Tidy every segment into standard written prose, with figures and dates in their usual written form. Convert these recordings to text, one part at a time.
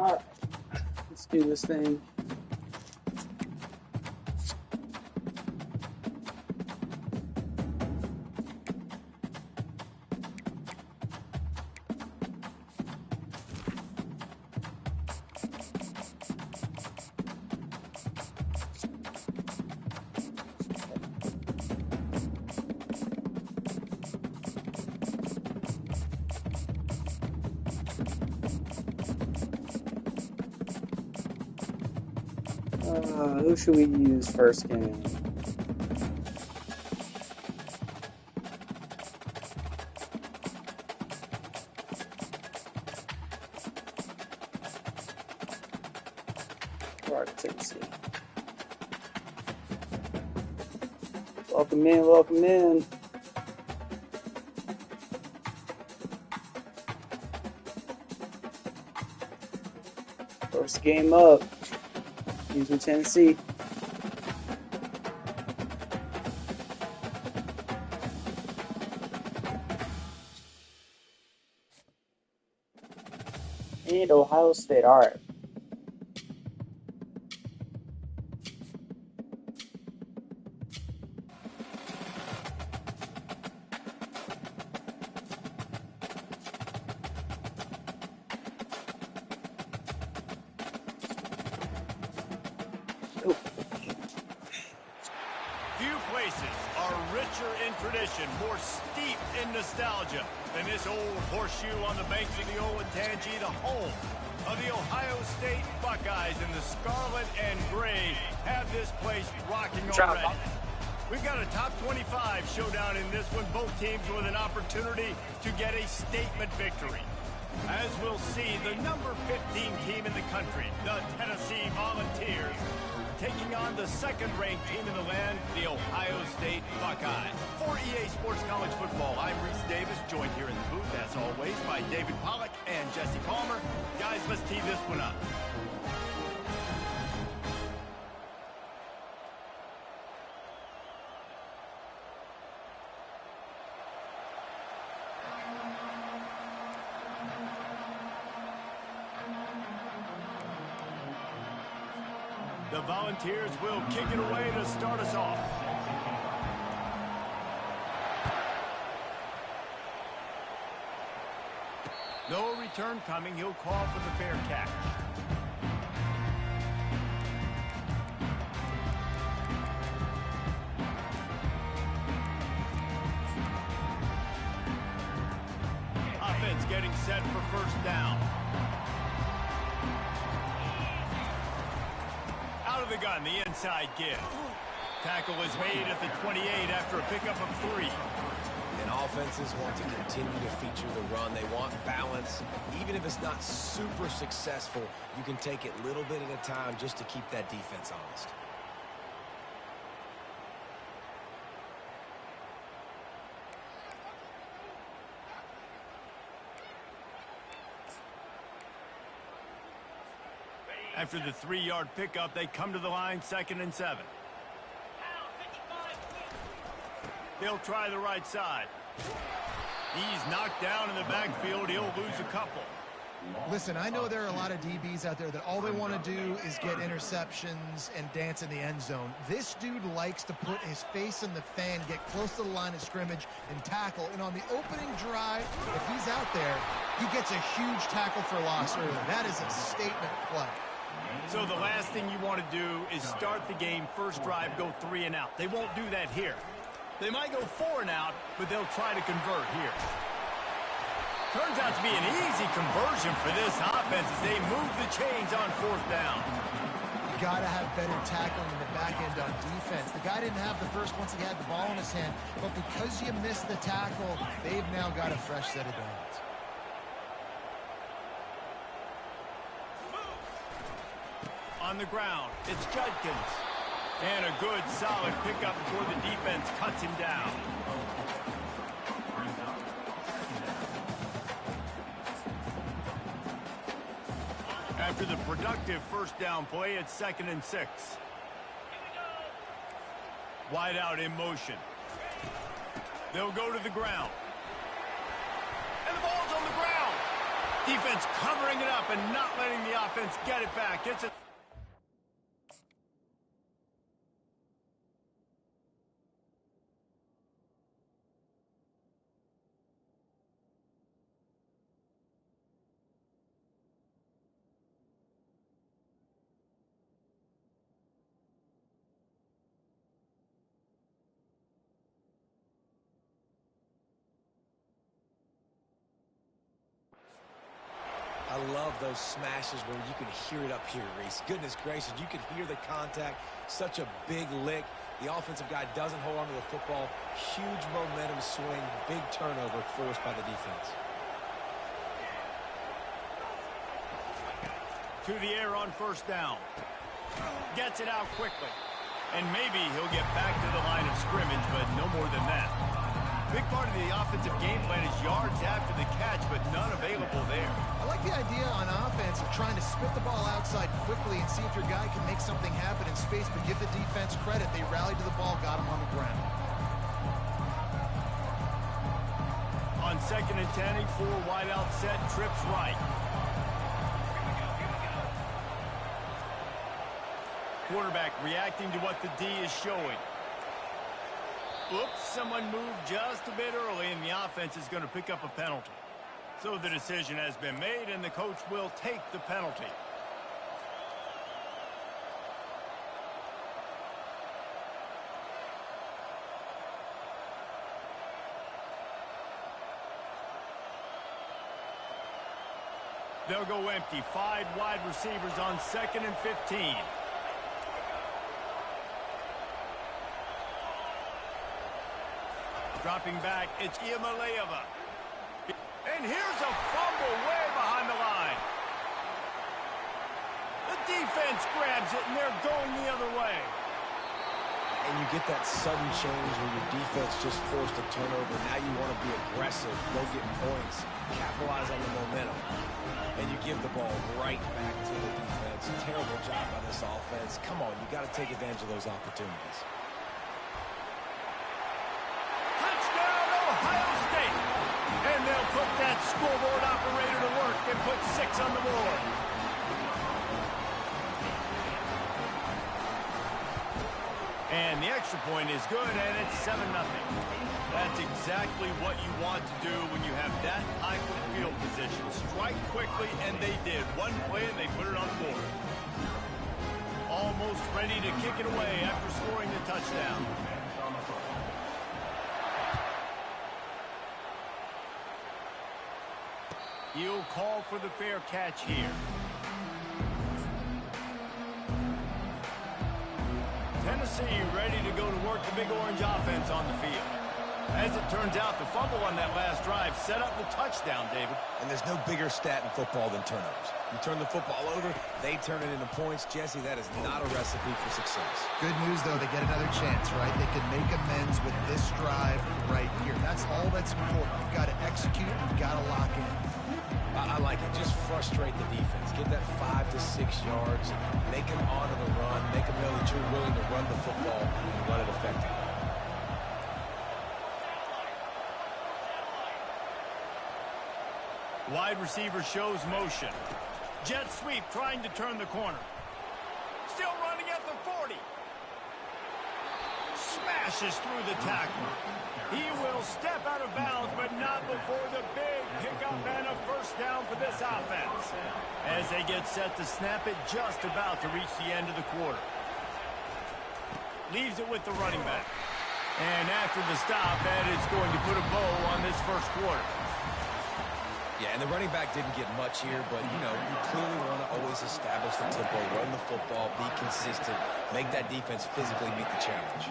Alright, let's do this thing. Who should we use first game? Florida, Tennessee. Welcome in, welcome in. First game up. Using Tennessee. And Ohio State. All right. Few places are richer in tradition, more steep in nostalgia than this old horseshoe on the banks of the Olentangy, the home of the Ohio State Buckeyes, and the scarlet and gray have this place rocking already. We've got a top 25 showdown in this one, both teams with an opportunity to get a statement victory. As we'll see, the number 15 team in the country, the Tennessee Volunteers, taking on the second-ranked team in the land, the Ohio State Buckeyes. For EA Sports College Football, I'm Reese Davis, joined here in the booth, as always, by David Pollack and Jesse Palmer. Guys, let's tee this one up. The Volunteers will kick it away to start us off. No return coming. He'll call for the fair catch. Offense getting set for first down. Out of the gun, the inside give. Tackle is made at the 28 after a pickup of 3. And offenses want to continue to feature the run. They want balance. Even if it's not super successful, you can take it little bit at a time just to keep that defense honest. After the 3-yard pickup, they come to the line, 2nd and 7. They'll try the right side. He's knocked down in the backfield. He'll lose a couple. Listen, I know there are a lot of DBs out there that all they want to do is get interceptions and dance in the end zone. This dude likes to put his face in the fan, get close to the line of scrimmage, and tackle. And on the opening drive, if he's out there, he gets a huge tackle for loss early. That is a statement play. So the last thing you want to do is start the game, first drive, go 3 and out. They won't do that here. They might go 4 and out, but they'll try to convert here. Turns out to be an easy conversion for this offense as they move the chains on 4th down. You got to have better tackling in the back end on defense. The guy didn't have the first once he had the ball in his hand, but because you missed the tackle, they've now got a fresh set of downs. On the ground, it's Judkins. And a good, solid pickup before the defense cuts him down. After the productive first down play, it's 2nd and 6. Wide out in motion. They'll go to the ground. And the ball's on the ground. Defense covering it up and not letting the offense get it back. Gets it. I love those smashes where you can hear it up here, Reese. Goodness gracious, you can hear the contact. Such a big lick. The offensive guy doesn't hold on to the football. Huge momentum swing, big turnover forced by the defense. To the air on first down. Gets it out quickly. And maybe he'll get back to the line of scrimmage, but no more than that. Big part of the offensive game plan is yards after the catch, but none available there. I like the idea on offense of trying to spit the ball outside quickly and see if your guy can make something happen in space, but give the defense credit. They rallied to the ball, got him on the ground. On 2nd and 10, 4 wide out set, trips right. Quarterback reacting to what the D is showing. Oops, someone moved just a bit early, and the offense is going to pick up a penalty. So the decision has been made, and the coach will take the penalty. They'll go empty. 5 wide receivers on 2nd and 15. Dropping back, it's Iamaleava. And here's a fumble way behind the line. The defense grabs it, and they're going the other way. And you get that sudden change where your defense just forced a turnover. Now you want to be aggressive, go get points, capitalize on the momentum. And you give the ball right back to the defense. Terrible job by this offense. Come on, you got to take advantage of those opportunities. Ohio State. And they'll put that scoreboard operator to work and put 6 on the board. And the extra point is good, and it's 7-0. That's exactly what you want to do when you have that type of field position. Strike quickly, and they did. One play, and they put it on the board. Almost ready to kick it away after scoring the touchdown. He'll call for the fair catch here. Tennessee ready to go to work the Big Orange offense on the field. As it turns out, the fumble on that last drive set up the touchdown, David. And there's no bigger stat in football than turnovers. You turn the football over, they turn it into points. Jesse, that is not a recipe for success. Good news, though, they get another chance, right? They can make amends with this drive right here. That's all that's important. You've got to execute, you've got to lock in. I like it. Just frustrate the defense. Get that 5 to 6 yards. Make them honor the run. Make them know that you're willing to run the football and run it effectively. Wide receiver shows motion. Jet sweep trying to turn the corner. Still running at the 40. Smashes through the tackle. He will step out of bounds, but not before the big pickup and a first down for this offense. As they get set to snap it, just about to reach the end of the quarter. Leaves it with the running back. And after the stop, that is going to put a bow on this first quarter. Yeah, and the running back didn't get much here, but, you know, you clearly want to always establish the tempo, run the football, be consistent, make that defense physically meet the challenge.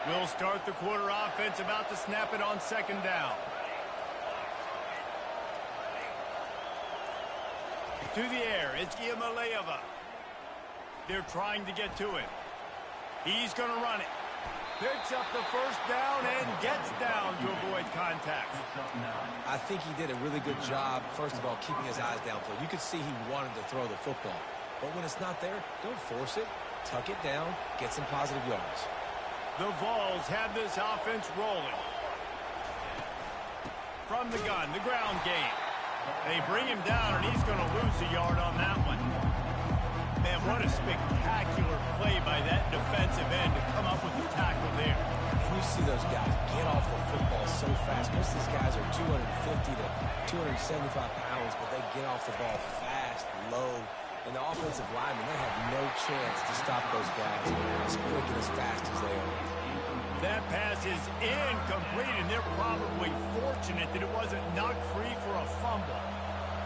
We'll start the quarter offense, about to snap it on 2nd down. To the air, it's Iamaleava. They're trying to get to him. He's going to run it. Picks up the first down and gets down to avoid contact. I think he did a really good job, first of all, keeping his eyes downfield. You could see he wanted to throw the football. But when it's not there, don't force it. tuck it down, get some positive yards. The Vols have this offense rolling. From the gun, the ground game. They bring him down, and he's going to lose a yard on that one. Man, what a spectacular play by that defensive end to come up with the tackle there. And you see those guys get off the football so fast. Most of these guys are 250 to 275 pounds, but they get off the ball fast, low. And the offensive linemen, they have no chance to stop those guys as quick and as fast as they are. That pass is incomplete, and they're probably fortunate that it wasn't knocked free for a fumble.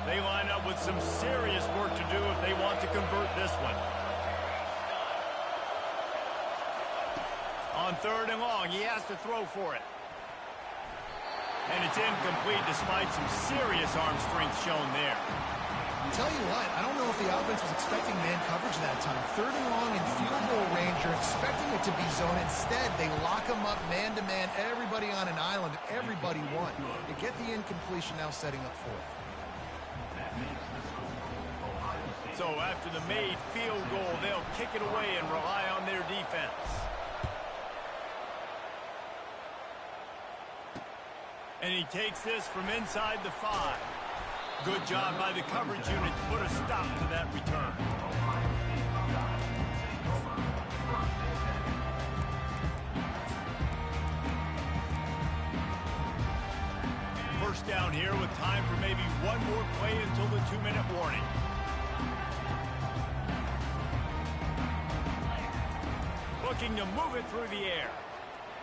They line up with some serious work to do if they want to convert this one. On 3rd and long, he has to throw for it. And it's incomplete despite some serious arm strength shown there. Tell you what, I don't know if the offense was expecting man coverage that time. 3rd and long in field goal range, you're expecting it to be zone. Instead, they lock them up man-to-man, everybody on an island, everybody won. They get the incompletion, now setting up 4th. So after the made field goal, they'll kick it away and rely on their defense. And he takes this from inside the 5. Good job by the coverage unit to put a stop to that return. First down here with time for maybe one more play until the 2-minute warning. Looking to move it through the air.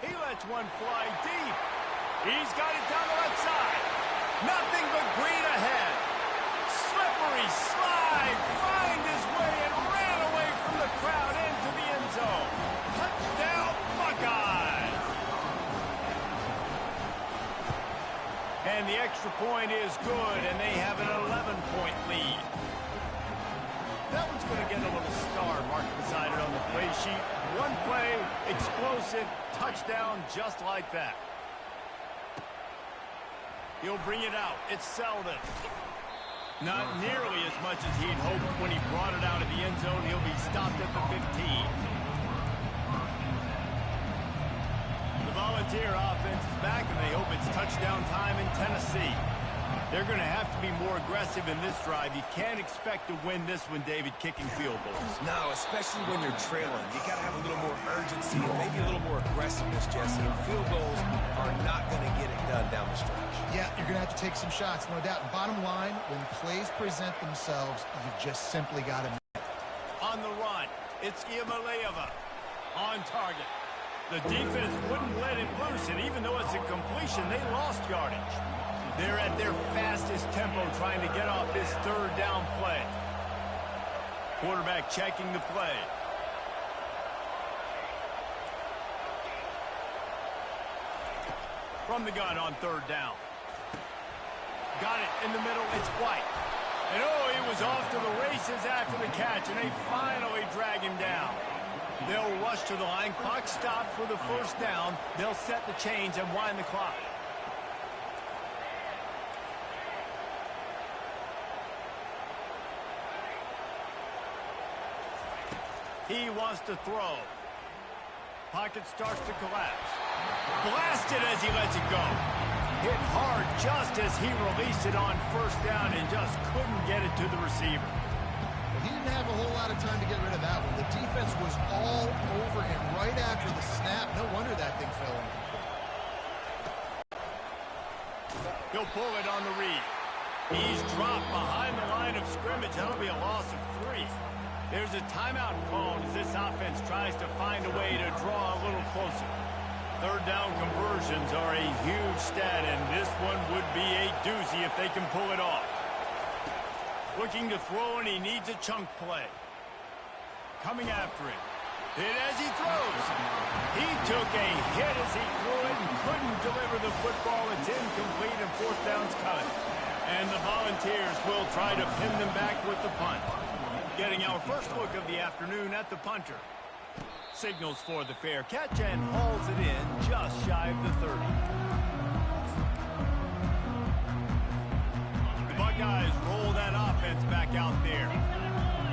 He lets one fly deep. He's got it down the left side. Nothing but green ahead. Slippery slide. Find his way and ran away from the crowd into the end zone. Touchdown, Buckeyes. And the extra point is good, and they have an 11-point lead. That one's going to get a little star marked beside it on the play sheet. One play, explosive, touchdown, just like that. He'll bring it out. It's Selden. Not nearly as much as he'd hoped when he brought it out of the end zone. He'll be stopped at the 15. The Volunteer offense is back, and they hope it's touchdown time in Tennessee. They're going to have to be more aggressive in this drive. You can't expect to win this one, David, kicking field goals. No, especially when you're trailing. You got to have a little more urgency and maybe a little more aggressiveness, Jesse. Field goals are not going to get it done down the stretch. Yeah, You're going to have to take some shots, no doubt. Bottom line, when plays present themselves, you just simply got to. On the run, it's Iamaleava on target. The defense wouldn't let him loose, and even though it's a completion, they lost yardage. They're at their fastest tempo trying to get off this 3rd down play. Quarterback checking the play. From the gun on 3rd down. Got it in the middle. It's White. And oh, he was off to the races after the catch, and they finally drag him down. They'll rush to the line. Clock stopped for the 1st down. They'll set the chains and wind the clock. He wants to throw. Pocket starts to collapse. Blasted as he lets it go. Hit hard just as he released it on 1st down and just couldn't get it to the receiver. Well, he didn't have a whole lot of time to get rid of that one. The defense was all over him right after the snap. No wonder that thing fell incomplete. He'll pull it on the read. He's dropped behind the line of scrimmage. That'll be a loss of 3. There's a timeout called as this offense tries to find a way to draw a little closer. 3rd down conversions are a huge stat, and this one would be a doozy if they can pull it off. Looking to throw, and he needs a chunk play. Coming after him. Hit as he throws. He took a hit as he threw it and couldn't deliver the football. It's incomplete, and 4th down's coming. And the Volunteers will try to pin them back with the punt. Getting our first look of the afternoon at the punter. Signals for the fair catch and hauls it in just shy of the 30. The Buckeyes roll that offense back out there.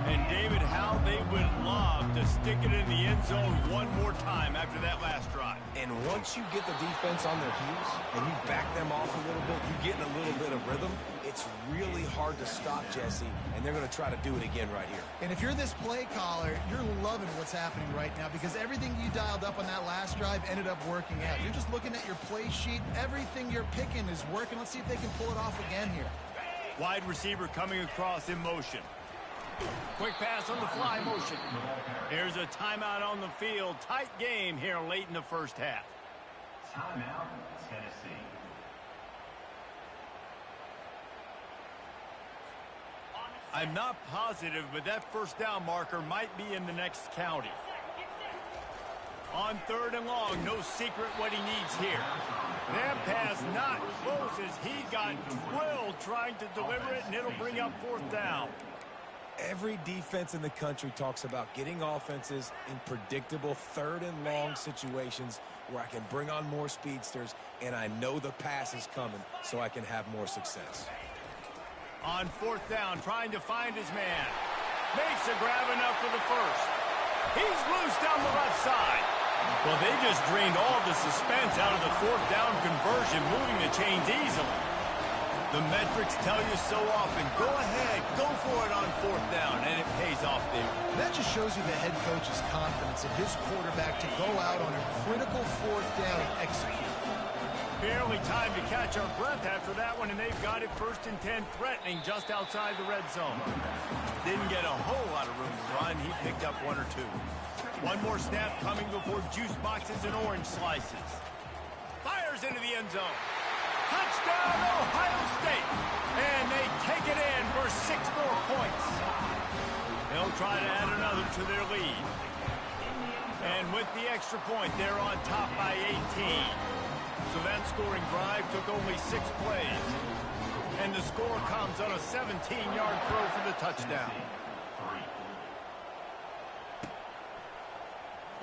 And David, how they would love to stick it in the end zone one more time after that last drive. And once you get the defense on their heels and you back them off a little bit, you get in a little bit of rhythm, it's really hard to stop, Jesse, and they're going to try to do it again right here. And if you're this play caller, you're loving what's happening right now because everything you dialed up on that last drive ended up working out. You're just looking at your play sheet. Everything you're picking is working. Let's see if they can pull it off again here. Wide receiver coming across in motion. Quick pass on the fly motion. Here's a timeout on the field. Tight game here late in the first half. Timeout, Tennessee. I'm not positive, but that first down marker might be in the next county. On 3rd and long, no secret what he needs here. That pass not close as he got drilled trying to deliver it, and it'll bring up 4th down. Every defense in the country talks about getting offenses in predictable 3rd and long situations where I can bring on more speedsters and I know the pass is coming so I can have more success. On 4th down, trying to find his man. Makes a grab enough for the first. He's loose down the left side. Well, they just drained all the suspense out of the 4th down conversion, moving the chains easily. The metrics tell you so often, go ahead, go for it on 4th down, and it pays off there. That just shows you the head coach's confidence in his quarterback to go out on a critical 4th down and execute. Barely time to catch our breath after that one, and they've got it 1st and 10, threatening just outside the red zone. Didn't get a whole lot of room to run. He picked up 1 or 2. One more snap coming before juice boxes and orange slices. Fires into the end zone. Touchdown, Ohio State. And they take it in for 6 more points. They'll try to add another to their lead. And with the extra point, they're on top by 18. So that scoring drive took only 6 plays. And the score comes on a 17-yard throw for the touchdown.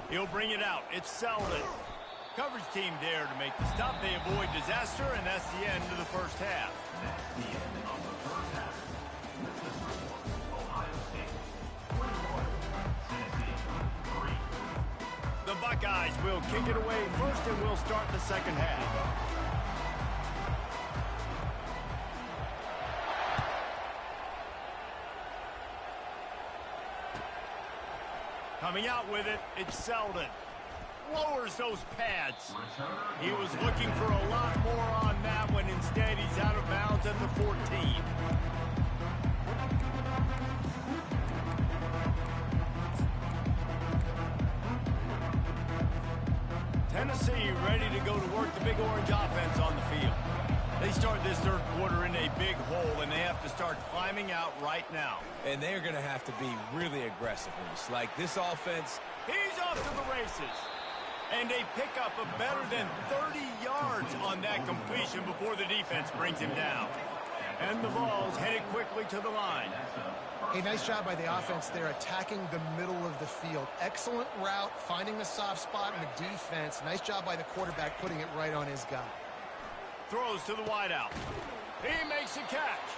He'll bring it out. It's Selden. Coverage team there to make the stop. They avoid disaster, and that's the end of the first half. That's the end of the first half. This is the score. Ohio State 21, Tennessee 3. The Buckeyes will kick it away first, and we'll start the second half. Coming out with it, it's Selden. Lowers those pads. He was looking for a lot more on that one. Instead, he's out of bounds at the 14. Tennessee ready to go to work the Big Orange offense on the field. They start this third quarter in a big hole, and they have to start climbing out right now. And they're going to have to be really aggressive in this. Like this offense. He's off to the races. And they pick up a better than 30 yards on that completion before the defense brings him down. And the ball's headed quickly to the line. Hey, nice job by the offense there, attacking the middle of the field. Excellent route, finding the soft spot in the defense. Nice job by the quarterback putting it right on his guy. Throws to the wideout. He makes a catch.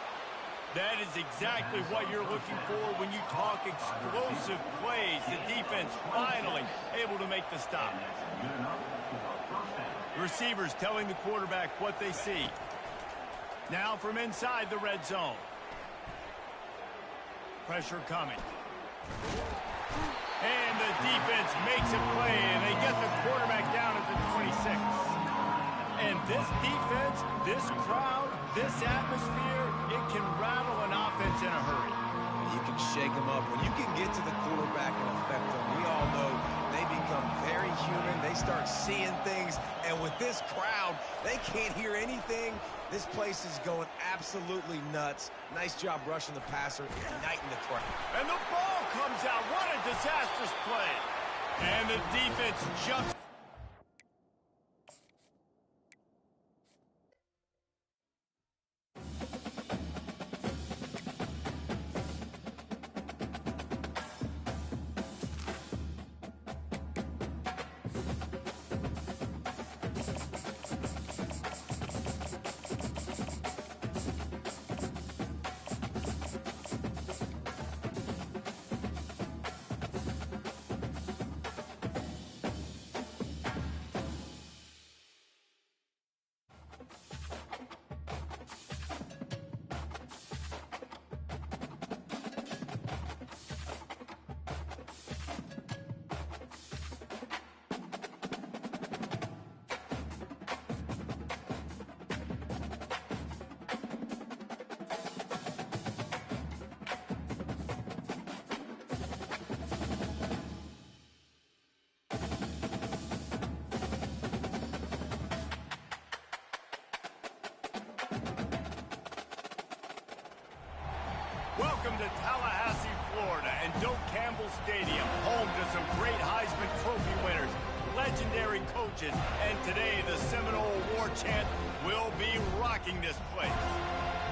That is exactly what you're looking for when you talk explosive plays. The defense finally able to make the stop. Receivers telling the quarterback what they see. Now from inside the red zone. Pressure coming. And the defense makes a play, and they get the quarterback down at the 26. And this defense, this crowd, this atmosphere, it can rattle an offense in a hurry. You can shake them up. When you can get to the quarterback and affect them, we all know they become very human. They start seeing things. And with this crowd, they can't hear anything. This place is going absolutely nuts. Nice job rushing the passer, igniting the crowd. And the ball comes out. What a disastrous play. And the defense jumps. to Tallahassee, Florida, and Doak Campbell Stadium, home to some great Heisman Trophy winners, legendary coaches, and today the Seminole War Chant will be rocking this place.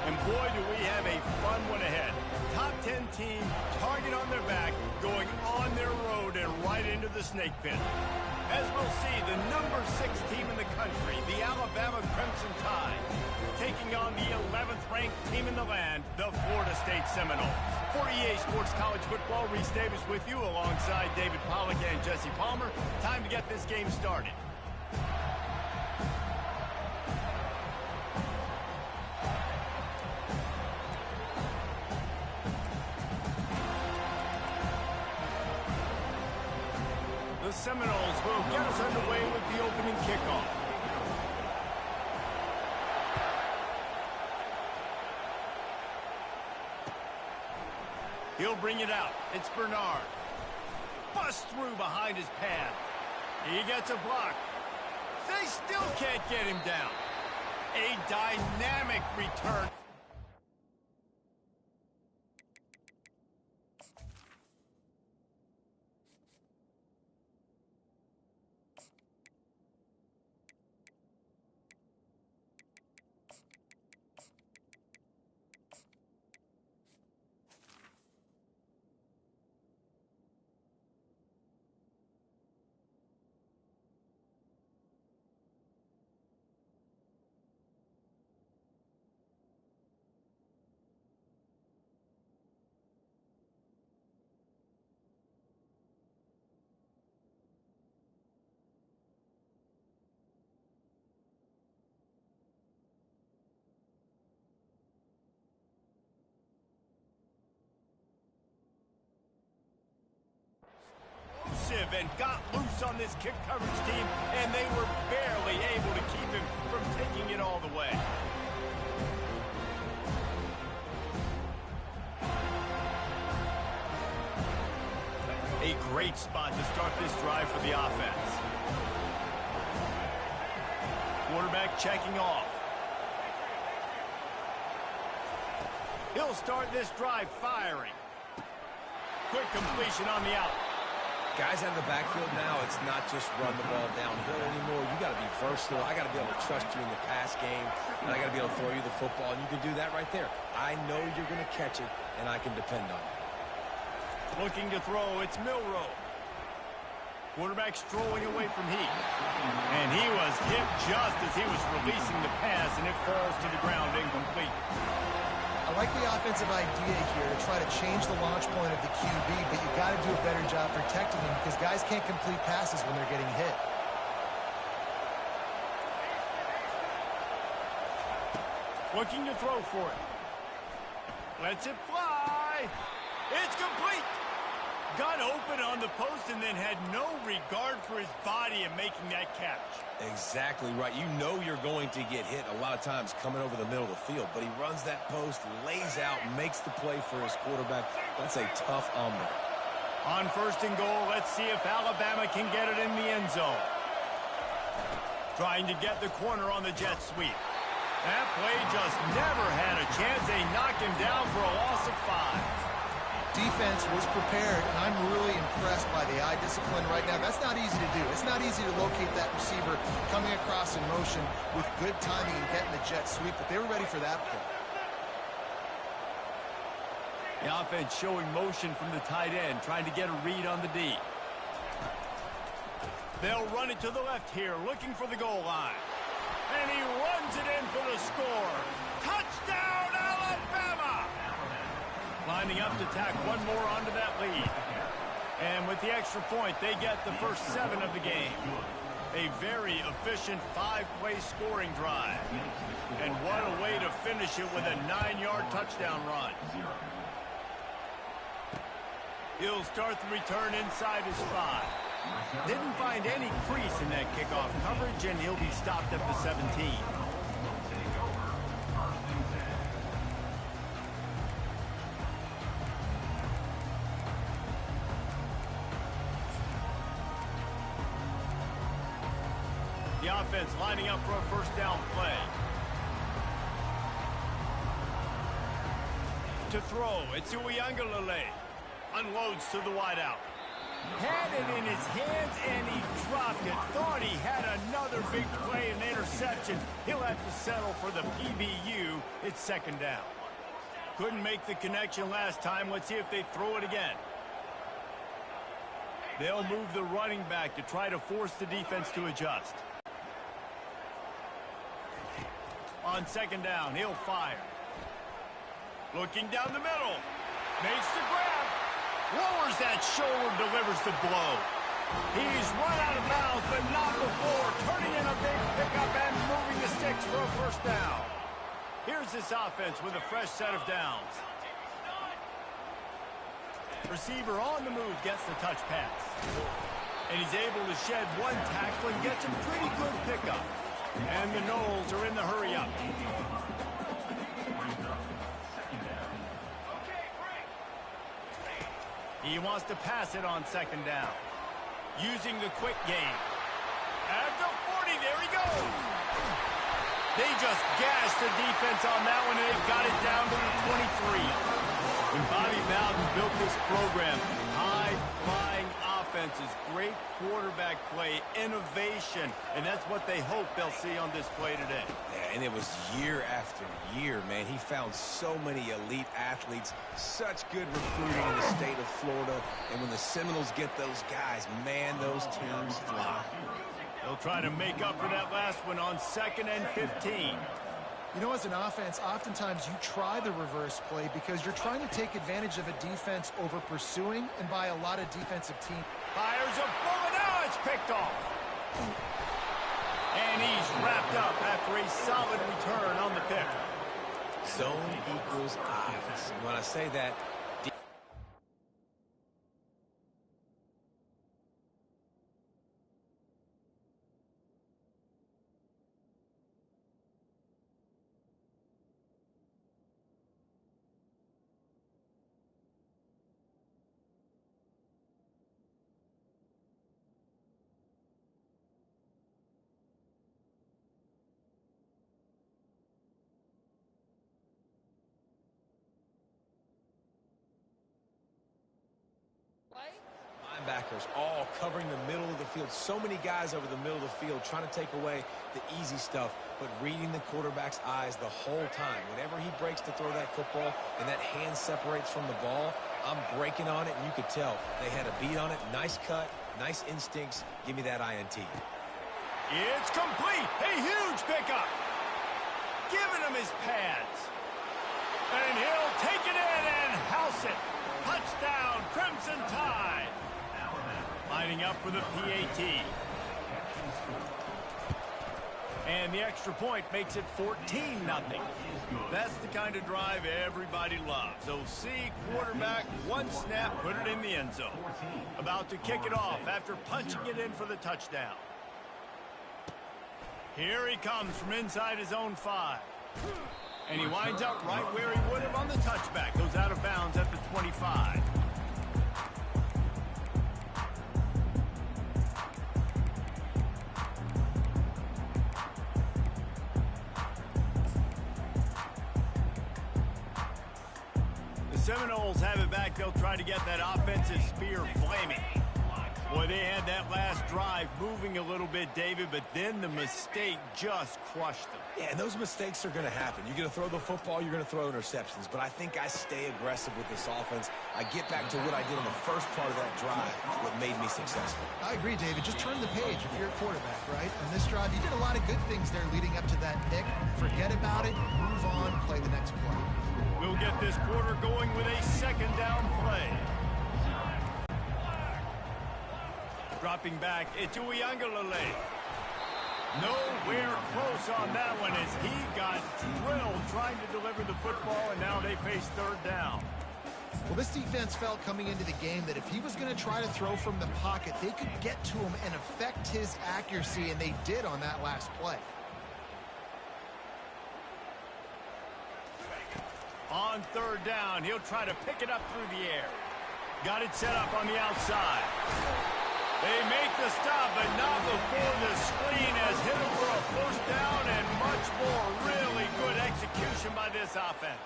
And boy, do we have a fun one ahead. Top 10 team, target on their back, going on their road and right into the snake pit. As we'll see, the number 6 team in the country, the Alabama Crimson Tide, taking on the 11th ranked team in the land, the Florida State Seminoles. For EA Sports College Football, Reese Davis with you alongside David Pollack and Jesse Palmer. Time to get this game started. The Seminoles will get us underway with the opening kickoff. He'll bring it out. It's Bernard. Busts through behind his pad. He gets a block. They still can't get him down. A dynamic return. And got loose on this kick coverage team, and they were barely able to keep him from taking it all the way. A great spot to start this drive for the offense. Quarterback checking off. He'll start this drive firing. Quick completion on the out. Guys out of the backfield now, it's not just run the ball downhill anymore. You got to be versatile. I got to be able to trust you in the pass game, and I got to be able to throw you the football, and you can do that right there. I know you're going to catch it, and I can depend on it. Looking to throw, it's Milroe. Quarterback strolling away from Heat. And he was hit just as he was releasing the pass, and it falls to the ground incomplete. I like the offensive idea here to try to change the launch point of the QB, but you got to do a better job protecting him because guys can't complete passes when they're getting hit. Looking to throw for it. Lets it fly. It's complete. Got open on the post and then had no regard for his body in making that catch. Exactly right. You know you're going to get hit a lot of times coming over the middle of the field, but he runs that post, lays out, makes the play for his quarterback. That's a tough hombre. On 1st and goal, let's see if Alabama can get it in the end zone. Trying to get the corner on the jet sweep. That play just never had a chance. They knocked him down for a loss of 5. Defense was prepared, and I'm really impressed by the eye discipline right now. That's not easy to do. It's not easy to locate that receiver coming across in motion with good timing and getting the jet sweep, but they were ready for that play. The offense showing motion from the tight end, trying to get a read on the D. They'll run it to the left here, looking for the goal line. And he runs it in for the score. Touchdown, Alabama! Lining up to tack one more onto that lead. And with the extra point, they get the first 7 of the game. A very efficient 5-play scoring drive. And what a way to finish it with a 9-yard touchdown run. He'll start the return inside his 5. Didn't find any crease in that kickoff coverage, and he'll be stopped at the 17. The offense lining up for a first down play. to throw. It's Uiagalelei. Unloads to the wideout. Had it in his hands, and he dropped it. Thought he had another big play and interception. He'll have to settle for the PBU. It's second down. Couldn't make the connection last time. Let's see if they throw it again. They'll move the running back to try to force the defense to adjust. On second down, he'll fire. Looking down the middle. Makes the grab. Lowers that shoulder, delivers the blow. He's run out of bounds, but not before. Turning in a big pickup and moving the sticks for a first down. Here's this offense with a fresh set of downs. Receiver on the move gets the touch pass. And he's able to shed one tackle and gets a pretty good pickup. And the Knowles are in the hurry-up. He wants to pass it on second down. Using the quick game. At the 40, there he goes. They just gashed the defense on that one, and they've got it down to the 23. When Bobby Bowden built this program, high-flying offenses, great quarterback play, innovation, and that's what they hope they'll see on display today. Yeah, and it was year after year, man. He found so many elite athletes, such good recruiting in the state of Florida, and when the Seminoles get those guys, man, those teams fly. They'll try to make up for that last one on 2nd and 15. You know, as an offense, oftentimes you try the reverse play because you're trying to take advantage of a defense over pursuing, and by a lot of defensive teams. Fires a bullet. Now it's picked off. And he's wrapped up after a solid return on the pick. Zone equals eyes. When I say that, linebackers all covering the middle of the field. So many guys over the middle of the field trying to take away the easy stuff, but reading the quarterback's eyes the whole time. Whenever he breaks to throw that football and that hand separates from the ball, I'm breaking on it, and you could tell they had a beat on it. Nice cut, nice instincts. Give me that INT. It's complete. A huge pickup. Giving him his pads. And he'll take it in and house it. Touchdown, Crimson Tide. Lining up for the PAT. And the extra point makes it 14-0. That's the kind of drive everybody loves. OC, quarterback, one snap, put it in the end zone. About to kick it off after punching it in for the touchdown. Here he comes from inside his own 5. And he winds up right where he would have on the touchback. Goes out of bounds at the 25. The Seminoles have it back. They'll try to get that offensive spear flaming. Boy, they had that last drive moving a little bit, David, but then the mistake just crushed them. Yeah, and those mistakes are going to happen. You're going to throw the football, you're going to throw interceptions. But I think I stay aggressive with this offense. I get back to what I did in the first part of that drive, what made me successful. I agree, David. Just turn the page if you're a quarterback, right? On this drive, you did a lot of good things there leading up to that pick. Forget about it, move on, play the next play. We'll get this quarter going with a second down play. Dropping back, it's Uiagalelei. Nowhere close on that one as he got drilled trying to deliver the football, and now they face third down. Well, this defense felt coming into the game that if he was going to try to throw from the pocket, they could get to him and affect his accuracy, and they did on that last play. On third down, he'll try to pick it up through the air. Got it set up on the outside. They make the stop, but not before the screen has hit him for a first down, and much more. Really good execution by this offense.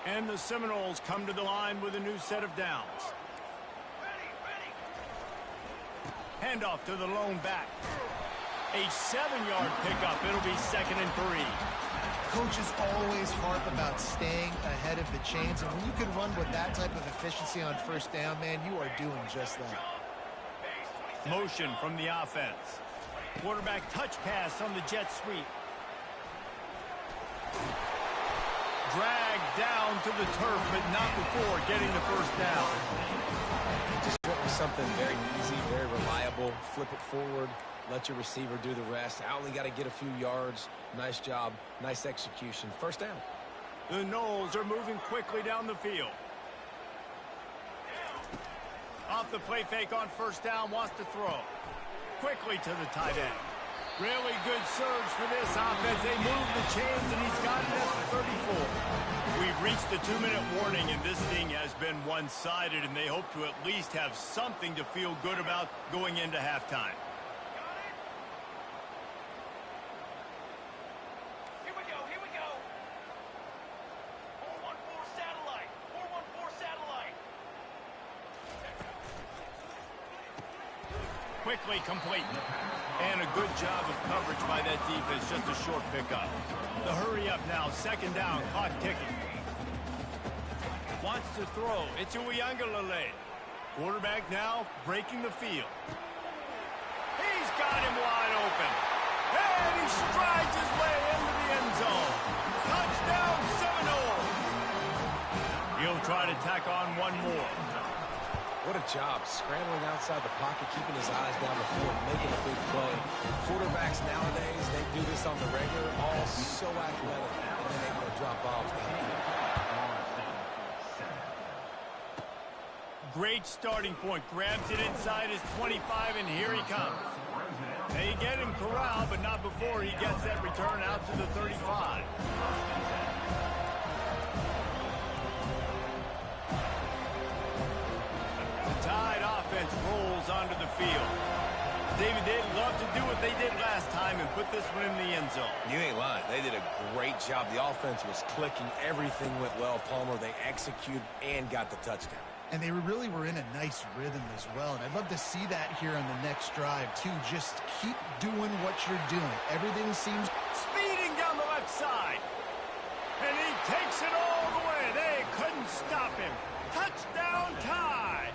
And the Seminoles come to the line with a new set of downs. Handoff to the lone back. A 7-yard pickup. It'll be 2nd and 3. Coaches always harp about staying ahead of the chains, and when you can run with that type of efficiency on first down, man, you are doing just that. Motion from the offense. Quarterback touch pass on the jet sweep. Dragged down to the turf, but not before getting the first down. Just went with something very easy, very reliable. Flip it forward. Let your receiver do the rest. I only got to get a few yards. Nice job. Nice execution. First down. The Noles are moving quickly down the field. Off the play fake on first down. Wants to throw. Quickly to the tight end. Really good surge for this offense. They move the chains, and he's got it at the 34. We've reached the 2-minute warning, and this thing has been one-sided, and they hope to at least have something to feel good about going into halftime. Quickly complete. And a good job of coverage by that defense. Just a short pickup. The hurry up now. 2nd down. Clock ticking. Wants to throw. It's Uiagalelei. Quarterback now breaking the field. He's got him wide open. And he strides his way into the end zone. Touchdown Seminoles. He'll try to tack on one more. What a job, scrambling outside the pocket, keeping his eyes down the field, making a big play. Quarterbacks nowadays, they do this on the regular, all so athletic, and then able to drop bombs downfield. Great starting point. Grabs it inside his 25, and here he comes. They get him corralled, but not before he gets that return out to the 35. Tide offense rolls onto the field. David, they'd love to do what they did last time and put this one in the end zone. You ain't lying. They did a great job. The offense was clicking. Everything went well. Palmer, they executed and got the touchdown. And they really were in a nice rhythm as well. And I'd love to see that here on the next drive, too. Just keep doing what you're doing. Everything seems... Speeding down the left side. And he takes it all the way. They couldn't stop him. Touchdown Tide.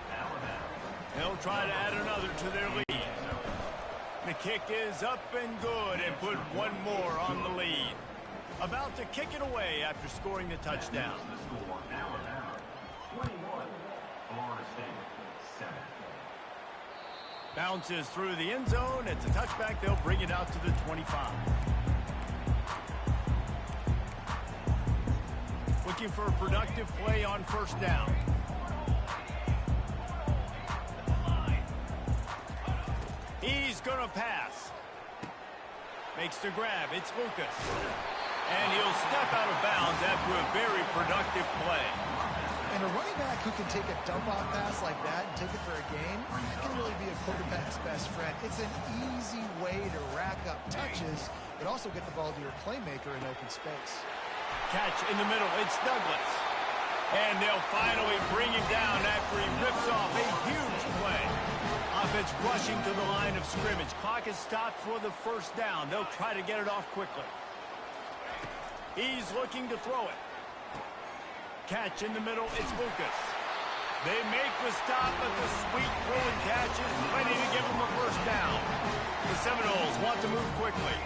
They'll try to add another to their lead. The kick is up and good and put one more on the lead. About to kick it away after scoring the touchdown. Bounces through the end zone. It's a touchback. They'll bring it out to the 25. Looking for a productive play on first down. He's going to pass. Makes the grab. It's Lucas. And he'll step out of bounds after a very productive play. And a running back who can take a dump-off pass like that and take it for a gain, that can really be a quarterback's best friend. It's an easy way to rack up touches, but also get the ball to your playmaker in open space. Catch in the middle. It's Douglas. And they'll finally bring him down after he rips off a huge play. Offense rushing to the line of scrimmage. Clock is stopped for the first down. They'll try to get it off quickly. He's looking to throw it. Catch in the middle. It's Lucas. They make the stop, but the sweet throw and catch is plenty to give them a first down. The Seminoles want to move quickly.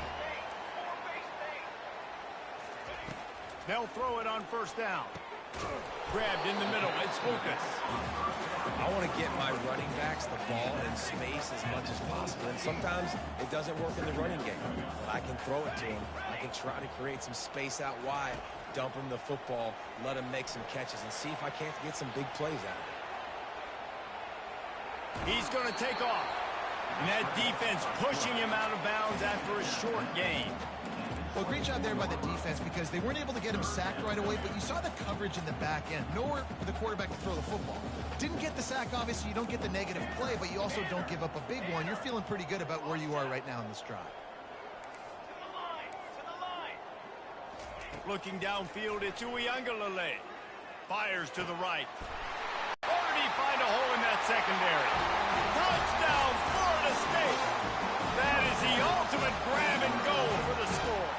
They'll throw it on first down. Grabbed in the middle. It's Lucas. I want to get my running backs the ball in space as much as possible. And sometimes it doesn't work in the running game. But I can throw it to them. I can try to create some space out wide, dump him the football, let him make some catches, and see if I can't get some big plays out of it. He's going to take off. And that defense pushing him out of bounds after a short gain. Well, great job there by the defense because they weren't able to get him sacked right away, but you saw the coverage in the back end. Nowhere for the quarterback to throw the football. Didn't get the sack, obviously. You don't get the negative play, but you also don't give up a big one. You're feeling pretty good about where you are right now in this drive. To the line. Looking downfield, it's Uiagalelei. Fires to the right. Or did he find a hole in that secondary? Touchdown, Florida State! That is the ultimate grab and go for the score.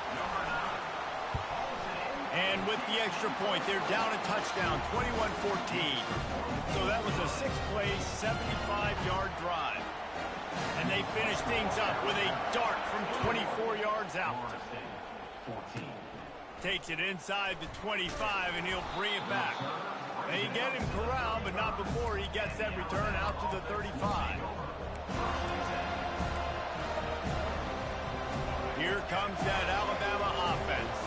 And with the extra point, they're down a touchdown, 21-14. So that was a 6-play, 75-yard drive. And they finish things up with a dart from 24 yards out. Takes it inside the 25, and he'll bring it back. They get him corralled, but not before he gets that return out to the 35. Here comes that Alabama offense.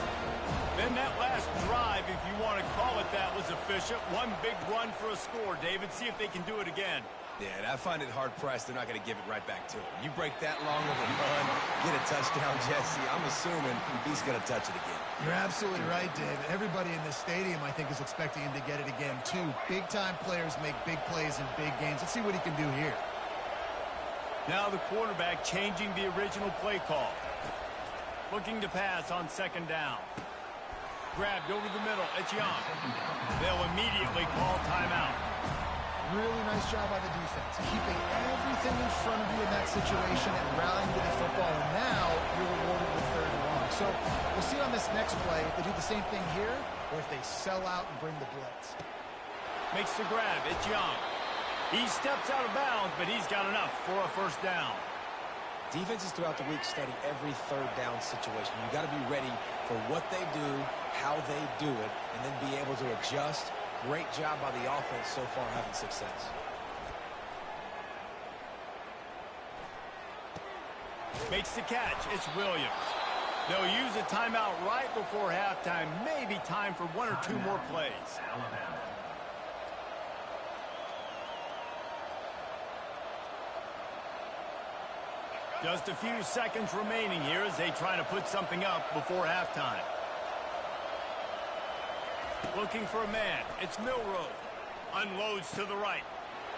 Then that last drive, if you want to call it that, was efficient. One big run for a score. David, see if they can do it again. Yeah, and I find it hard-pressed. They're not going to give it right back to him. You break that long of a run, get a touchdown, Jesse, I'm assuming he's going to touch it again. You're absolutely right, David. Everybody in this stadium, I think, is expecting him to get it again, too. Big-time players make big plays in big games. Let's see what he can do here. Now the quarterback changing the original play call. Looking to pass on second down. Grabbed over the middle. It's Young. They'll immediately call timeout. Really nice job by the defense, keeping everything in front of you in that situation and rallying to the football. And now you're rewarded with third and long. So we'll see on this next play if they do the same thing here or if they sell out and bring the blitz. Makes the grab. It's Young. He steps out of bounds, but he's got enough for a first down. Defenses throughout the week study every third down situation. You got to be ready for what they do, how they do it, and then be able to adjust. Great job by the offense so far having success. Makes the catch. It's Williams. They'll use a timeout right before halftime. Maybe time for one or two more plays. Just a few seconds remaining here as they try to put something up before halftime. Looking for a man. It's Milroe. Unloads to the right.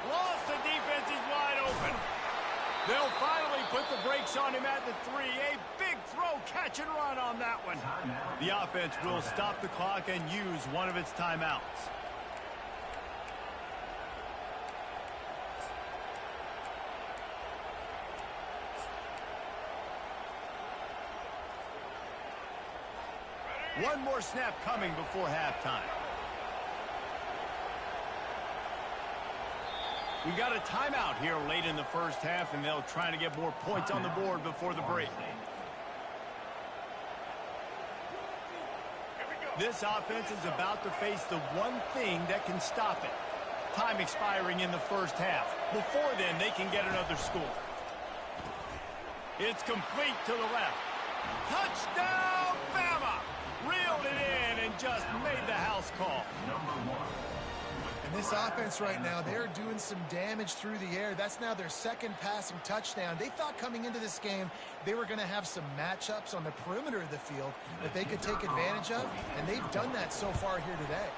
Lost, the defense is wide open. They'll finally put the brakes on him at the 3. A big throw, catch and run on that one. The offense will stop the clock and use one of its timeouts. One more snap coming before halftime. We got a timeout here late in the first half, and they'll try to get more points on the board before the break. This offense is about to face the one thing that can stop it. Time expiring in the first half. Before then, they can get another score. It's complete to the left. Touchdown, Bama! Reeled it in and just made the house call. And this offense right now, they're doing some damage through the air. That's now their second passing touchdown. They thought coming into this game they were going to have some matchups on the perimeter of the field that they could take advantage of, and they've done that so far here today.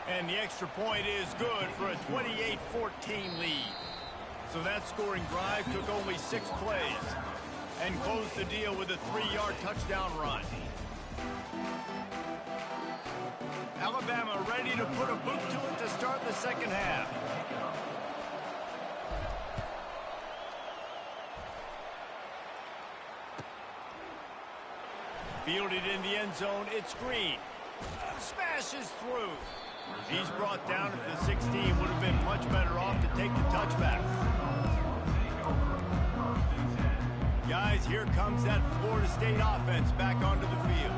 And the extra point is good for a 28-14 lead. So that scoring drive took only 6 plays and closed the deal with a 3-yard touchdown run. Alabama ready to put a boot to it to start the second half. Fielded in the end zone, it's Green. Smashes through. He's brought down at the 16, would have been much better off to take the touchback. Guys, here comes that Florida State offense back onto the field.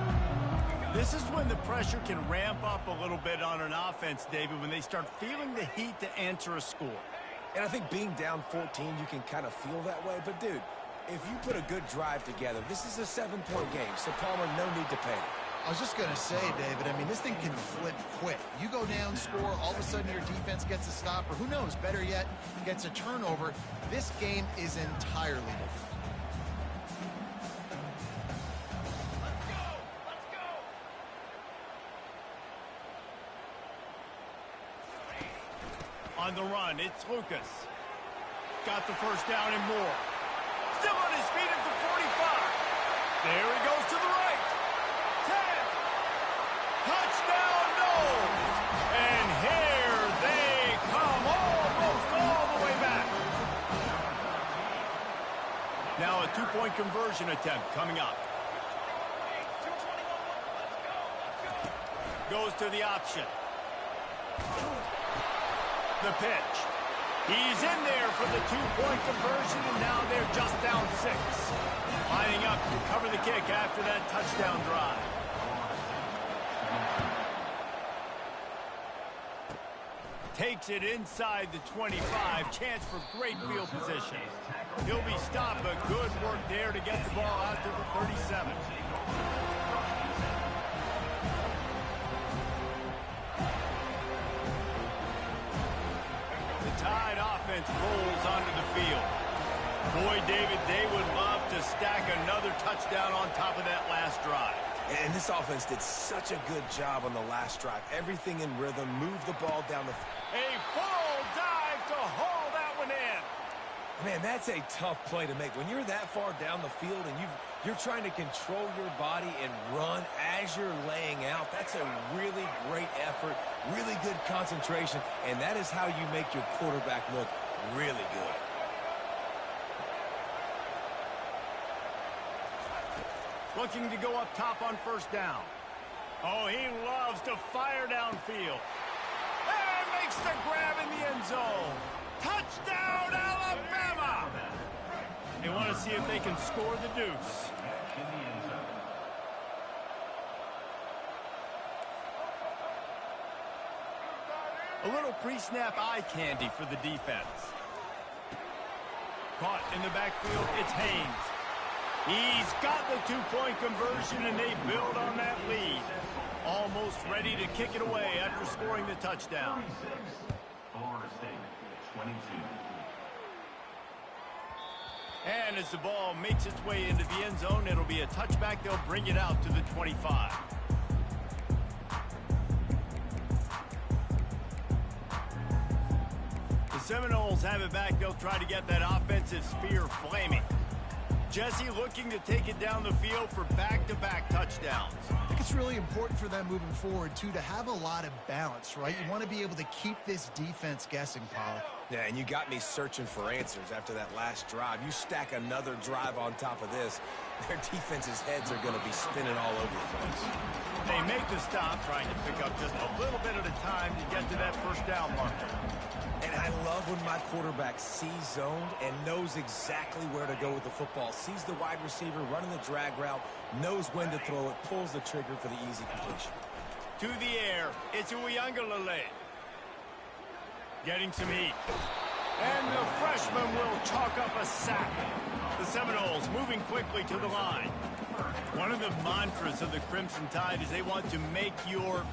This is when the pressure can ramp up a little bit on an offense, David, when they start feeling the heat to answer a score. And I think being down 14, you can kind of feel that way. But, dude, if you put a good drive together, this is a 7-point game. So, Palmer, no need to panic. I was just going to say, David, I mean, this thing can flip quick. You go down, score, all of a sudden your defense gets a stop, or who knows, better yet, gets a turnover. This game is entirely different. On the run, it's Lucas. Got the first down and more. Still on his feet at the 45. There he goes to the right. 10. Touchdown, no! And Now a two-point conversion attempt coming up. Goes to the option. The pitch. He's in there for the two-point conversion, and now they're just down 6. Lining up to cover the kick after that touchdown drive. Takes it inside the 25. Chance for great field position. He'll be stopped, but good work there to get the ball out to the 37. The Tide offense rolls onto the field. Boy, David, they would love to stack another touchdown on top of that last drive. And this offense did such a good job on the last drive. Everything in rhythm, move the ball down the... A full dive to haul that one in. Man, that's a tough play to make. When you're that far down the field and you're trying to control your body and run as you're laying out, that's a really great effort, really good concentration, and that is how you make your quarterback look really good. Looking to go up top on first down. Oh, he loves to fire downfield. And makes the grab in the end zone. Touchdown, Alabama! They want to see if they can score the deuce. A little pre-snap eye candy for the defense. Caught in the backfield, it's Haynes. He's got the two-point conversion, and they build on that lead. Almost ready to kick it away after scoring the touchdown. Florida State, 22. And as the ball makes its way into the end zone, it'll be a touchback. They'll bring it out to the 25. The Seminoles have it back. They'll try to get that offensive spear flaming. Jesse looking to take it down the field for back-to-back touchdowns. I think it's really important for them moving forward, too, to have a lot of balance, right? You want to be able to keep this defense guessing, Pollock. Yeah, and you got me searching for answers after that last drive. You stack another drive on top of this, their defense's heads are going to be spinning all over the place. They make the stop, trying to pick up just a little bit at a time to get to that first down marker. And I love when my quarterback sees zoned and knows exactly where to go with the football. Sees the wide receiver running the drag route, knows when to throw it, pulls the trigger for the easy completion. To the air, it's Uyangalele. Getting some heat. And the freshman will chalk up a sack. The Seminoles moving quickly to the line. One of the mantras of the Crimson Tide is they want to make your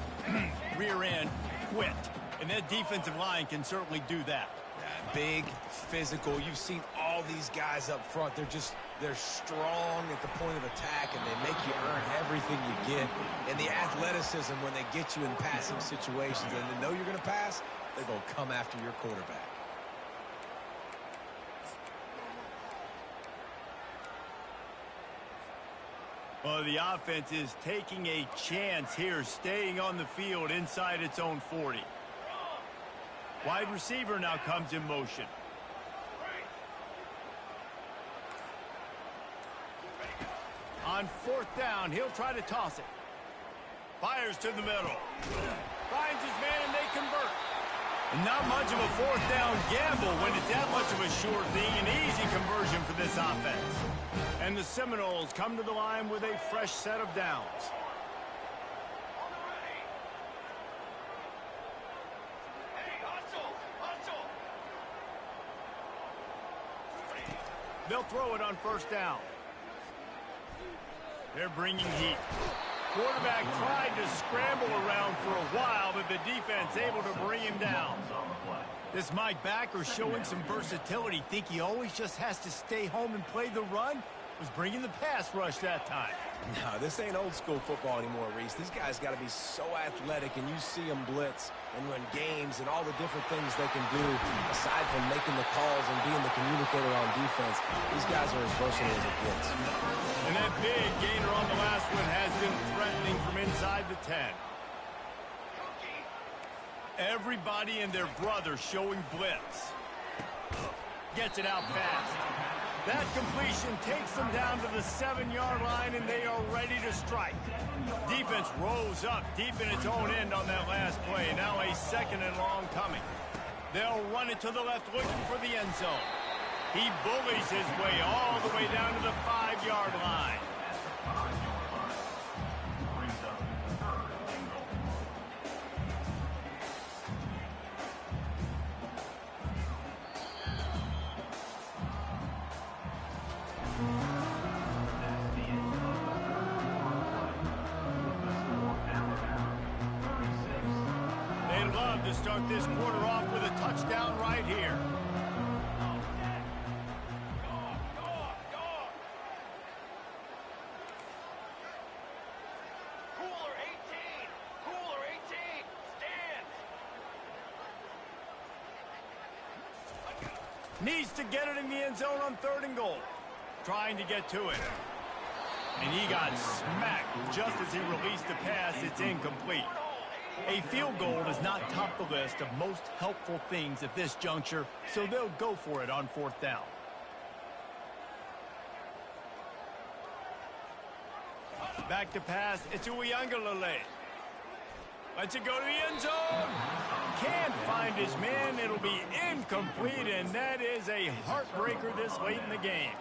rear end quit. And that defensive line can certainly do that. Big, physical. You've seen all these guys up front. They're strong at the point of attack, and they make you earn everything you get. And the athleticism when they get you in passing situations and they know you're going to pass, they're going to come after your quarterback. Well, the offense is taking a chance here, staying on the field inside its own 40. Wide receiver now comes in motion. On fourth down, he'll try to toss it. Fires to the middle. Finds his man, and they convert. And not much of a fourth down gamble when it's that much of a sure thing. An easy conversion for this offense. And the Seminoles come to the line with a fresh set of downs. They'll throw it on first down. They're bringing heat. Quarterback tried to scramble around for a while, but the defense able to bring him down. This Mike backer showing some versatility. Think he always just has to stay home and play the run? Was bringing the pass rush that time. No, this ain't old school football anymore, Reese. These guys got to be so athletic, and you see them blitz and run games and all the different things they can do aside from making the calls and being the communicator on defense. These guys are as versatile as it gets. And that big gainer on the last one has been threatening from inside the 10. Everybody and their brother showing blitz. Gets it out fast. That completion takes them down to the 7-yard line, and they are ready to strike. Defense rose up deep in its own end on that last play. Now a 2nd and long coming. They'll run it to the left, looking for the end zone. He bullies his way all the way down to the 5-yard line. They'd love to start this quarter off with a touchdown right here. Cooler 18! Cooler 18! Stand! Needs to get it in the end zone on 3rd and goal. Trying to get to it. And he got smacked just as he released the pass. It's incomplete. A field goal does not top the list of most helpful things at this juncture, so they'll go for it on 4th down. Back to pass. It's Uyangalele. Lets it go to the end zone. Can't find his man. It'll be incomplete, and that is a heartbreaker this late in the game.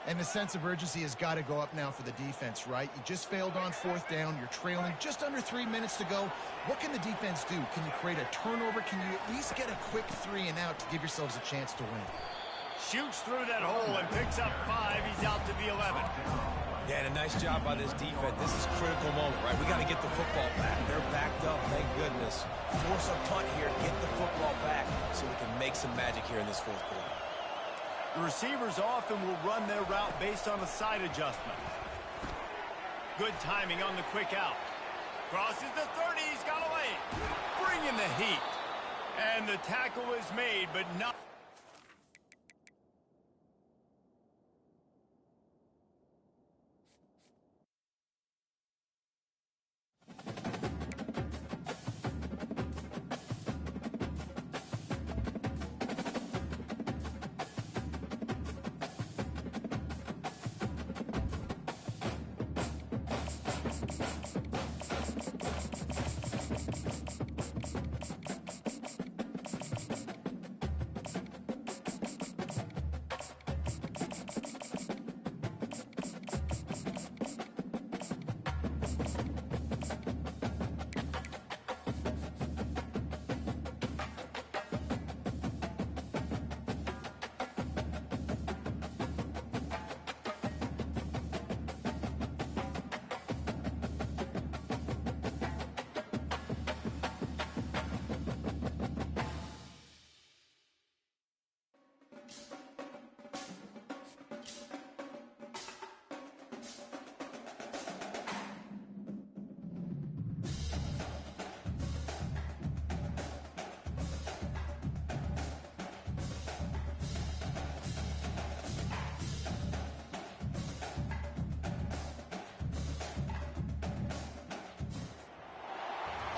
And the sense of urgency has got to go up now for the defense, right? You just failed on 4th down. You're trailing just under 3 minutes to go. What can the defense do? Can you create a turnover? Can you at least get a quick 3 and out to give yourselves a chance to win? Shoots through that hole and picks up 5. He's out to the 11. Yeah, and a nice job by this defense. This is a critical moment, right? We got to get the football back. They're backed up, thank goodness. Force a punt here, get the football back so we can make some magic here in this 4th quarter. The receivers often will run their route based on a side adjustment. Good timing on the quick out. Crosses the 30. He's got away. Bringing the heat. And the tackle is made, but not.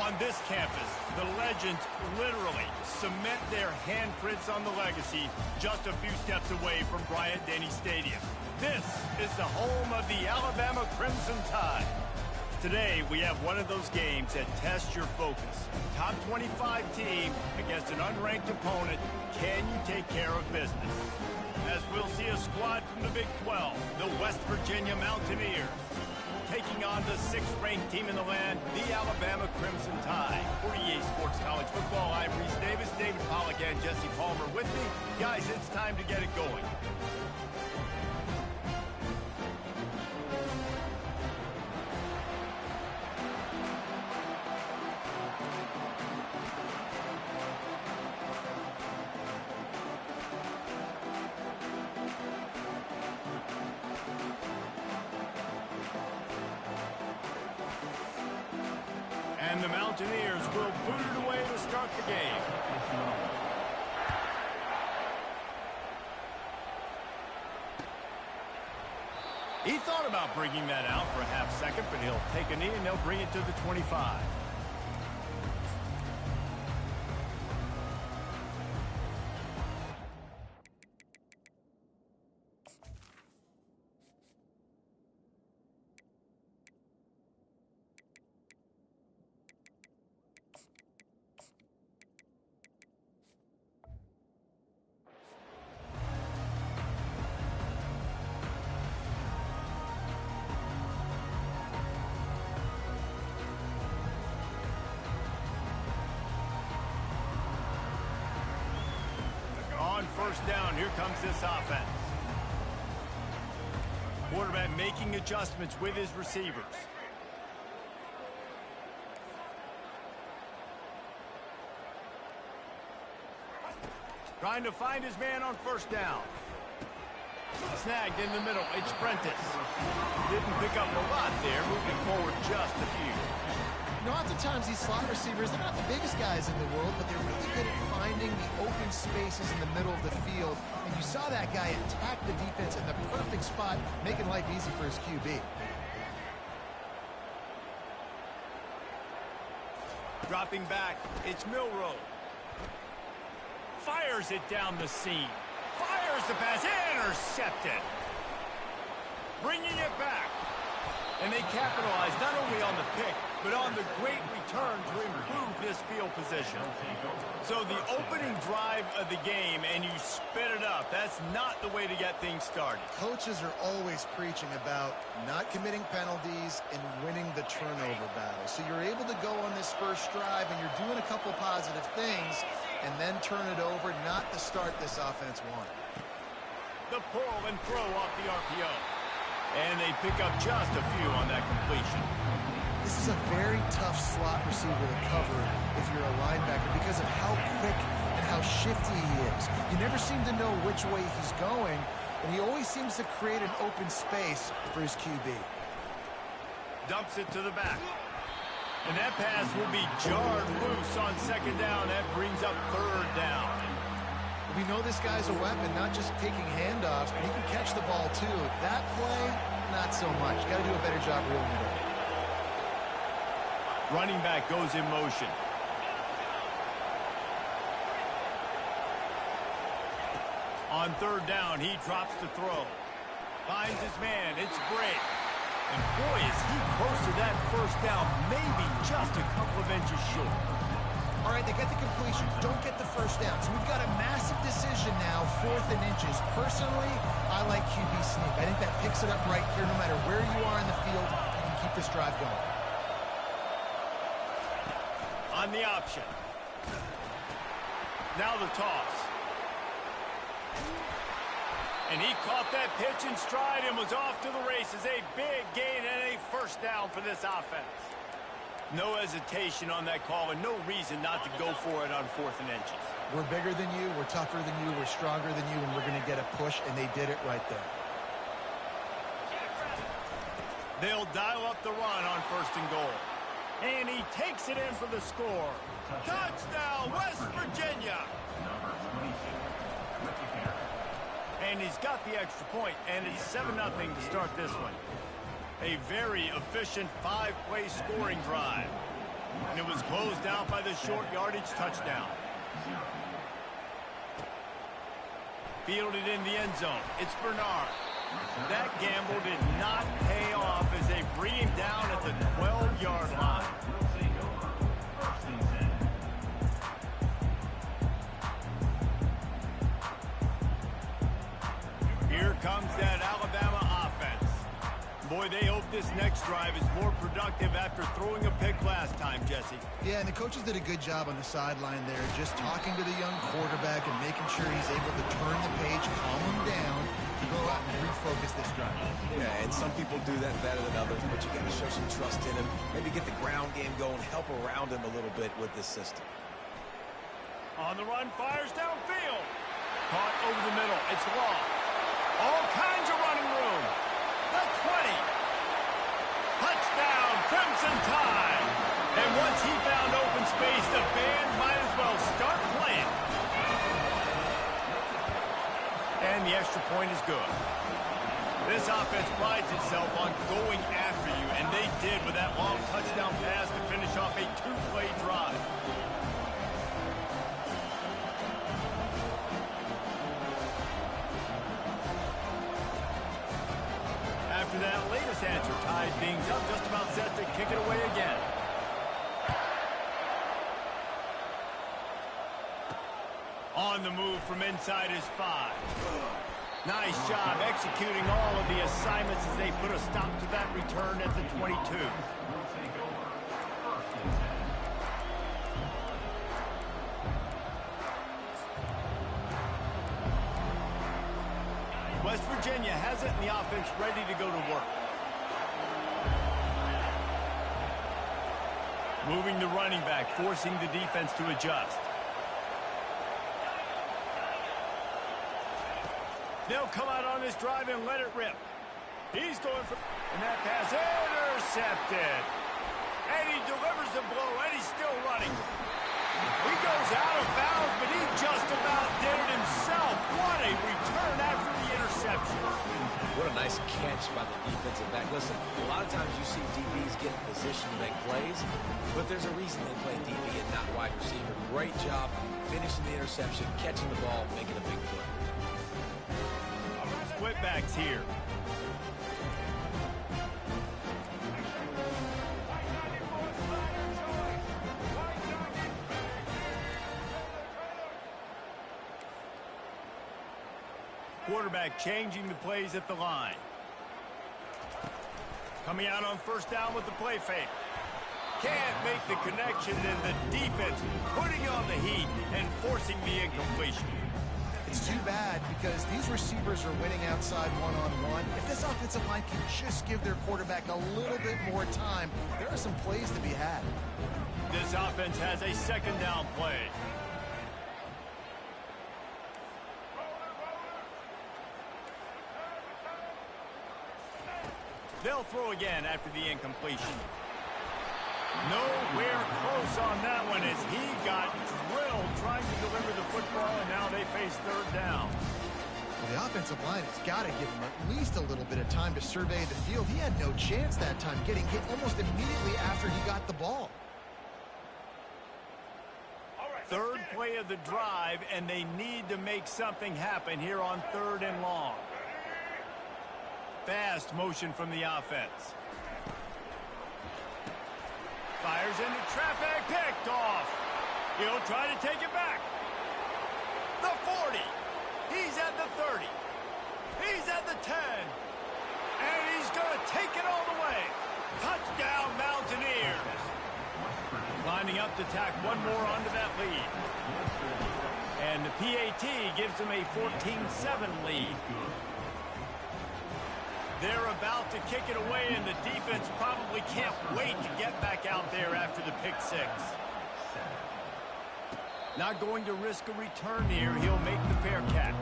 On this campus, the legends literally cement their handprints on the legacy just a few steps away from Bryant-Denny Stadium. This is the home of the Alabama Crimson Tide. Today, we have one of those games that tests your focus. Top 25 team against an unranked opponent. Can you take care of business? As we'll see a squad from the Big 12, the West Virginia Mountaineers, taking on the 6th-ranked team in the land, the Alabama Crimson Tide. For EA Sports College Football, I'm Reese Davis, David Pollack, and Jesse Palmer with me. Guys, it's time to get it going. And the Mountaineers will boot it away to start the game. He thought about bringing that out for a half second, but he'll take a knee and they'll bring it to the 25. first down, here comes this offense. Quarterback making adjustments with his receivers. Trying to find his man on first down. Snagged in the middle. It's Prentice. Didn't pick up a lot there, moving forward just a few. You know, oftentimes these slot receivers, they're not the biggest guys in the world, but they're really good at finding the open spaces in the middle of the field. And you saw that guy attack the defense in the perfect spot, making life easy for his QB. Dropping back, it's Milroe. Fires it down the seam. Fires the pass, intercepted. Bringing it back. And they capitalize not only on the pick, but on the great return to improve this field position. So the opening drive of the game, and you spit it up. That's not the way to get things started. Coaches are always preaching about not committing penalties and winning the turnover battle. So you're able to go on this first drive, and you're doing a couple positive things, and then turn it over, not the start this offense wanted. The pull and throw off the RPO. And they pick up just a few on that completion. This is a very tough slot receiver to cover if you're a linebacker because of how quick and how shifty he is. You never seem to know which way he's going, and he always seems to create an open space for his QB. Dumps it to the back. And that pass will be jarred loose on second down. That brings up third down. We know this guy's a weapon, not just taking handoffs, but he can catch the ball too. That play, not so much. Got to do a better job reeling it in. Running back goes in motion. On third down, he drops the throw. Finds his man. It's Bray. And boy, is he close to that first down, maybe just a couple of inches short. All right, they get the completion, don't get the first down. So we've got a massive decision now, 4th and inches. Personally, I like QB sneak. I think that picks it up right here. No matter where you are in the field, you can keep this drive going. On the option. Now the toss. And he caught that pitch in stride and was off to the races. A big gain and a first down for this offense. No hesitation on that call and no reason not to go for it on 4th and inches. We're bigger than you, we're tougher than you, we're stronger than you, and we're going to get a push, and they did it right there. They'll dial up the run on 1st and goal. And he takes it in for the score. Touchdown, West Virginia! And he's got the extra point, and it's 7-0 to start this one. A very efficient 5-play scoring drive. And it was closed out by the short yardage touchdown. Fielded in the end zone. It's Bernard. That gamble did not pay off as they bring him down at the 12-yard line. Here comes that Alabama offense. Boy, they hope this next drive is more productive after throwing a pick last time, Jesse. Yeah, and the coaches did a good job on the sideline there, just talking to the young quarterback and making sure he's able to turn the page, calm him down, to go out and refocus this drive. Yeah, and some people do that better than others, but you got to show some trust in him. Maybe get the ground game going, help around him a little bit with this system. On the run, fires downfield. Caught over the middle. It's Law. All kinds of running room. The 20. Touchdown, Crimson Tide. And once he found open space, the band might as well start playing. And the extra point is good. This offense prides itself on going after you, and they did with that long touchdown pass to finish off a 2-play drive. After that latest answer, tied things up, just about set to kick it away again. On the move from inside his 5. Nice job executing all of the assignments as they put a stop to that return at the 22. West Virginia has it, and the offense ready to go to work. Moving the running back, forcing the defense to adjust. They'll come out on this drive and let it rip. He's going for... And that pass intercepted. And he delivers the blow, and he's still running. He goes out of bounds, but he just about did it himself. What a return after the interception. What a nice catch by the defensive back. Listen, a lot of times you see DBs get in position to make plays, but there's a reason they play DB and not wide receiver. Great job finishing the interception, catching the ball, making a big play. Split backs here. Quarterback changing the plays at the line. Coming out on first down with the play fake. Can't make the connection, and the defense putting on the heat and forcing the incompletion. It's too bad because these receivers are winning outside one-on-one. If this offensive line can just give their quarterback a little bit more time, there are some plays to be had. This offense has a second down play. They'll throw again after the incompletion. Nowhere close on that one as he got drilled trying to deliver the football, and now they face third down. Well, the offensive line has got to give him at least a little bit of time to survey the field. He had no chance that time, getting hit almost immediately after he got the ball. Third play of the drive, and they need to make something happen here on third and long. Fast motion from the offense. Fires into traffic, picked off. He'll try to take it back. The 40. He's at the 30. He's at the 10. And he's going to take it all the way. Touchdown, Mountaineers. Lining up to tack one more onto that lead. And the PAT gives them a 14-7 lead. They're about to kick it away, and the defense probably can't wait to get back out there after the pick six. Not going to risk a return here. He'll make the fair catch.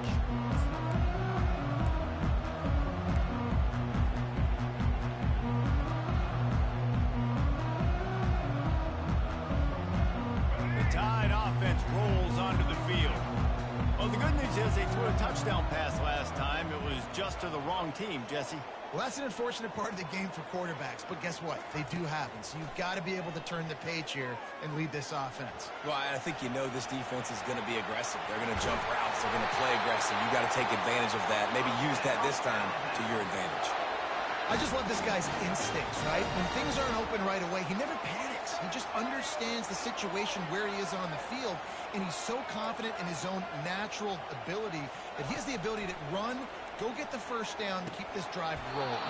The Tide offense rolls onto the field. Well, the good news is they threw a touchdown pass last time. It was just to the wrong team, Jesse. Well, that's an unfortunate part of the game for quarterbacks, but guess what? They do happen, so you've got to be able to turn the page here and lead this offense. Well, I think you know this defense is going to be aggressive. They're going to jump routes. They're going to play aggressive. You got to take advantage of that. Maybe use that this time to your advantage. I just love this guy's instincts, right? When things aren't open right away, he never panics. He just understands the situation where he is on the field, and he's so confident in his own natural ability that he has the ability to run, go get the first down, and keep this drive rolling.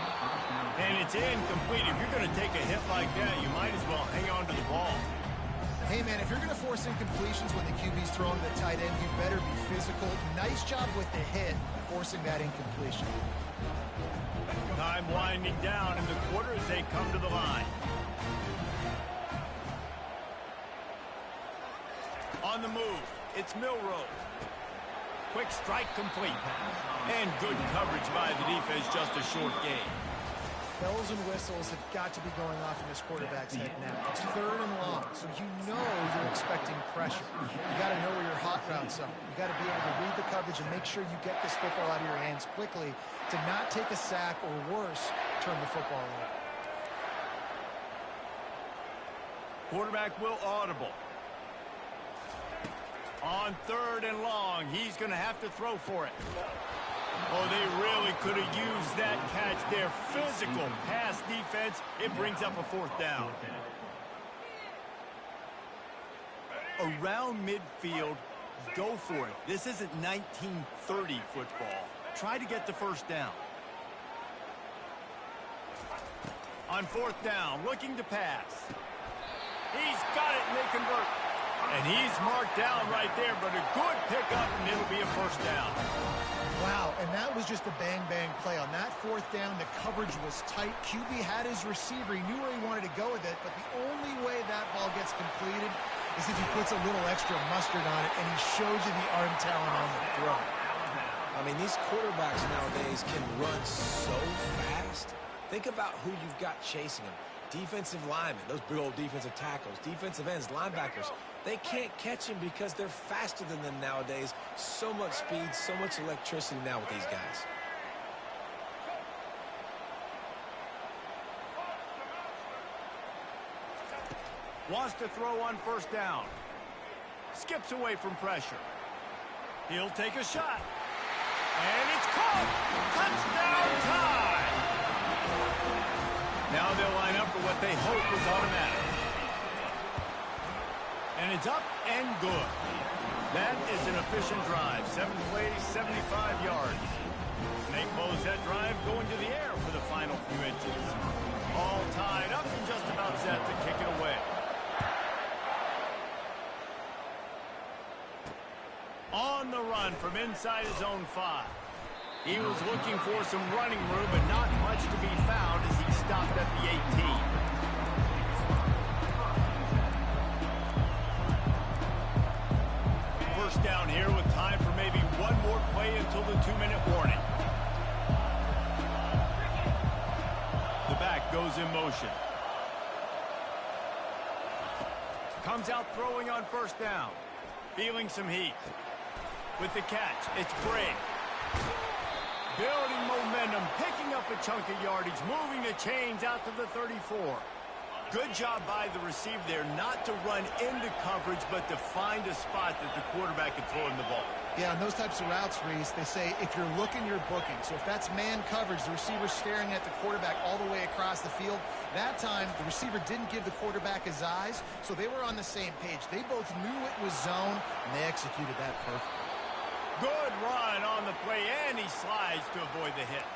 And it's incomplete. If you're going to take a hit like that, you might as well hang on to the ball. Hey, man, if you're going to force incompletions when the QB's throwing to the tight end, you better be physical. Nice job with the hit, forcing that incompletion. Time winding down in the quarter as they come to the line. On the move, it's Milrow. Quick strike complete. And good coverage by the defense, just a short gain. Bells and whistles have got to be going off in this quarterback's head now. It's third and long, so you know you're expecting pressure. You got to know where your hot routes are. You got to be able to read the coverage and make sure you get this football out of your hands quickly to not take a sack or worse, turn the football over. Quarterback will audible. On third and long, he's going to have to throw for it. Oh, they really could have used that catch there. Physical pass defense. It brings up a fourth down. Around midfield, go for it. This isn't 1930 football. Try to get the first down. On fourth down, looking to pass. He's got it, and they convert. And he's marked down right there, but a good pickup, and it'll be a first down. Wow, and that was just a bang-bang play. On that fourth down, the coverage was tight. QB had his receiver. He knew where he wanted to go with it, but the only way that ball gets completed is if he puts a little extra mustard on it, and he shows you the arm talent on the throw. I mean, these quarterbacks nowadays can run so fast. Think about who you've got chasing them. Defensive linemen, those big old defensive tackles, defensive ends, linebackers. They can't catch him because they're faster than them nowadays. So much speed, so much electricity now with these guys. Wants to throw on first down. Skips away from pressure. He'll take a shot. And it's caught. Touchdown tie. Now they'll line up for what they hope was automatic. And it's up and good. That is an efficient drive. 7 plays, 75 yards. And they close that drive going to the air for the final few inches. All tied up and just about set to kick it away. On the run from inside his own 5. He was looking for some running room, but not much to be found as he stopped at the 18. First down here with time for maybe one more play until the 2-minute warning. The back goes in motion. Comes out throwing on first down. Feeling some heat. With the catch, it's Bray. Building momentum, picking up a chunk of yardage, moving the chains out to the 34. Good job by the receiver there not to run into coverage, but to find a spot that the quarterback can throw him the ball. Yeah, on those types of routes, Reese, they say if you're looking, you're booking. So if that's man coverage, the receiver's staring at the quarterback all the way across the field. That time, the receiver didn't give the quarterback his eyes, so they were on the same page. They both knew it was zone, and they executed that perfectly. Good run on the play, and he slides to avoid the hit.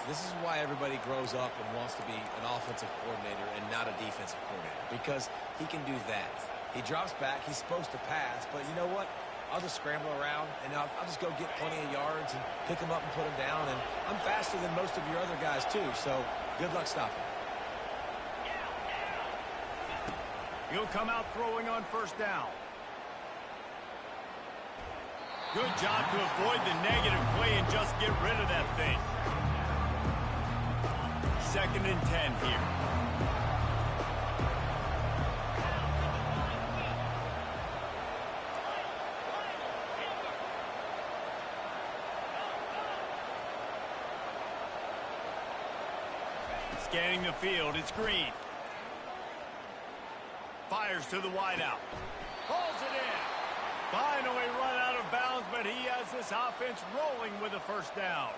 This is why everybody grows up and wants to be an offensive coordinator and not a defensive coordinator, because he can do that. He drops back. He's supposed to pass, but you know what? I'll just scramble around, and I'll just go get plenty of yards and pick them up and put them down, and I'm faster than most of your other guys, too, so good luck stopping. He'll come out throwing on first down. Good job to avoid the negative play and just get rid of that thing. 2nd and 10 here. Scanning the field, it's Green. Fires to the wideout. Pulls it in. Finally run out of bounds, but he has this offense rolling with a first down.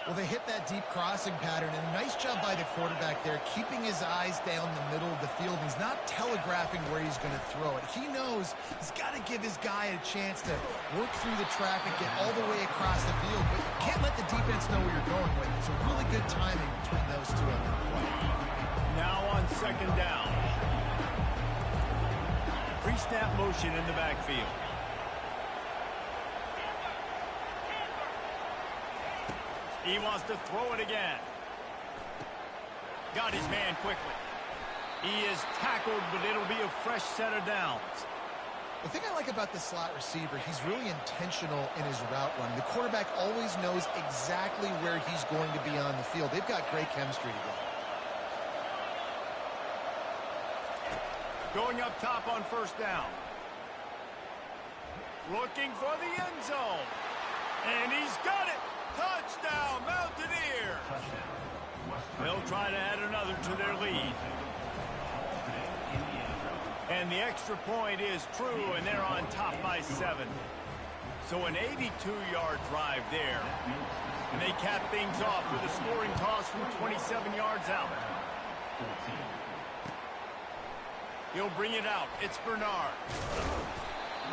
Well, they hit that deep crossing pattern, and a nice job by the quarterback there, keeping his eyes down the middle of the field. He's not telegraphing where he's going to throw it. He knows he's got to give his guy a chance to work through the traffic, get all the way across the field, but you can't let the defense know where you're going with it. So really good timing between those two on the play. Now on 2nd down. Pre-snap motion in the backfield. He wants to throw it again. Got his man quickly. He is tackled, but it'll be a fresh set of downs. The thing I like about the slot receiver, he's really intentional in his route running. The quarterback always knows exactly where he's going to be on the field. They've got great chemistry together. Going up top on first down. Looking for the end zone. And he's got it. Touchdown, Mountaineers. They'll try to add another to their lead. And the extra point is true, and they're on top by 7. So an 82-yard drive there. And they cap things off with a scoring toss from 27 yards out. He'll bring it out. It's Bernard.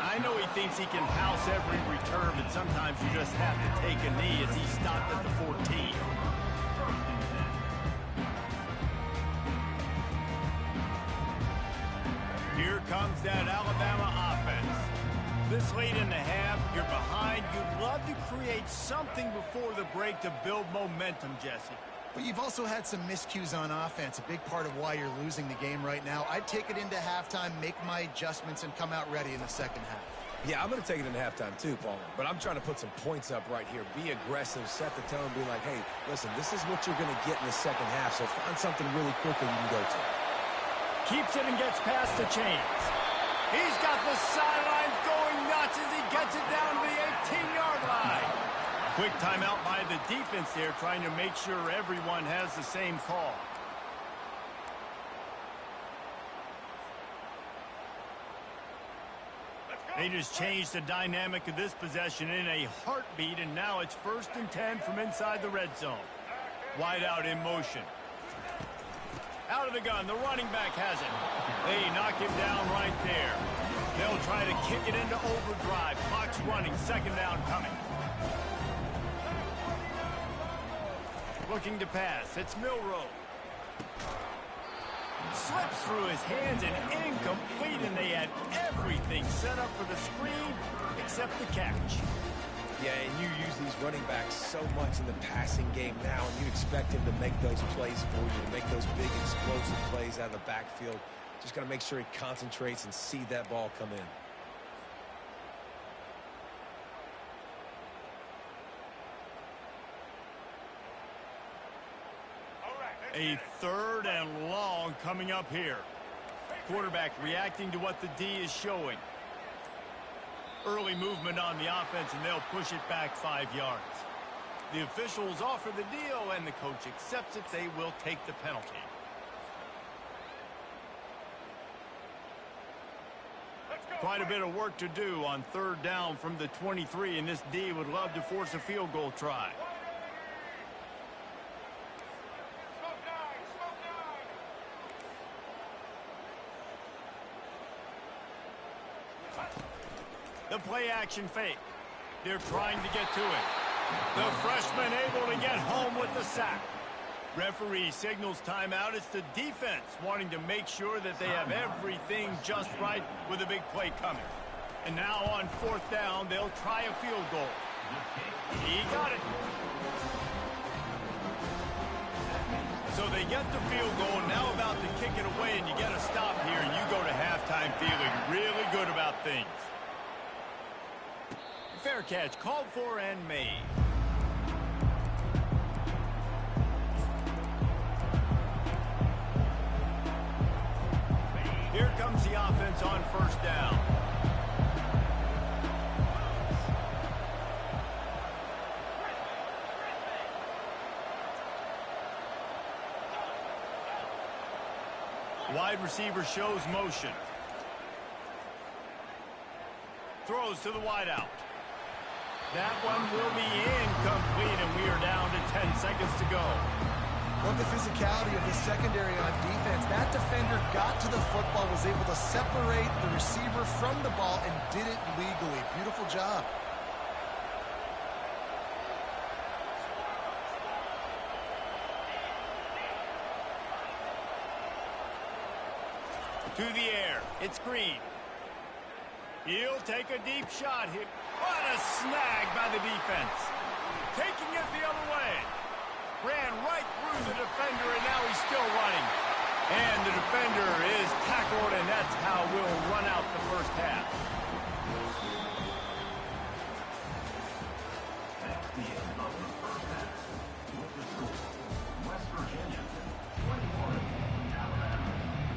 I know he thinks he can house every return, but sometimes you just have to take a knee as he stopped at the 14. Here comes that Alabama This late in the half, you're behind. You'd love to create something before the break to build momentum, Jesse. But you've also had some miscues on offense, a big part of why you're losing the game right now. I'd take it into halftime, make my adjustments, and come out ready in the second half. Yeah, I'm going to take it into halftime too, Paul. But I'm trying to put some points up right here. Be aggressive, set the tone, be like, hey, listen, this is what you're going to get in the second half, so find something really quickly you can go to. Keeps it and gets past the chains. He's got the sidelines going nuts as he gets it down to the 18-yard line. Quick timeout by the defense there, trying to make sure everyone has the same call. They just changed the dynamic of this possession in a heartbeat, and now it's 1st and 10 from inside the red zone. Wide out in motion. Out of the gun, the running back has it. They knock him down right there. They'll try to kick it into overdrive. Clock's running, 2nd down coming. Looking to pass, it's Milroe. Slips through his hands and incomplete, and they had everything set up for the screen except the catch. Yeah, and you use these running backs so much in the passing game now, and you expect him to make those plays for you, to make those big explosive plays out of the backfield. Just got to make sure he concentrates and see that ball come in. A 3rd and long coming up here. Quarterback reacting to what the D is showing. Early movement on the offense, and they'll push it back 5 yards. The officials offer the deal, and the coach accepts it. They will take the penalty. Quite a bit of work to do on 3rd down from the 23, and this D would love to force a field goal try. The play-action fake. They're trying to get to it. The freshman able to get home with the sack. Referee signals timeout. It's the defense wanting to make sure that they have everything just right with a big play coming. And now on 4th down, they'll try a field goal. He got it. So they get the field goal, now about to kick it away, and you get a stop here, and you go to halftime feeling really good about things. Fair catch called for and made. Here comes the offense on 1st down. Wide receiver shows motion. Throws to the wideout. That one will be incomplete, and we are down to 10 seconds to go. Love the physicality of the secondary on defense. That defender got to the football, was able to separate the receiver from the ball, and did it legally. Beautiful job. To the air. It's Green. He'll take a deep shot here. What a snag by the defense. Taking it the other way. Ran right through the defender, and now he's still running. And the defender is tackled, and that's how we'll run out the 1st half. That's the end of the 1st half. With the score, West Virginia 21, Alabama.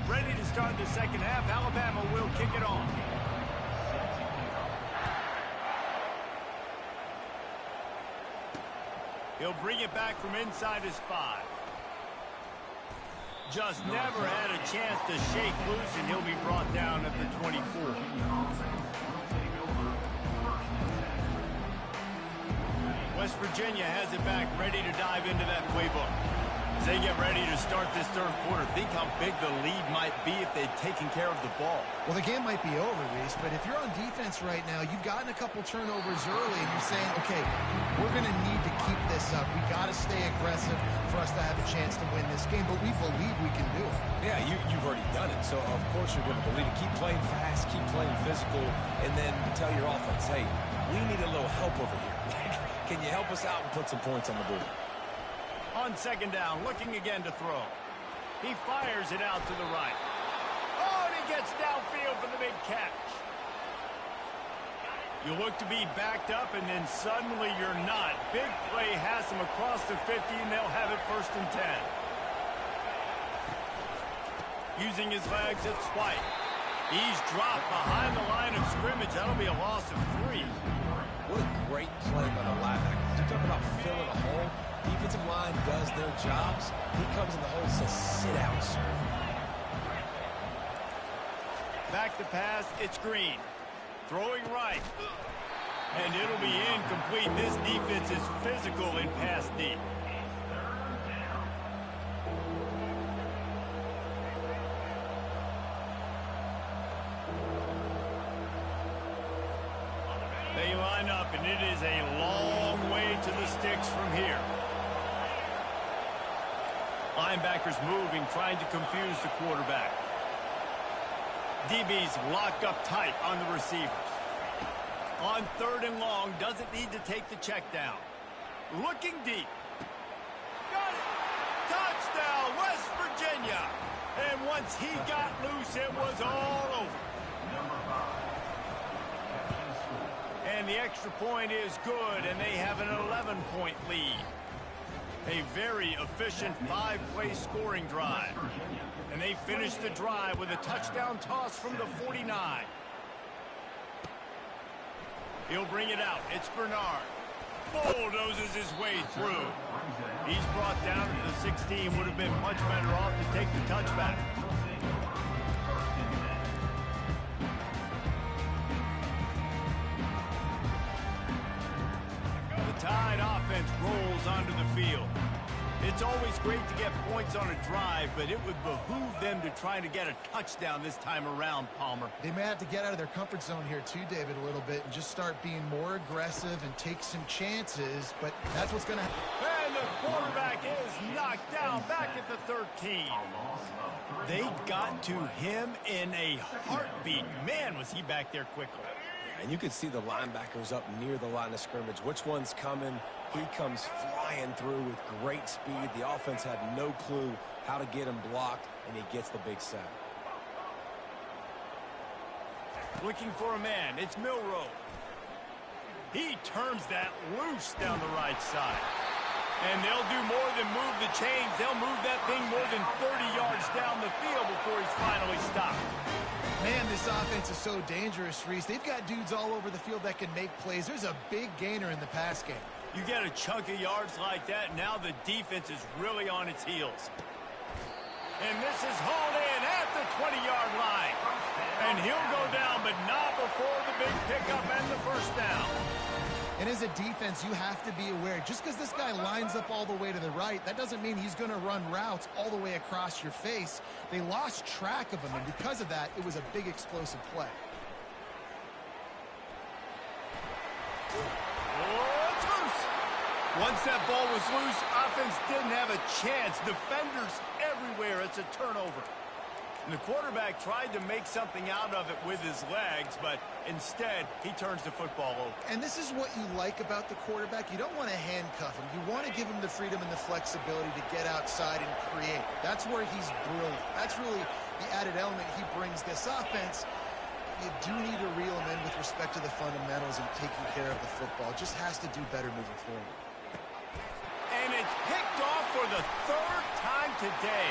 Ready to start the 2nd half. Alabama will kick it off. He'll bring it back from inside his 5. Just never had a chance to shake loose, and he'll be brought down at the 24. West Virginia has it back, ready to dive into that playbook. As they get ready to start this 3rd quarter, think how big the lead might be if they'd taken care of the ball. Well, the game might be over, Reese, but if you're on defense right now, you've gotten a couple turnovers early, and you're saying, okay, we're going to need to keep this up. We got to to stay aggressive for us to have a chance to win this game, but we believe we can do it. Yeah, you've already done it, so of course you're going to believe it. Keep playing fast, keep playing physical, and then tell your offense, hey, we need a little help over here. Can you help us out and put some points on the board? On second down, looking again to throw. He fires it out to the right. Oh, and he gets downfield for the big catch. You look to be backed up, and then suddenly you're not. Big play has them across the 50, and they'll have it 1st and 10. Using his legs, it's White. He's dropped behind the line of scrimmage. That'll be a loss of 3. What a great play by the linebacker. You talk about filling a hole. Defensive line does their jobs. He comes in the hole and says, sit down, sir. Back to pass, it's Green. Throwing right. And it'll be incomplete. This defense is physical in pass deep. They line up, and it is a long way to the sticks from here. Linebackers moving, trying to confuse the quarterback. DB's locked up tight on the receivers. On 3rd and long, doesn't need to take the check down. Looking deep. Got it. Touchdown, West Virginia. And once he got loose, it was all over. And the extra point is good, and they have an 11-point lead. A very efficient 5-play scoring drive. And they finish the drive with a touchdown toss from the 49. He'll bring it out. It's Bernard. Bulldozes his way through. He's brought down to the 16. Would have been much better off to take the touchback. The Tide offense rolls onto the field. It's always great to get points on a drive, but it would behoove them to try to get a touchdown this time around, Palmer. They may have to get out of their comfort zone here too, David, a little bit and just start being more aggressive and take some chances, but that's what's going to happen. And the quarterback is knocked down back at the 13. They got to him in a heartbeat. Man, was he back there quickly. And you could see the linebackers up near the line of scrimmage. Which one's coming? He comes flying through with great speed. The offense had no clue how to get him blocked, and he gets the big sack. Looking for a man. It's Milroe. He turns that loose down the right side. And they'll do more than move the chains. They'll move that thing more than 30 yards down the field before he's finally stopped. Man, this offense is so dangerous, Reese. They've got dudes all over the field that can make plays. There's a big gainer in the pass game. You get a chunk of yards like that, now the defense is really on its heels. And this is hauled in at the 20-yard line. And he'll go down, but not before the big pickup and the 1st down. And as a defense, you have to be aware, just because this guy lines up all the way to the right, that doesn't mean he's going to run routes all the way across your face. They lost track of him, and because of that, it was a big explosive play. Oh, it's loose. Once that ball was loose, offense didn't have a chance. Defenders everywhere. It's a turnover. And the quarterback tried to make something out of it with his legs, but instead, he turns the football over. And this is what you like about the quarterback. You don't want to handcuff him. You want to give him the freedom and the flexibility to get outside and create. That's where he's brilliant. That's really the added element he brings this offense. You do need to reel him in with respect to the fundamentals and taking care of the football. Just has to do better moving forward. And it's picked off for the 3rd time today.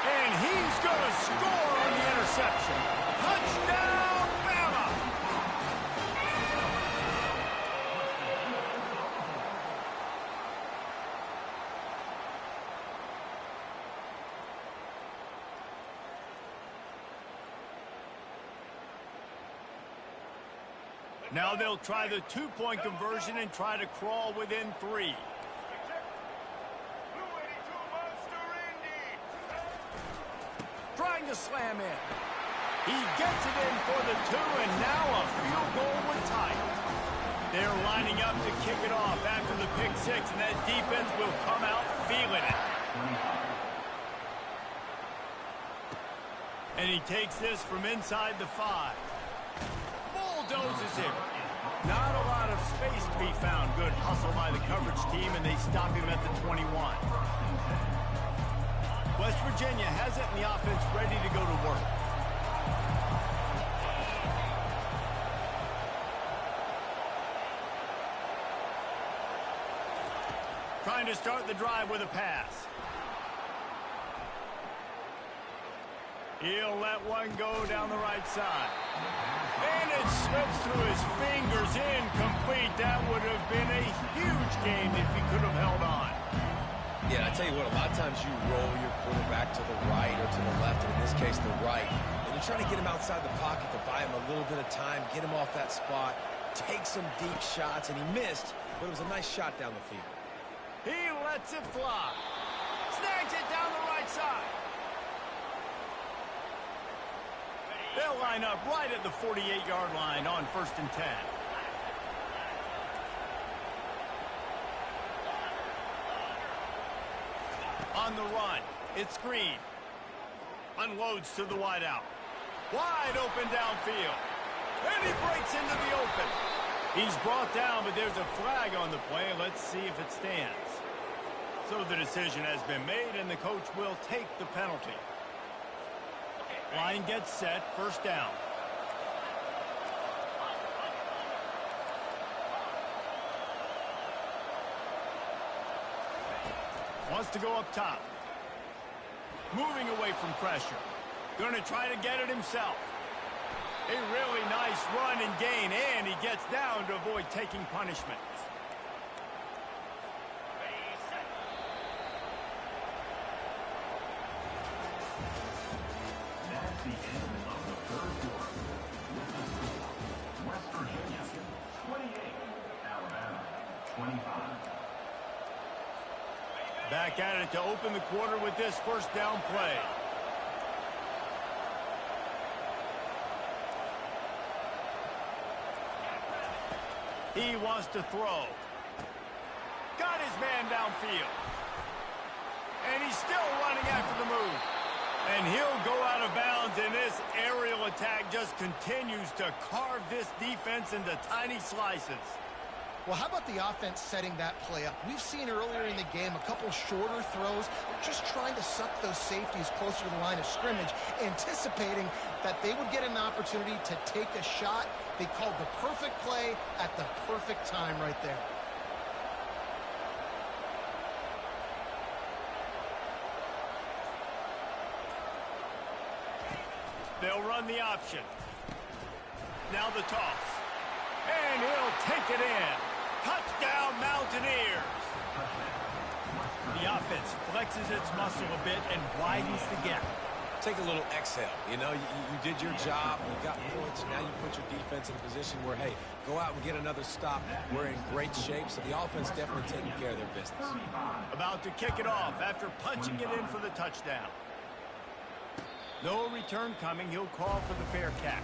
And he's going to score on the interception. Touchdown, Bama! Now they'll try the 2-point conversion and try to crawl within 3. Trying to slam in. He gets it in for the 2, and now a field goal would tie it. They're lining up to kick it off after the pick six, and that defense will come out feeling it. And he takes this from inside the 5. Bulldozes him. Not a lot of space to be found. Good hustle by the coverage team, and they stop him at the 21. West Virginia has it, and the offense ready to go to work. Trying to start the drive with a pass. He'll let one go down the right side. And it slips through his fingers, incomplete. That would have been a huge game if he could have held on. Yeah, I tell you what, a lot of times you roll your quarterback to the right or to the left, and in this case, the right. And you're trying to get him outside the pocket to buy him a little bit of time, get him off that spot, take some deep shots, and he missed, but it was a nice shot down the field. He lets it fly. Snags it down the right side. They'll line up right at the 48-yard line on 1st and 10. On the run, it's Green. Unloads to the wideout. Wide open downfield. And he breaks into the open. He's brought down, but there's a flag on the play. Let's see if it stands. So the decision has been made, and the coach will take the penalty. Line gets set, 1st down. Wants to go up top. Moving away from pressure. Going to try to get it himself. A really nice run and gain, and he gets down to avoid taking punishment. That's the end of the third quarter. With the score, West Virginia 28, Alabama 25. Back at it to open the quarter with this 1st down play. He wants to throw. Got his man downfield. And he's still running after the move. And he'll go out of bounds, and this aerial attack just continues to carve this defense into tiny slices. Well, how about the offense setting that play up? We've seen earlier in the game a couple shorter throws, just trying to suck those safeties closer to the line of scrimmage, anticipating that they would get an opportunity to take a shot. They called the perfect play at the perfect time right there. They'll run the option. Now the toss. And he'll take it in. Touchdown, Mountaineers. The offense flexes its muscle a bit and widens the gap. Take a little exhale. You know, you did your job. You got points. Now you put your defense in a position where, hey, go out and get another stop. We're in great shape, so the offense definitely taking care of their business. About to kick it off after punching it in for the touchdown. No return coming. He'll call for the fair catch.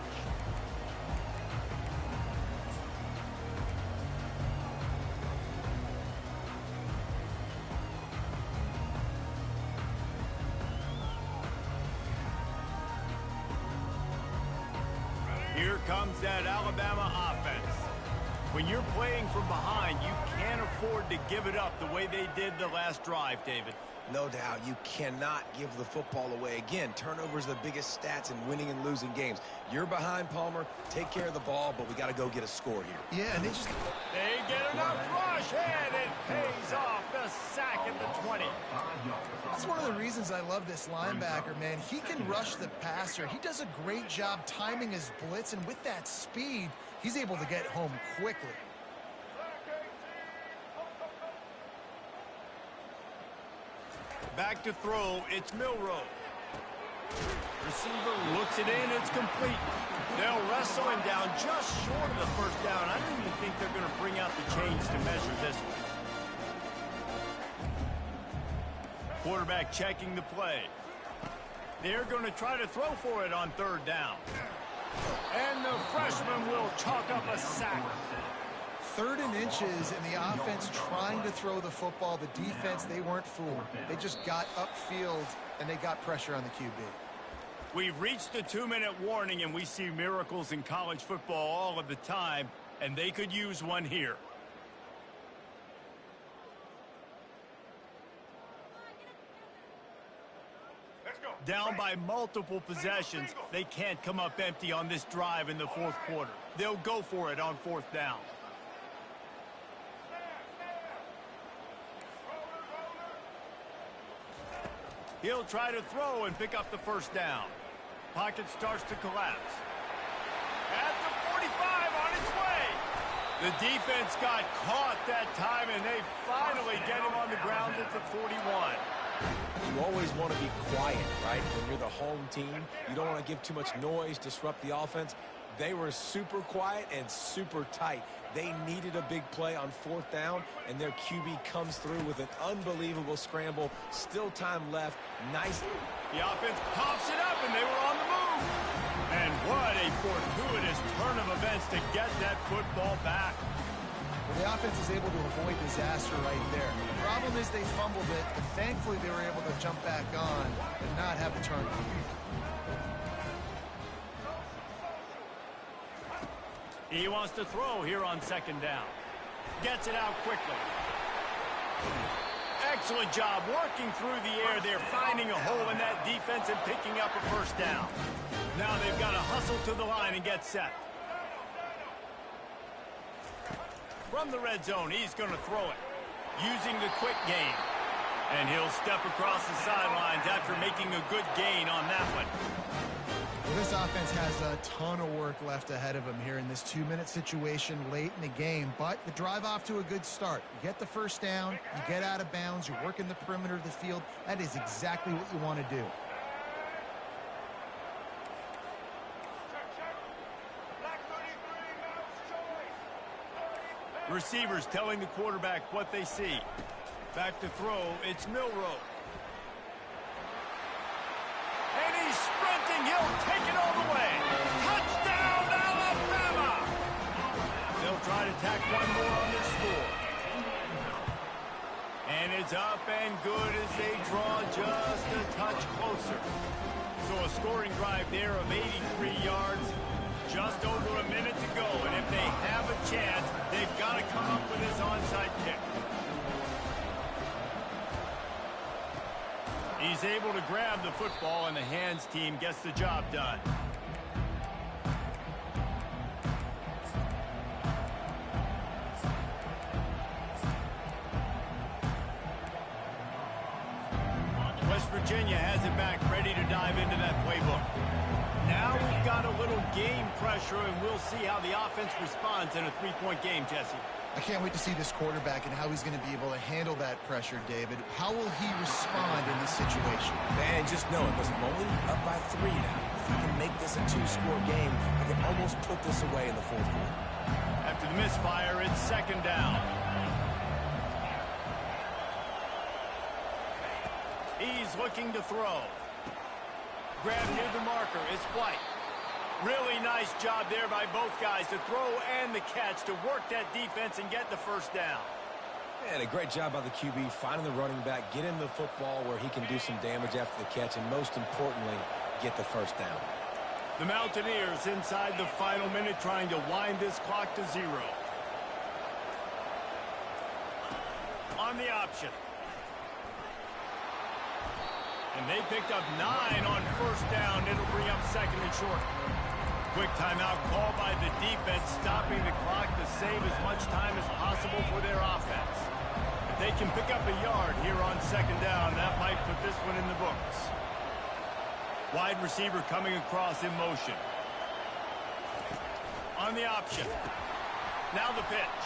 Here comes that Alabama offense. When you're playing from behind, you can't afford to give it up the way they did the last drive, David. No doubt, you cannot give the football away. Again, turnovers are the biggest stats in winning and losing games. You're behind, Palmer. Take care of the ball, but we got to go get a score here. Yeah, and They get enough rush, and it pays off the sack at the 20. that's one of the reasons I love this linebacker, man. He can rush the passer. He does a great job timing his blitz, and with that speed, he's able to get home quickly. Back to throw, it's Milroe. Receiver looks it in, it's complete. They'll wrestle him down just short of the 1st down. I don't even think they're going to bring out the chains to measure this one. Quarterback checking the play. They're going to try to throw for it on 3rd down. And the freshman will chalk up a sack. 3rd and inches, and the offense trying to throw the football. The defense, they weren't fooled. They just got upfield, and they got pressure on the QB. We've reached the 2-minute warning, and we see miracles in college football all of the time, and they could use one here. Down by multiple possessions, they can't come up empty on this drive in the 4th quarter. They'll go for it on 4th down. He'll try to throw and pick up the 1st down. Pocket starts to collapse. At the 45, on its way. The defense got caught that time, and they finally get him on the ground at the 41. You always want to be quiet, right? When you're the home team, you don't want to give too much noise, disrupt the offense. They were super quiet and super tight. They needed a big play on 4th down, and their QB comes through with an unbelievable scramble. Still time left. Nice. The offense pops it up, and they were on the move. And what a fortuitous turn of events to get that football back. Well, the offense is able to avoid disaster right there. The problem is they fumbled it, and thankfully they were able to jump back on and not have the turnover. He wants to throw here on 2nd down. Gets it out quickly. Excellent job working through the air there, finding a hole in that defense and picking up a 1st down. Now they've got to hustle to the line and get set. From the red zone, he's going to throw it, using the quick game. And he'll step across the sidelines after making a good gain on that one. Well, this offense has a ton of work left ahead of them here in this 2-minute situation late in the game, but the drive off to a good start. You get the 1st down, you get out of bounds, you're working the perimeter of the field. That is exactly what you want to do. Receivers telling the quarterback what they see. Back to throw, it's Milroe. And he's sprinting, he'll take it all the way. Touchdown, Alabama! They'll try to tack one more on their score. And it's up and good as they draw just a touch closer. So a scoring drive there of 83 yards. Just over a minute to go, and if they have a chance, they've got to come up with this onside kick. He's able to grab the football, and the hands team gets the job done. West Virginia has it back, ready to dive into that playbook. Now we've got a little game pressure, and we'll see how the offense responds in a 3-point game, Jesse. I can't wait to see this quarterback and how he's going to be able to handle that pressure, David. How will he respond in this situation? Man, just know it. Listen, I'm only up by 3 now. If I can make this a 2-score game, I can almost put this away in the 4th quarter. After the misfire, it's 2nd down. He's looking to throw. Grab near the marker. It's White. Really nice job there by both guys to throw and the catch to work that defense and get the 1st down. And a great job by the QB finding the running back, get him the football where he can do some damage after the catch, and most importantly, get the 1st down. The Mountaineers inside the final minute trying to wind this clock to 0. On the option. And they picked up 9 on 1st down. It'll bring up 2nd and short. Quick timeout call by the defense, stopping the clock to save as much time as possible for their offense. If they can pick up a yard here on 2nd down, that might put this one in the books. Wide receiver coming across in motion. On the option. Now the pitch.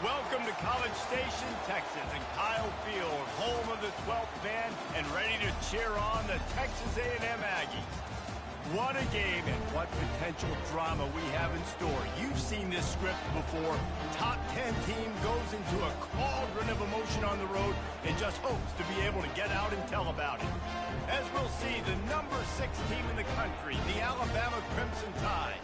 Welcome to College Station, Texas, and Kyle Field, home of the 12th man, and ready to cheer on the Texas A&M Aggies. What a game and what potential drama we have in store. You've seen this script before. Top 10 team goes into a cauldron of emotion on the road and just hopes to be able to get out and tell about it. As we'll see, the number 6 team in the country, the Alabama Crimson Tide,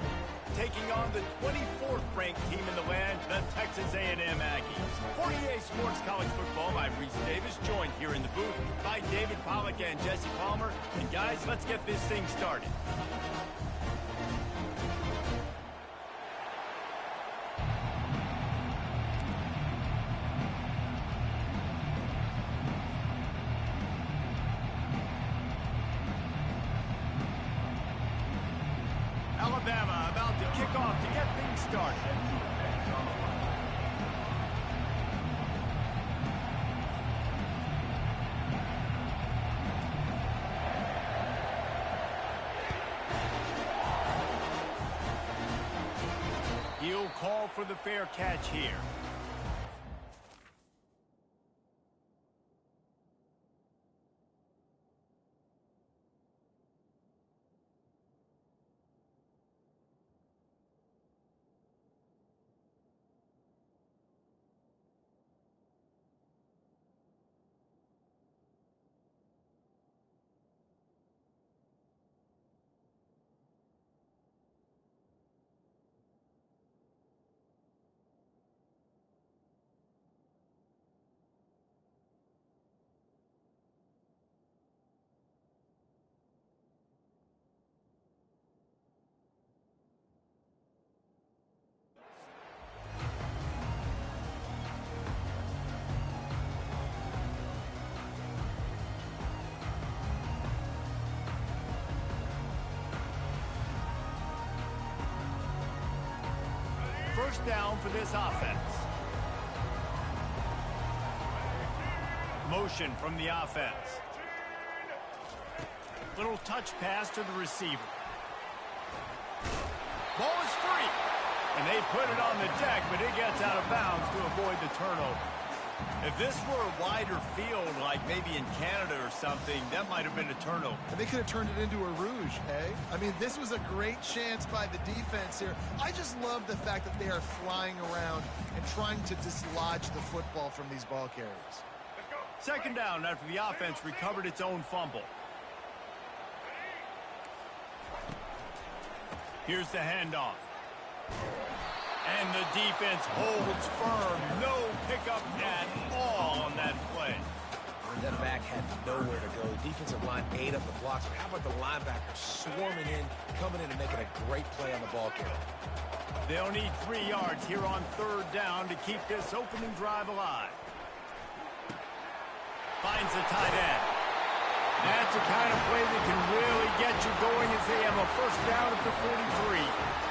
taking on the 24th ranked team in the land, the Texas A&M Aggies. For EA Sports College Football, I'm Reese Davis, joined here in the booth by David Pollack and Jesse Palmer. And guys, let's get this thing started. Alabama about to kick off to get things started. He'll call for the fair catch here. First down for this offense. Motion from the offense. Little touch pass to the receiver. Ball is free. And they put it on the deck, but it gets out of bounds to avoid the turnover. If this were a wider field, like maybe in Canada or something, that might have been a turnover. And they could have turned it into a rouge, hey? I mean, this was a great chance by the defense here. I just love the fact that they are flying around and trying to dislodge the football from these ball carriers. Second down after the offense recovered its own fumble. Here's the handoff. And the defense holds firm. No pickup at all on that play. That back had nowhere to go. The defensive line ate up the blocks. But how about the linebackers swarming in, coming in and making a great play on the ball carrier? They'll need 3 yards here on third down to keep this opening drive alive. Finds the tight end. That's the kind of play that can really get you going as they have a first down at the 43.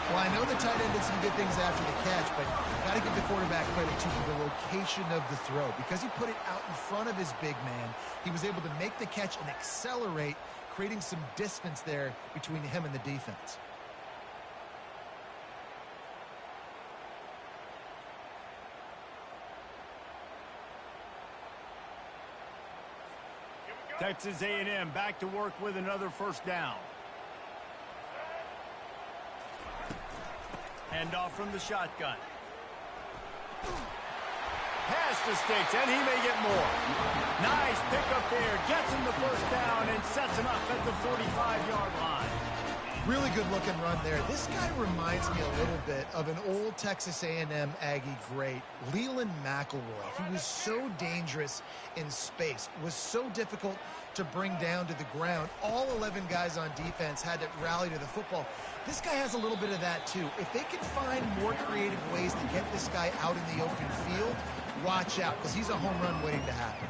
Well, I know the tight end did some good things after the catch, but got to give the quarterback credit to the location of the throw. Because he put it out in front of his big man, he was able to make the catch and accelerate, creating some distance there between him and the defense. Texas A&M back to work with another first down. Handoff from the shotgun. Past the sticks, and he may get more. Nice pickup there. Gets him the first down and sets him up at the 45-yard line. Really good looking run there. This guy reminds me a little bit of an old Texas A&M Aggie great, Leland McElroy. He was so dangerous in space, was so difficult to bring down to the ground. All 11 guys on defense had to rally to the football. This guy has a little bit of that too. If they can find more creative ways to get this guy out in the open field, watch out, because he's a home run waiting to happen.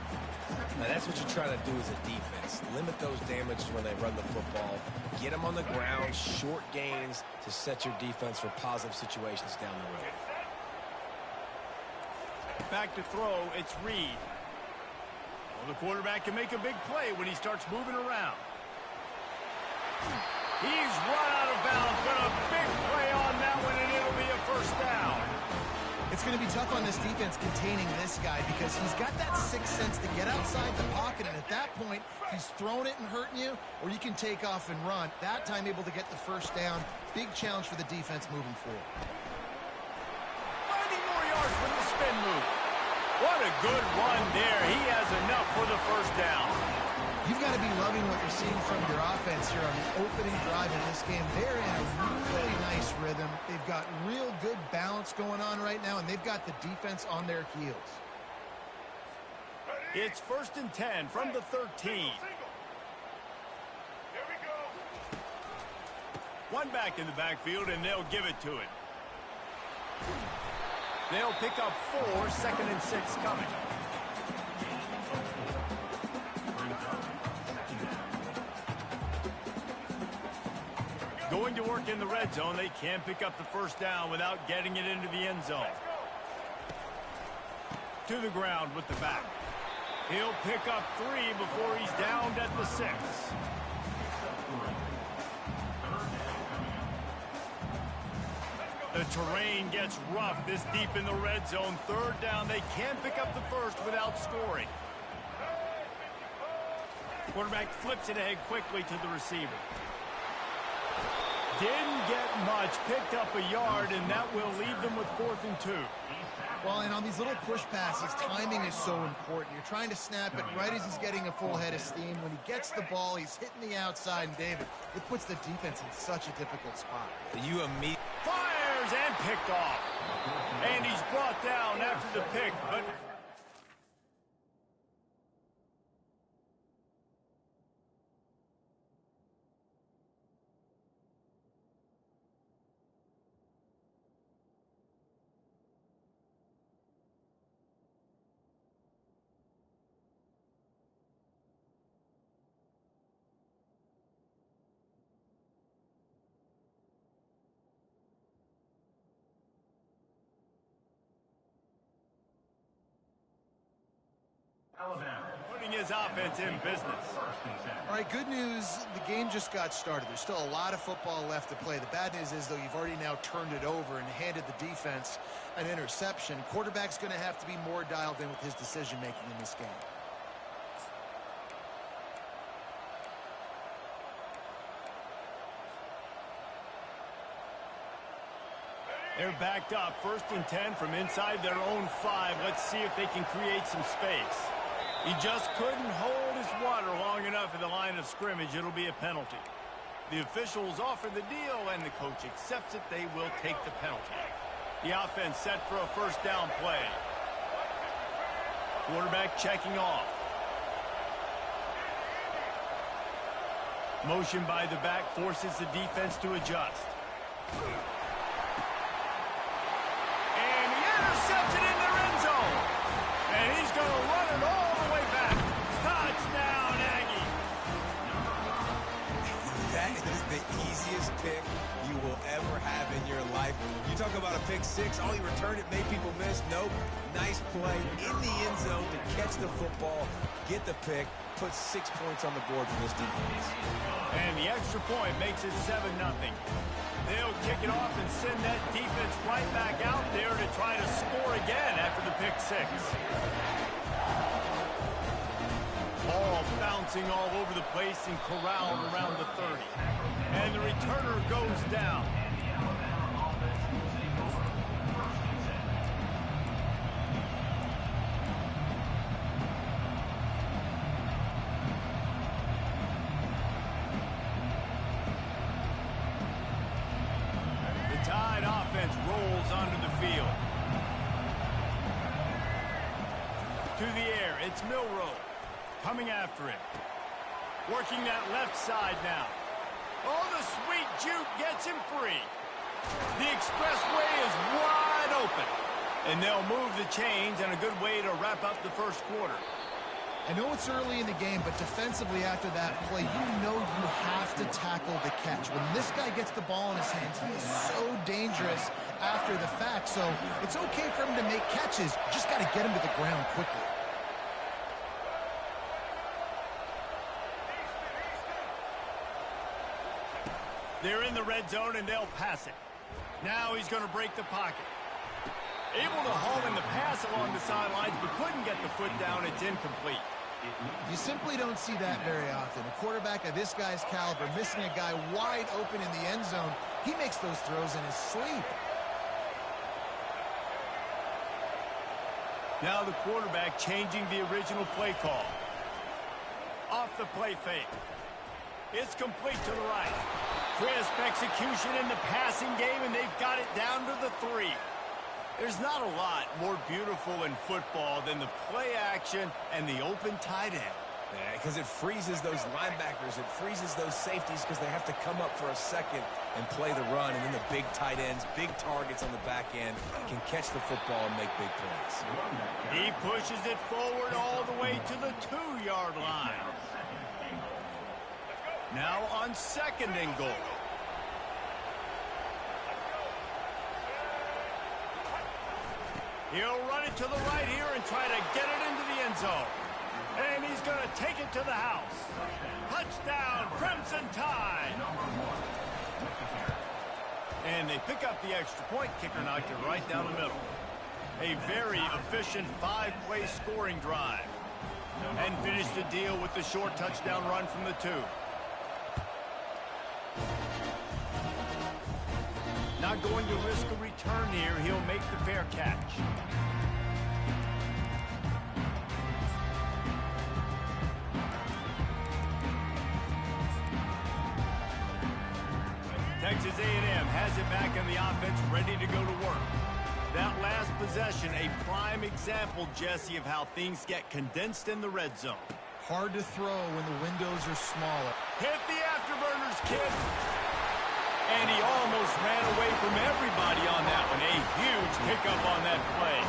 Now, that's what you try to do as a defense. Limit those damages when they run the football. Get them on the ground, short gains to set your defense for positive situations down the road. Back to throw, it's Reed. Well, the quarterback can make a big play when he starts moving around. He's run out of bounds, but a big play on that one, and it'll be a first down. It's going to be tough on this defense containing this guy because he's got that sixth sense to get outside the pocket, and at that point, he's throwing it and hurting you, or you can take off and run. That time able to get the first down. Big challenge for the defense moving forward. Finding more yards with the spin move. What a good run there. He has enough for the first down. You've got to be loving what you're seeing from your offense here on the opening drive in this game. They're in a really nice rhythm. They've got real good balance going on right now, and they've got the defense on their heels. It's 1st and 10 from the 13. One back in the backfield, and they'll give it to it. They'll pick up 4, 2nd and 6 coming. Going to work in the red zone. They can't pick up the first down without getting it into the end zone. To the ground with the back. He'll pick up 3 before he's downed at the 6. The terrain gets rough this deep in the red zone. 3rd down. They can't pick up the first without scoring. Quarterback flips it ahead quickly to the receiver. Didn't get much, picked up a yard, and that will leave them with 4th and 2. Well, and on these little push passes, timing is so important. You're trying to snap it right as he's getting a full head of steam. When he gets the ball, he's hitting the outside, and David, it puts the defense in such a difficult spot. You immediately Fires and picked off. And he's brought down after the pick, but... putting his offense in business. All right, good news, the game just got started. There's still a lot of football left to play. The bad news is, though, you've already now turned it over and handed the defense an interception. Quarterback's going to have to be more dialed in with his decision-making in this game. They're backed up, 1st and 10 from inside their own 5. Let's see if they can create some space. He just couldn't hold his water long enough at the line of scrimmage. It'll be a penalty. The officials offer the deal, and the coach accepts it. They will take the penalty. The offense set for a first down play. Quarterback checking off. Motion by the back forces the defense to adjust. And he intercepts it in their end zone. And he's going to run it all the way back. Touchdown, Aggie. That is the easiest pick you will ever have in your life. You talk about a pick 6. Oh, he returned it, made people miss. Nope. Nice play in the end zone to catch the football, get the pick, put 6 points on the board for this defense. And the extra point makes it 7-0. They'll kick it off and send that defense right back out there to try to score again after the pick 6. Ball bouncing all over the place and corralled around the 30. And the returner goes down. The Tide offense rolls onto the field. To the air, it's Milroe. Coming after him. Working that left side now. Oh, the sweet juke gets him free. The expressway is wide open. And they'll move the chains, and a good way to wrap up the first quarter. I know it's early in the game, but defensively after that play, you know you have to tackle the catch. When this guy gets the ball in his hands, he is so dangerous after the fact. So it's okay for him to make catches. You just got to get him to the ground quickly. They're in the red zone, and they'll pass it. Now he's going to break the pocket. Able to haul in the pass along the sidelines, but couldn't get the foot down. It's incomplete. You simply don't see that very often. A quarterback of this guy's caliber missing a guy wide open in the end zone. He makes those throws in his sleep. Now the quarterback changing the original play call. Off the play fake. It's complete to the right. Crisp execution in the passing game, and they've got it down to the 3. There's not a lot more beautiful in football than the play action and the open tight end. Yeah, because it freezes those linebackers. It freezes those safeties because they have to come up for a second and play the run. And then the big tight ends, big targets on the back end can catch the football and make big plays. He pushes it forward all the way to the 2-yard line. Now on 2nd and goal. He'll run it to the right here and try to get it into the end zone. And he's going to take it to the house. Touchdown, Crimson Tide. And they pick up the extra point. Kicker knocked it right down the middle. A very efficient 5-play scoring drive. And finished the deal with the short touchdown run from the 2. Not going to risk a return here. He'll make the fair catch. Texas A&M has it back in the offense, ready to go to work. That last possession, a prime example, Jesse, of how things get condensed in the red zone. Hard to throw when the windows are smaller. Hit the afterburners, kid. And he almost ran away from everybody on that one. A huge pickup on that play.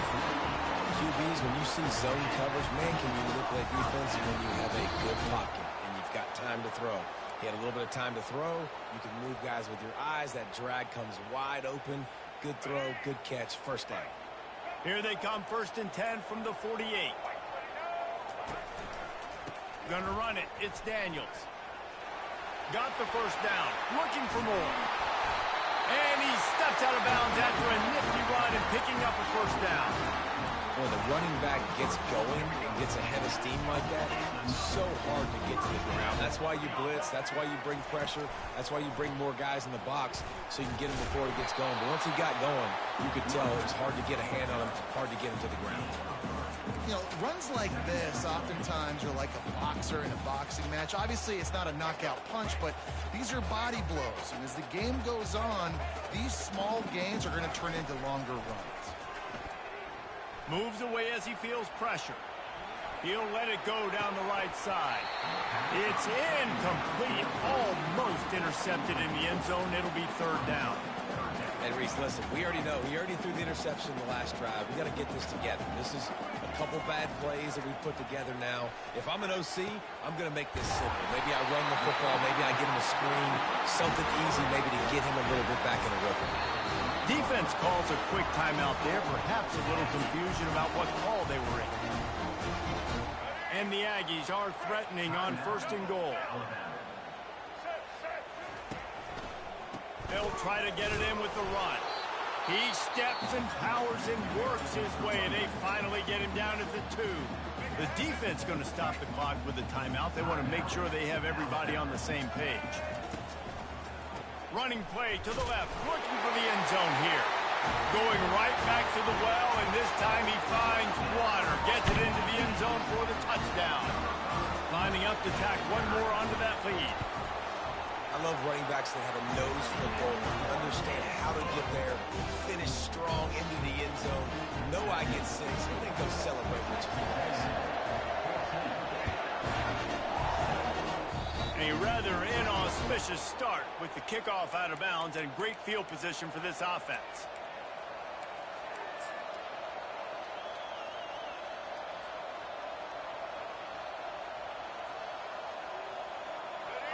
QBs, when you see zone coverage, man, can you manipulate defense when you have a good pocket and you've got time to throw. He had a little bit of time to throw. You can move guys with your eyes. That drag comes wide open. Good throw, good catch, first down. Here they come, 1st and 10 from the 48. Gonna run it. It's Daniels. Got the first down. Looking for more. And he steps out of bounds after a nifty run and picking up a first down. When the running back gets going and gets ahead of steam like that, it's so hard to get to the ground. That's why you blitz. That's why you bring pressure. That's why you bring more guys in the box so you can get him before he gets going. But once he got going, you could tell it was hard to get a hand on him, hard to get him to the ground. You know, runs like this oftentimes are like a boxer in a boxing match. Obviously, it's not a knockout punch, but these are body blows. And as the game goes on, these small gains are going to turn into longer runs. Moves away as he feels pressure. He'll let it go down the right side. It's incomplete. Almost intercepted in the end zone. It'll be 3rd down. And Reese, listen, we already know. He already threw the interception in the last drive. We got to get this together. This is a couple bad plays that we've put together now. If I'm an OC, I'm going to make this simple. Maybe I run the football. Maybe I get him a screen. Something easy maybe to get him a little bit back in the rhythm. Defense calls a quick timeout there. Perhaps a little confusion about what call they were in. And the Aggies are threatening on 1st and goal. They'll try to get it in with the run. He steps and powers and works his way. They finally get him down at the 2. The defense going to stop the clock with a timeout. They want to make sure they have everybody on the same page. Running play to the left, looking for the end zone here. Going right back to the well, and this time he finds water. Gets it into the end zone for the touchdown. Lining up to tack one more onto that lead. I love running backs that have a nose for the goal, understand how to get there, finish strong into the end zone, know I get 6, and then go celebrate with you guys. A rather inauspicious start with the kickoff out of bounds and great field position for this offense.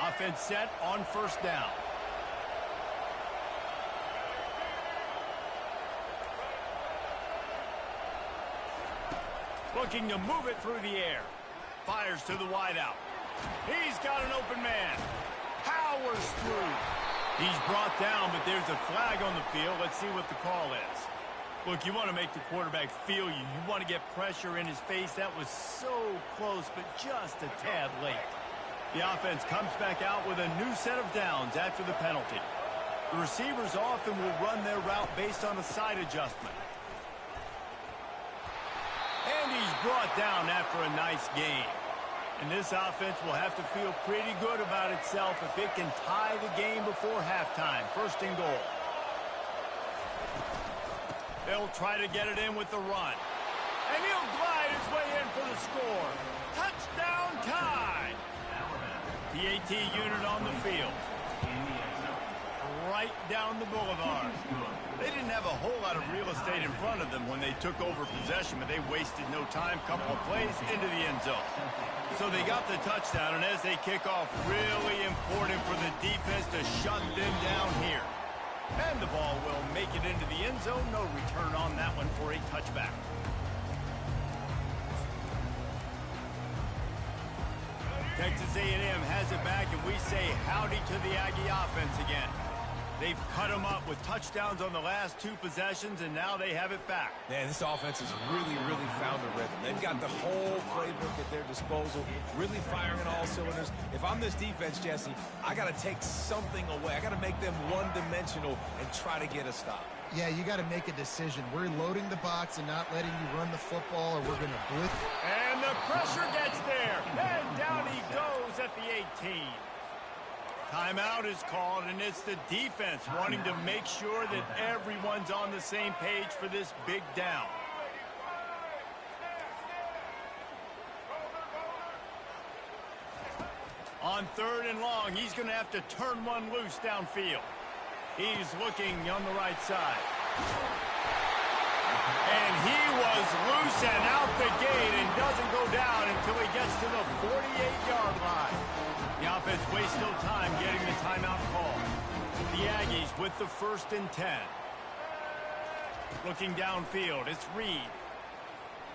Offense set on 1st down. Looking to move it through the air. Fires to the wideout. He's got an open man. Powers through. He's brought down, but there's a flag on the field. Let's see what the call is. Look, you want to make the quarterback feel you. You want to get pressure in his face. That was so close, but just a tad late. The offense comes back out with a new set of downs after the penalty. The receivers often will run their route based on a side adjustment. And he's brought down after a nice game. And this offense will have to feel pretty good about itself if it can tie the game before halftime. First and goal. They'll try to get it in with the run. And he'll glide his way in for the score. Touchdown tie. PAT unit on the field. Right down the boulevard. They didn't have a whole lot of real estate in front of them when they took over possession, but they wasted no time. Couple of plays into the end zone. So they got the touchdown, and as they kick off, really important for the defense to shut them down here. And the ball will make it into the end zone. No return on that one for a touchback. Texas A&M has it back, and we say howdy to the Aggie offense again. They've cut them up with touchdowns on the last two possessions, and now they have it back. Man, this offense has really found a rhythm. They've got the whole playbook at their disposal, really firing on all cylinders. If I'm this defense, Jesse, I got to take something away. I got to make them one-dimensional and try to get a stop. Yeah, you got to make a decision. We're loading the box and not letting you run the football, or we're going to blitz. And the pressure gets there. And down he goes at the 18. Timeout is called, and it's the defense wanting to make sure that everyone's on the same page for this big down. On 3rd and long, he's going to have to turn one loose downfield. He's looking on the right side. And he was loose and out the gate and doesn't go down until he gets to the 48-yard line. The offense wastes no time getting the timeout call. The Aggies with the 1st and 10. Looking downfield, it's Reed.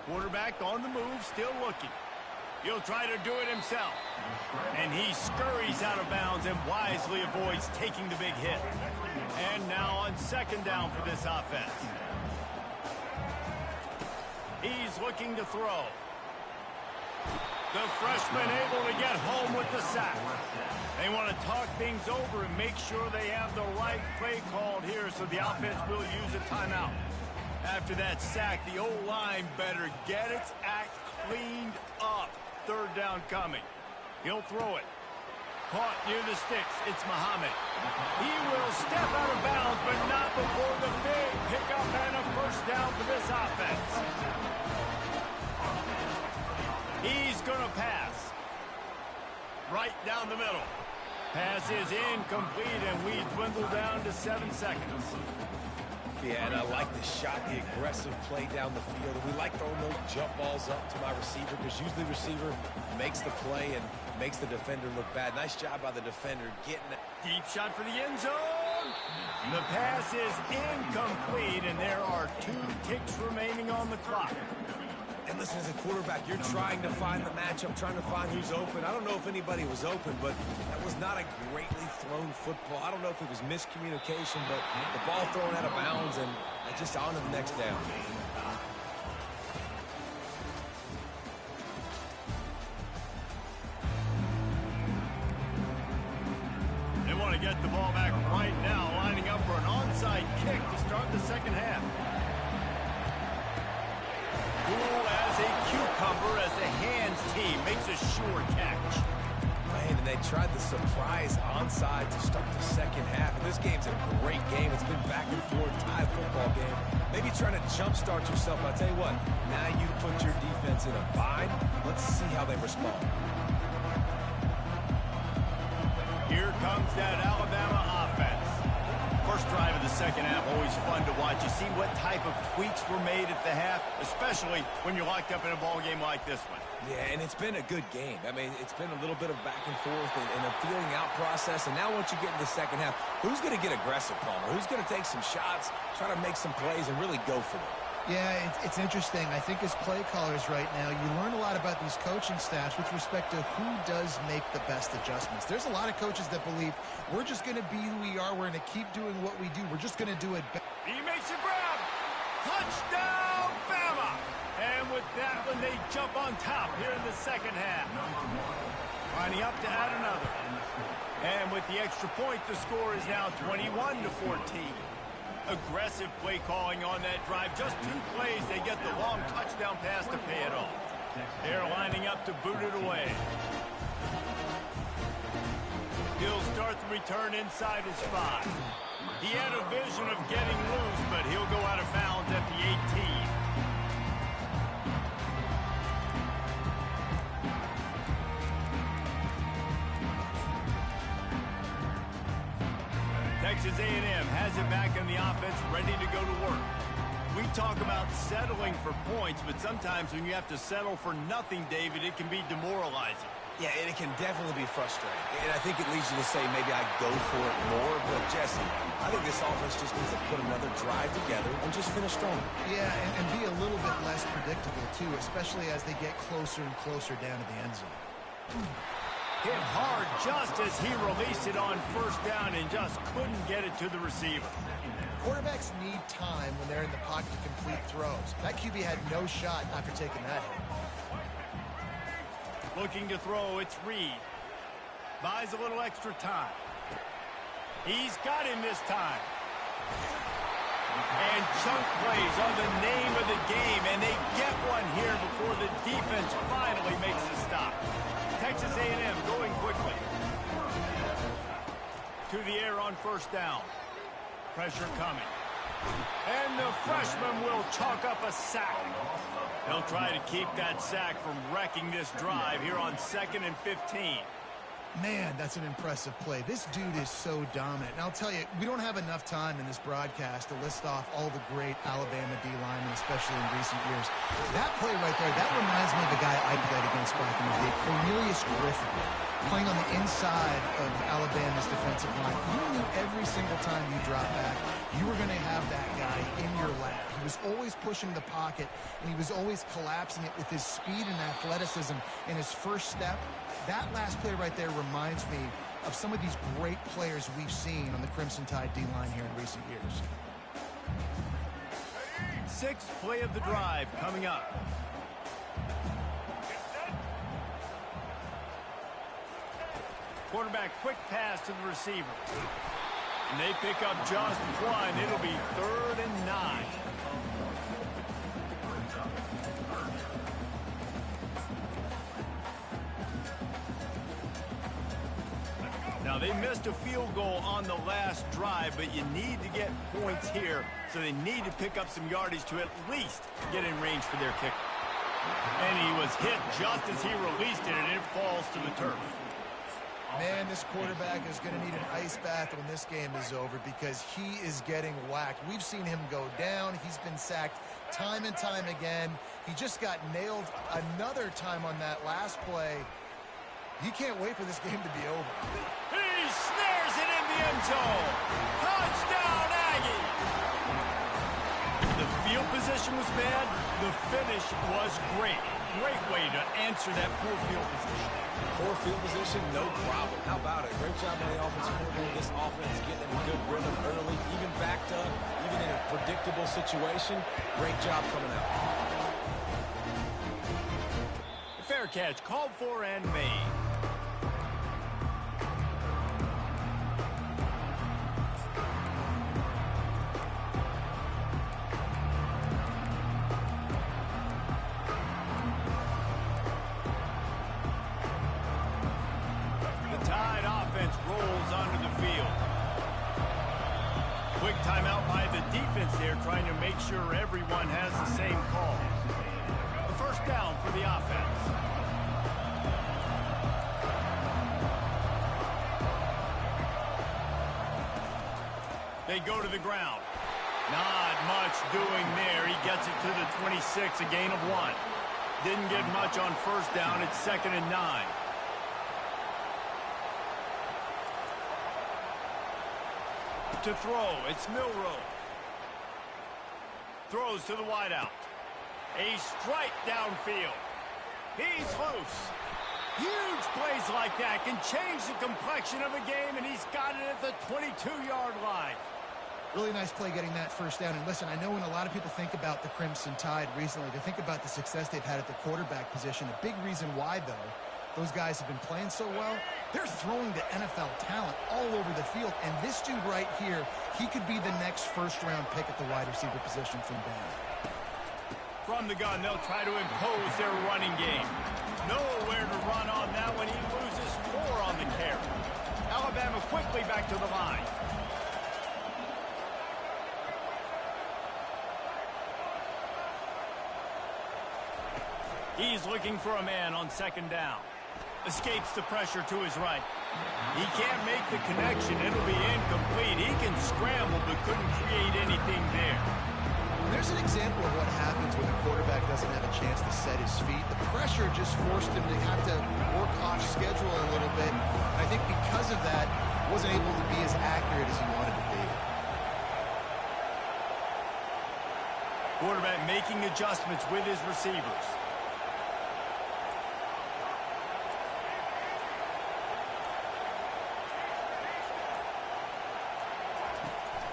Quarterback on the move, still looking. He'll try to do it himself. And he scurries out of bounds and wisely avoids taking the big hit. And now on 2nd down for this offense. He's looking to throw. The freshman able to get home with the sack. They want to talk things over and make sure they have the right play called here, so the offense will use a timeout. After that sack, the O-line better get its act cleaned up. 3rd down coming. He'll throw it. Caught near the sticks. It's Muhammad. He will step out of bounds, but not before the big pickup and a 1st down for this offense. He's going to pass. Right down the middle. Pass is incomplete, and we dwindle down to 7 seconds. Yeah, and I like the shot, the aggressive play down the field. And we like throwing those jump balls up to my receiver, because usually the receiver makes the play and makes the defender look bad. Nice job by the defender getting it. Deep shot for the end zone. The pass is incomplete, and there are 2 ticks remaining on the clock. And listen, as a quarterback, you're trying to find the matchup, trying to find who's open. I don't know if anybody was open, but that was not a greatly thrown football. I don't know if it was miscommunication, but the ball thrown out of bounds, and just on to the next down. They want to get the ball back right now, lining up for an onside kick to start the 2nd half. Cool as a cucumber as the hands team makes a sure catch. Man, and they tried the surprise onside to start the 2nd half. And this game's a great game. It's been back and forth, tied football game. Maybe trying to jumpstart yourself. I'll tell you what, now you put your defense in a bind. Let's see how they respond. Here comes that Alabama offense. First drive of the 2nd half, always fun to watch. You see what type of tweaks were made at the half, especially when you're locked up in a ball game like this one. Yeah, and it's been a good game. I mean, it's been a little bit of back and forth and a feeling out process. And now once you get in the 2nd half, who's going to get aggressive, Palmer? Who's going to take some shots, try to make some plays, and really go for it? Yeah, it's interesting. I think as play callers right now, you learn a lot about these coaching staffs with respect to who does make the best adjustments. There's a lot of coaches that believe we're just going to be who we are. We're going to keep doing what we do. We're just going to do it better. He makes a grab. Touchdown, Bama! And with that one, they jump on top here in the second half. Lining up to add another. And with the extra point, the score is now 21-14. Aggressive play calling on that drive. Just 2 plays, they get the long touchdown pass to pay it off. They're lining up to boot it away. He'll start the return inside his 5. He had a vision of getting loose, but he'll go out of bounds at the 18. Texas A&M has it back in the offense, ready to go to work. We talk about settling for points, but sometimes when you have to settle for nothing, David, it can be demoralizing. Yeah, and it can definitely be frustrating. And I think it leads you to say maybe I go for it more. But, Jesse, I think this offense just needs to put another drive together and just finish strong. Yeah, and be a little bit less predictable, too, especially as they get closer and closer down to the end zone. Hit hard just as he released it on first down and just couldn't get it to the receiver. Quarterbacks need time when they're in the pocket to complete throws. That QB had no shot after taking that hit. Looking to throw, it's Reed. Buys a little extra time. He's got him this time. And chunk plays are the name of the game, and they get one here before the defense finally makes a stop. Texas A&M going quickly. To the air on first down. Pressure coming. And the freshman will chalk up a sack. He'll try to keep that sack from wrecking this drive here on 2nd and 15. Man, that's an impressive play. This dude is so dominant. And I'll tell you, we don't have enough time in this broadcast to list off all the great Alabama D linemen, especially in recent years. That play right there, that reminds me of a guy I played against back in the day, Cornelius Griffin, playing on the inside of Alabama's defensive line. You knew every single time you dropped back, you were going to have that guy in your lap. He was always pushing the pocket, and he was always collapsing it with his speed and athleticism in his first step. That last play right there reminds me of some of these great players we've seen on the Crimson Tide D-line here in recent years. 6th play of the drive coming up. Quarterback quick pass to the receiver. And they pick up just one. It'll be 3rd and 9. Now, they missed a field goal on the last drive, but you need to get points here, so they need to pick up some yardage to at least get in range for their kicker. And he was hit just as he released it, and it falls to the turf. Man, this quarterback is going to need an ice bath when this game is over because he is getting whacked. We've seen him go down. He's been sacked time and time again. He just got nailed another time on that last play. You can't wait for this game to be over. He snares it in the end zone. Touchdown, Aggie. The field position was bad. The finish was great. Great way to answer that poor field position. Poor field position, no problem. How about it? Great job by the offensive coordinator. This offense getting in a good rhythm early, even backed up, even in a predictable situation. Great job coming out. Fair catch, called for and made. Rolls onto the field. Quick timeout by the defense there, trying to make sure everyone has the same call. The first down for the offense. They go to the ground. Not much doing there. He gets it to the 26, a gain of 1. Didn't get much on first down. It's 2nd and 9. To throw, it's Milroe. Throws to the wideout. A strike downfield. He's loose. Huge plays like that can change the complexion of a game, and he's got it at the 22-yard line. Really nice play getting that first down. And listen, I know when a lot of people think about the Crimson Tide recently, they think about the success they've had at the quarterback position. A big reason why, though, those guys have been playing so well, they're throwing to NFL talent all over the field. And this dude right here, he could be the next first-round pick at the wide receiver position from Bama. From the gun, they'll try to impose their running game. Nowhere to run on that one. He loses 4 on the carry. Alabama quickly back to the line. He's looking for a man on second down. Escapes the pressure to his right. He can't make the connection. It'll be incomplete. He can scramble but couldn't create anything there. There's an example of what happens when a quarterback doesn't have a chance to set his feet. The pressure just forced him to have to work off schedule a little bit. I think because of that, wasn't able to be as accurate as he wanted to be. Quarterback making adjustments with his receivers.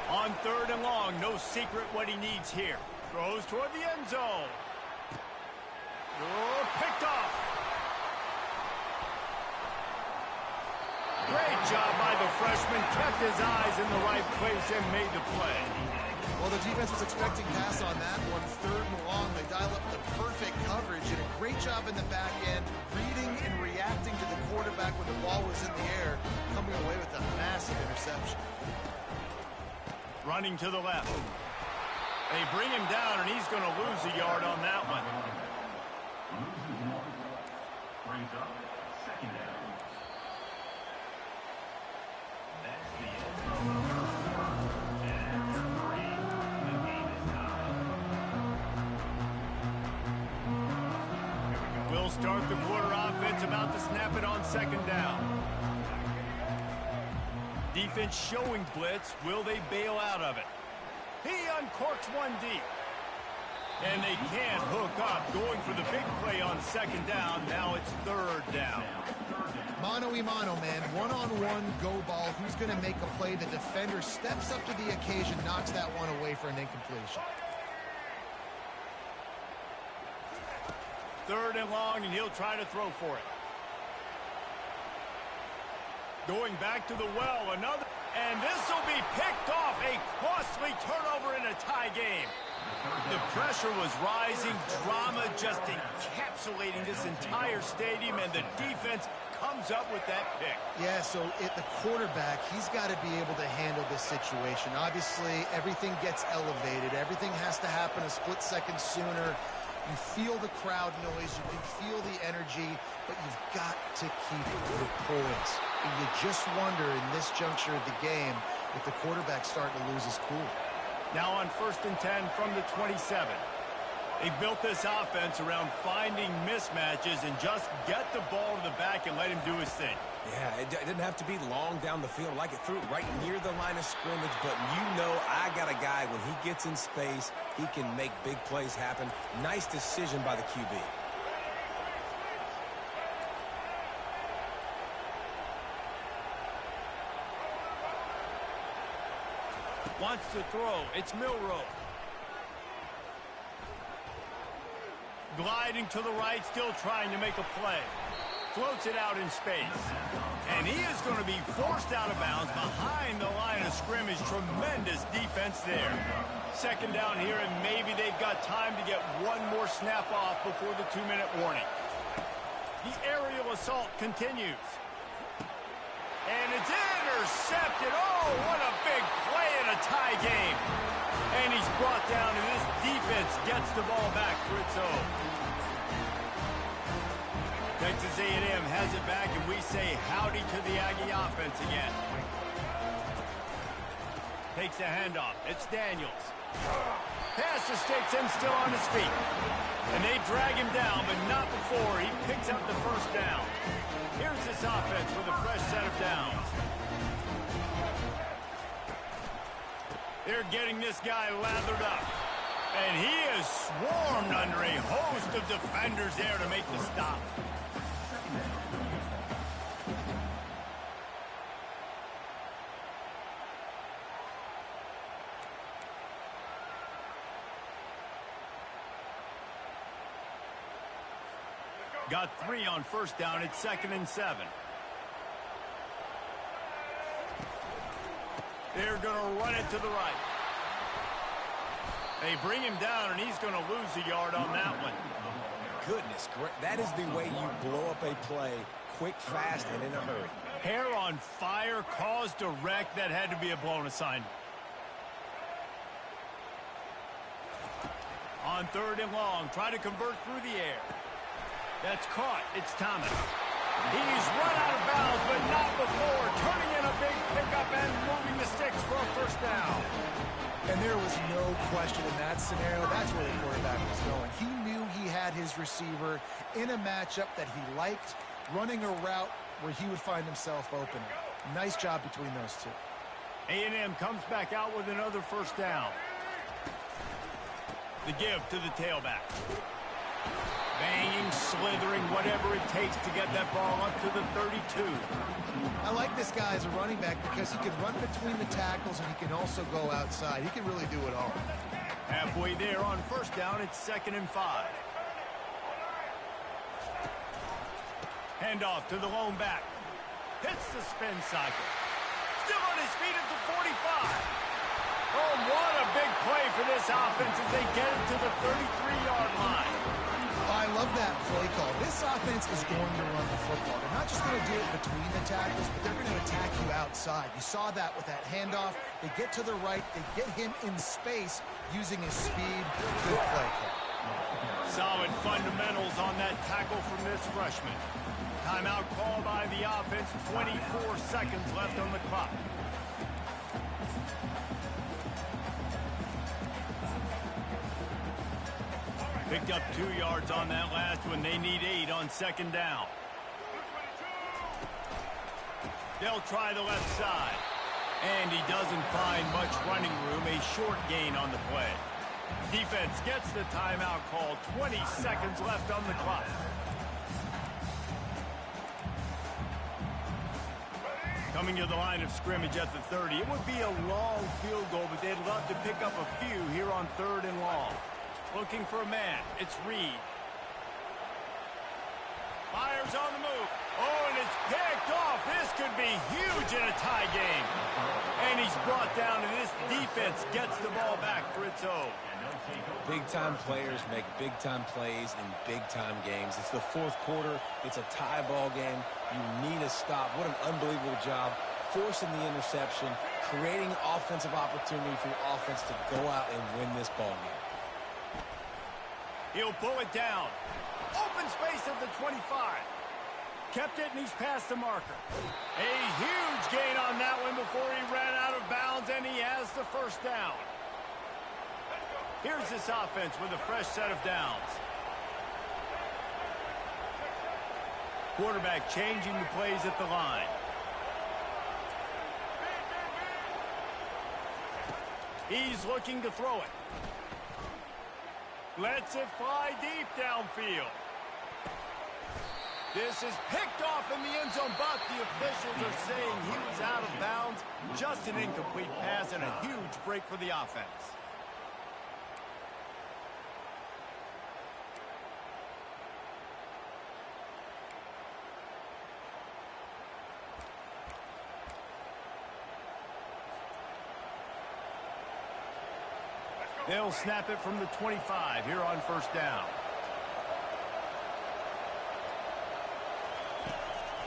On 3rd and long, no secret what he needs here. Throws toward the end zone. Oh, picked off. Great job by the freshman. Kept his eyes in the right place and made the play. Well, the defense was expecting pass on that one. 3rd and long, they dial up the perfect coverage. Did a great job in the back end, reading and reacting to the quarterback when the ball was in the air, coming away with a massive interception. Running to the left. They bring him down, and he's going to lose a yard on that one. Loses 1. Brings up 2nd down. That's the end of the third quarter. And after 3, the game is tied. We'll start the quarter offense, about to snap it on 2nd down. Defense showing blitz. Will they bail out of it? He uncorks one deep. And they can't hook up. Going for the big play on 2nd down. Now it's 3rd down. Mano-y-mano, man. One-on-one go ball. Who's going to make a play? The defender steps up to the occasion, knocks that one away for an incompletion. 3rd and long, and he'll try to throw for it. Going back to the well, another, and this will be picked off. A costly turnover in a tie game. The pressure was rising, drama just encapsulating this entire stadium, and the defense comes up with that pick. Yeah, so the quarterback, he's got to be able to handle this situation. Obviously, everything gets elevated. Everything has to happen a split second sooner. You feel the crowd noise, you can feel the energy, but you've got to keep your poise. And you just wonder in this juncture of the game if the quarterback's starting to lose his cool. Now on 1st and 10 from the 27. They built this offense around finding mismatches and just get the ball to the back and let him do his thing. Yeah, it didn't have to be long down the field. Like it threw it right near the line of scrimmage, but you know I got a guy, when he gets in space, he can make big plays happen. Nice decision by the QB. Wants to throw. It's Milroe. Gliding to the right, still trying to make a play. Floats it out in space. And he is going to be forced out of bounds behind the line of scrimmage. Tremendous defense there. 2nd down here, and maybe they've got time to get one more snap off before the 2-minute warning. The aerial assault continues. And it's intercepted. Oh, what a big play in a tie game. And he's brought down, and this defense gets the ball back for its own. Texas A&M has it back, and we say howdy to the Aggie offense again. Takes the handoff. It's Daniels. Pass escapes him, still on his feet. And they drag him down, but not before he picks up the 1st down. Here's this offense with a fresh set of downs. They're getting this guy lathered up. And he is swarmed under a host of defenders there to make the stop. Got 3 on first down. It's 2nd and 7. They're going to run it to the right. They bring him down, and he's going to lose a yard on that one. Goodness, that is the way you blow up a play, quick, fast, and in a hurry. Hair on fire, caused a wreck. That had to be a blown assignment. On 3rd and long, try to convert through the air. That's caught. It's Thomas. He's run out of bounds, but not before. Turning in a big pickup and moving the sticks for a first down. And there was no question in that scenario. That's where the quarterback was going. He knew he had his receiver in a matchup that he liked, running a route where he would find himself open. Nice job between those two. A&M comes back out with another first down. The give to the tailback. Banging, slithering, whatever it takes to get that ball up to the 32. I like this guy as a running back because he can run between the tackles and he can also go outside. He can really do it all. Halfway there on first down, it's 2nd and 5. Handoff to the lone back. Hits the spin cycle. Still on his feet at the 45. Oh, what a big play for this offense as they get it to the 33-yard line. I love that play call. This offense is going to run the football. They're not just going to do it between the tackles, but they're going to attack you outside. You saw that with that handoff. They get to the right. They get him in space using his speed. Good play call. Solid fundamentals on that tackle from this freshman. Timeout call by the offense. 24 seconds left on the clock. Picked up 2 yards on that last one. They need 8 on 2nd down. They'll try the left side. And he doesn't find much running room. A short gain on the play. Defense gets the timeout call. 20 seconds left on the clock. Coming to the line of scrimmage at the 30. It would be a long field goal, but they'd love to pick up a few here on 3rd and long. Looking for a man. It's Reed. Fires on the move. Oh, and it's picked off. This could be huge in a tie game. And he's brought down, and this defense gets the ball back for its own. Big-time players make big-time plays in big-time games. It's the 4th quarter. It's a tie ball game. You need a stop. What an unbelievable job. Forcing the interception, creating offensive opportunity for your offense to go out and win this ball game. He'll pull it down. Open space at the 25. Kept it, and he's past the marker. A huge gain on that one before he ran out of bounds, and he has the first down. Here's this offense with a fresh set of downs. Quarterback changing the plays at the line. He's looking to throw it. Lets it fly deep downfield. This is picked off in the end zone, but the officials are saying he was out of bounds. Just an incomplete pass and a huge break for the offense. They'll snap it from the 25 here on first down.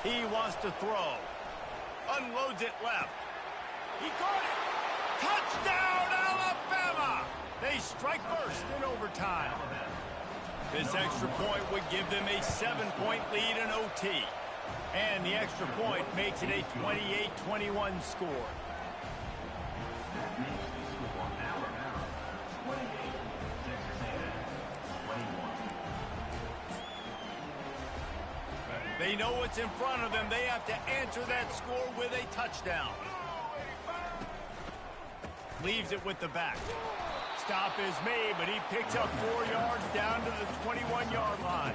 He wants to throw. Unloads it left. He caught it. Touchdown, Alabama! They strike first in overtime. This extra point would give them a 7-point lead in OT. And the extra point makes it a 28-21 score. They know what's in front of them. They have to answer that score with a touchdown. Leaves it with the back. Stop is made, but he picks up 4 yards down to the 21-yard line.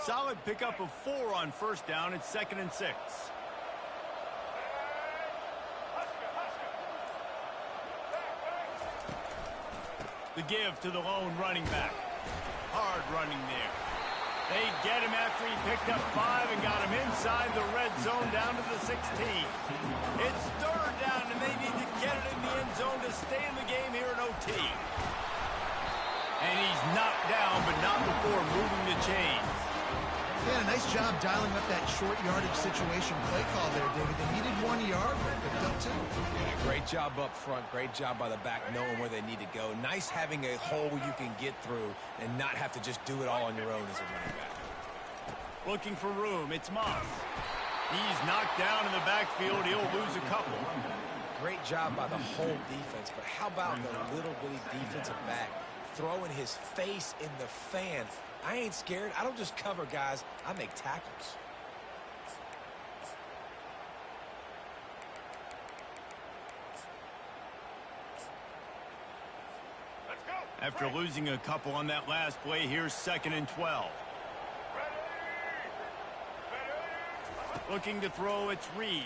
Solid pickup of 4 on first down. It's 2nd and 6. The give to the lone running back. Hard running there. They get him after he picked up 5 and got him inside the red zone down to the 16. It's 3rd down, and they need to get it in the end zone to stay in the game here in OT. And he's knocked down, but not before moving the chains. Yeah, nice job dialing up that short yardage situation play call there, David. They needed 1 yard, but picked up 2. Yeah, great job up front. Great job by the back knowing where they need to go. Nice having a hole you can get through and not have to just do it all on your own as a running back. Looking for room. It's Moss. He's knocked down in the backfield. He'll lose a couple. Great job by the whole defense, but how about the little bitty defensive back throwing his face in the fan? I ain't scared. I don't just cover guys. I make tackles. Let's go. After losing a couple on that last play, here's 2nd and 12. Looking to throw, it's Reed.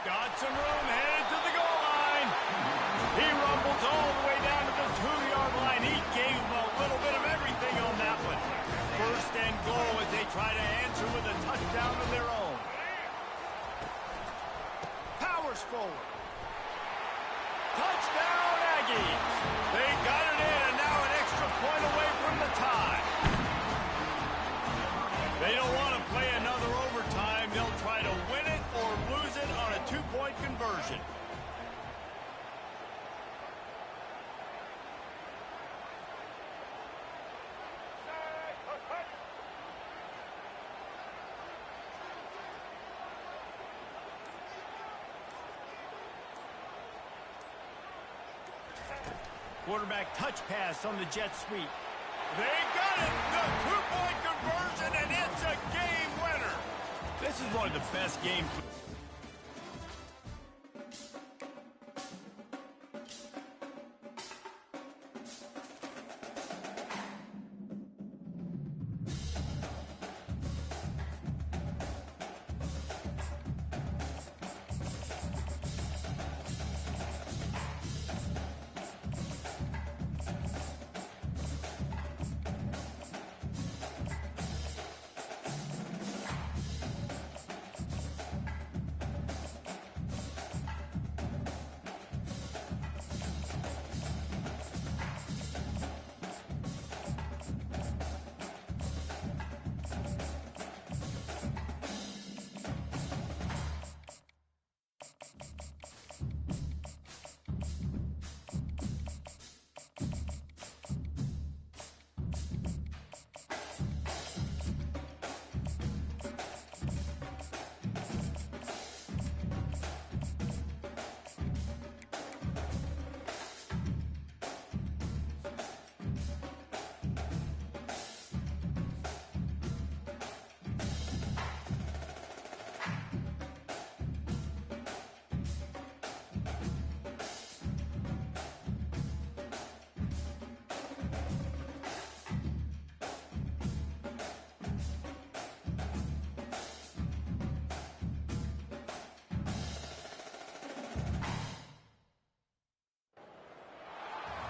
Got some room, headed to the goal line. He rumbles all the way down to the 2-yard line. He gave him a little bit of everything on that one. 1st and goal as they try to answer with a touchdown of their own. Powers forward. Touchdown, Aggies. They got it in, and now an extra point away from the tie. They don't want to play another overtime. They'll try to win it or lose it on a 2-point conversion. Quarterback touch pass on the jet sweep. They got it! The 2-point conversion, and it's a game winner! This is one of the best games.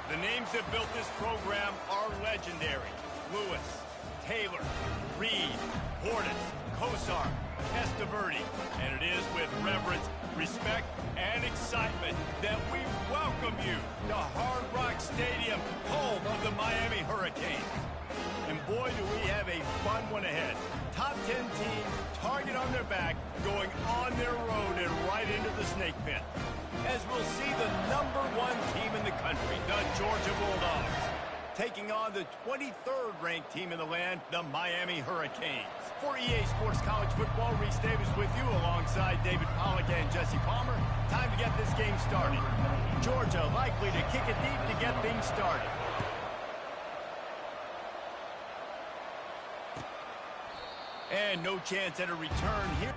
The names that built this program are legendary. Lewis, Taylor, Reed, Hortis, Kosar, Testaverde. And it is with reverence, respect, and excitement that we welcome you to Hard Rock Stadium, home of the Miami Hurricanes. And boy, do we have a fun one ahead. Top 10 team, target on their back, going on their road and right into the snake pit. As we'll see the #1 team in the country, the Georgia Bulldogs, taking on the 23rd ranked team in the land, the Miami Hurricanes. For EA Sports College Football, Reese Davis with you alongside David Pollack and Jesse Palmer. Time to get this game started. Georgia likely to kick it deep to get things started. And no chance at a return here.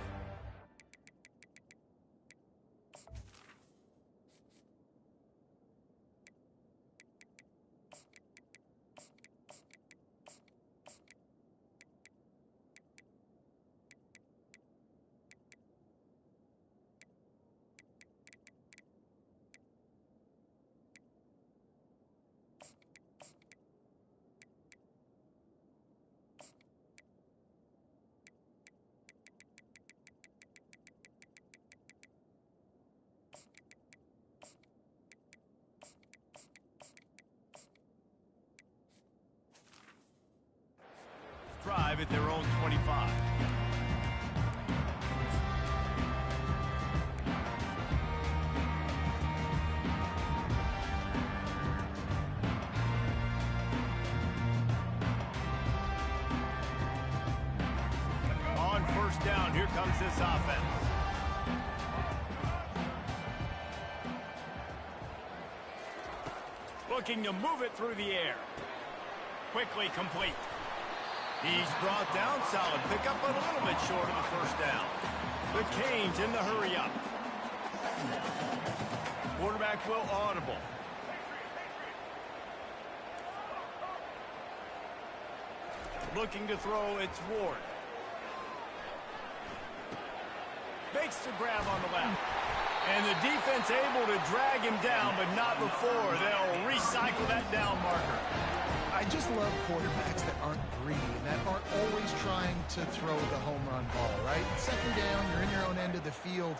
drive at their own 25. On first down, here comes this offense. Looking to move it through the air. Quickly complete. He's brought down, solid pickup, but a little bit short of the first down. The Canes in the hurry up. Quarterback will audible. Looking to throw, it's Ward. Makes the grab on the left. And the defense able to drag him down, but not before. They'll recycle that down marker. I just love quarterbacks that aren't greedy and that aren't always trying to throw the home run ball, right? Second down, you're in your own end of the field.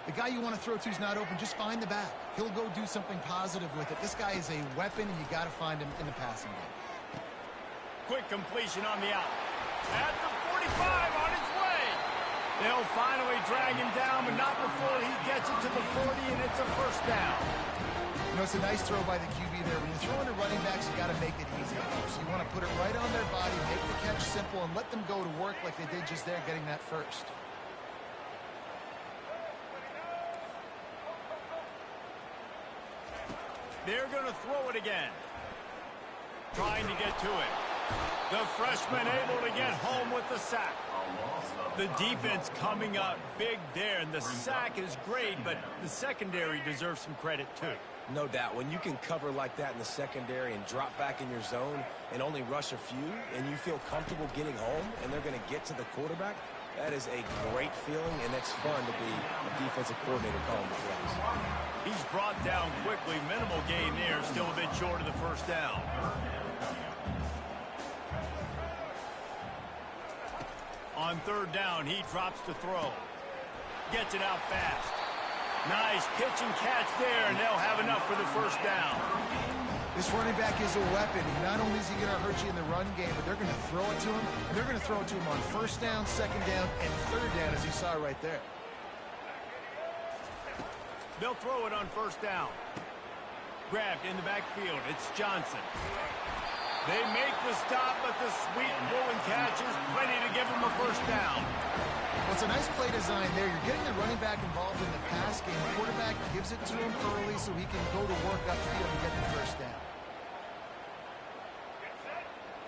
The guy you want to throw to is not open. Just find the back. He'll go do something positive with it. This guy is a weapon, and you got to find him in the passing game. Quick completion on the out. At the 45 on his way. They'll finally drag him down, but not before he gets it to the 40, and it's a first down. You know, it's a nice throw by the QB there. When you're throwing to running backs, you got to make it easy. So you want to put it right on their body, make the catch simple, and let them go to work like they did just there, getting that first. They're going to throw it again. Trying to get to it. The freshman able to get home with the sack. The defense coming up big there, and the sack is great, but the secondary deserves some credit too. No doubt. When you can cover like that in the secondary and drop back in your zone and only rush a few, and you feel comfortable getting home, and they're going to get to the quarterback, that is a great feeling, and it's fun to be a defensive coordinator calling the plays. He's brought down quickly. Minimal gain there. Still a bit short of the first down. On third down, he drops to throw. Gets it out fast. Nice pitch and catch there, and they'll have enough for the first down. This running back is a weapon. Not only is he going to hurt you in the run game, but they're going to throw it to him. And they're going to throw it to him on first down, second down, and third down, as you saw right there. They'll throw it on first down. Grabbed in the backfield. It's Johnson. They make the stop, but the sweet blowing catch is plenty to give them a first down. Well, it's a nice play design there. You're getting the running back involved in the pass game. The quarterback gives it to him early so he can go to work upfield and get the first down.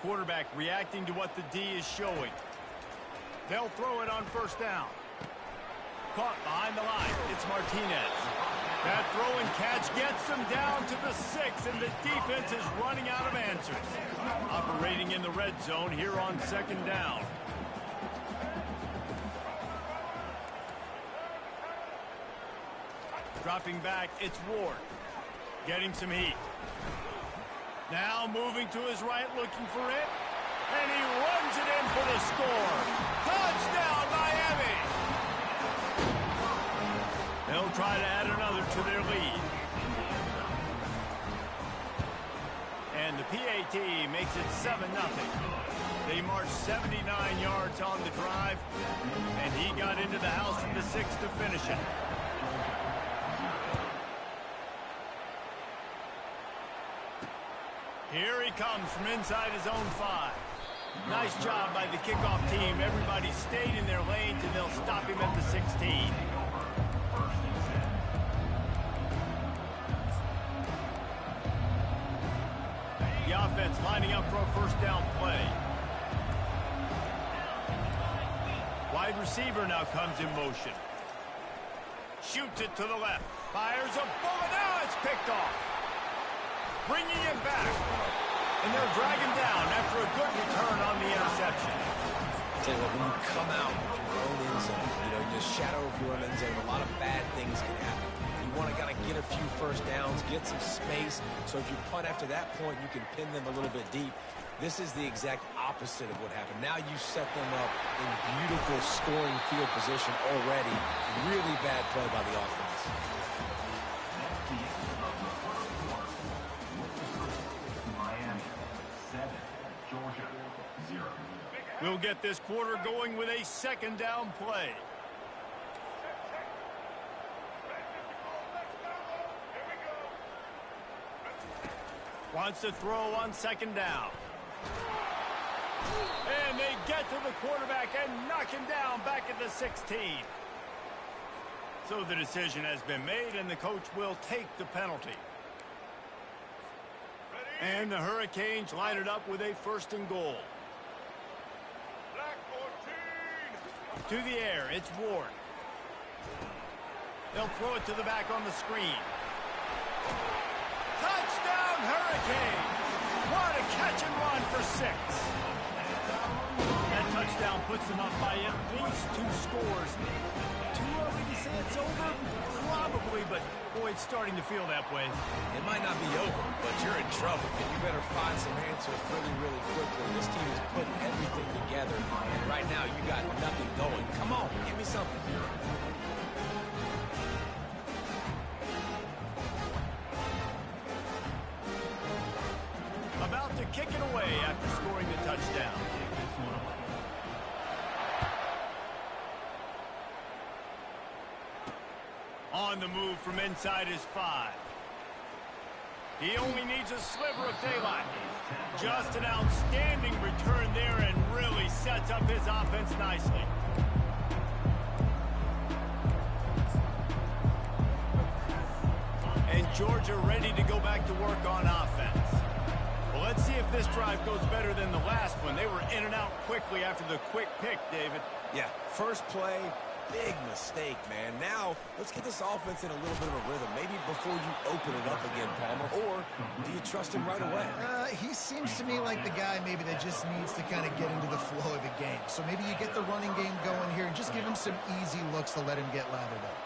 Quarterback reacting to what the D is showing. They'll throw it on first down. Caught behind the line. It's Martinez. That throw and catch gets them down to the 6, and the defense is running out of answers. Operating in the red zone here on second down. Dropping back, it's Ward. Getting some heat. Now moving to his right, looking for it. And he runs it in for the score. Touchdown, Miami! They'll try to add another to their lead. And the PAT makes it 7-0. They marched 79 yards on the drive, and he got into the house from the 6 to finish it. Here he comes from inside his own 5. Nice job by the kickoff team. Everybody stayed in their lanes, and they'll stop him at the 16. The offense lining up for a first down play. Wide receiver now comes in motion. Shoots it to the left. Fires a bullet. Now it's picked off. Bringing it back. And they'll drag him down after a good return on the interception. I'll tell you what, when you come out of your own end zone, in the shadow of your own end zone, a lot of bad things can happen. You want to kind of get a few first downs, get some space, so if you punt after that point, you can pin them a little bit deep. This is the exact opposite of what happened. Now you set them up in beautiful scoring field position already. Really bad play by the offense. Miami 7, Georgia 0. We'll get this quarter going with a second down play. Wants to throw on second down. And they get to the quarterback and knock him down back at the 16. So the decision has been made, and the coach will take the penalty. And the Hurricanes line it up with a first and goal. To the air, it's Ward. They'll throw it to the back on the screen. Touchdown, Hurricanes! What a catch and run for 6. That touchdown puts them up by at least 2 scores. Too early to say it's over? Probably, but boy, it's starting to feel that way. It might not be over, but you're in trouble, and you better find some answers really, really quickly. This team is putting everything together, and right now you got nothing going. Come on, give me something. About to kick it away after scoring the touchdown. On the move from inside his 5. He only needs a sliver of daylight. Just an outstanding return there and really sets up his offense nicely. And Georgia ready to go back to work on offense. Well, let's see if this drive goes better than the last one. They were in and out quickly after the quick pick, David. Yeah, first play, big mistake, man. Now, let's get this offense in a little bit of a rhythm. Maybe before you open it up again, Palmer. Or do you trust him right away? He seems to me like the guy maybe that just needs to kind of get into the flow of the game. So maybe you get the running game going here and just give him some easy looks to let him get lathered up.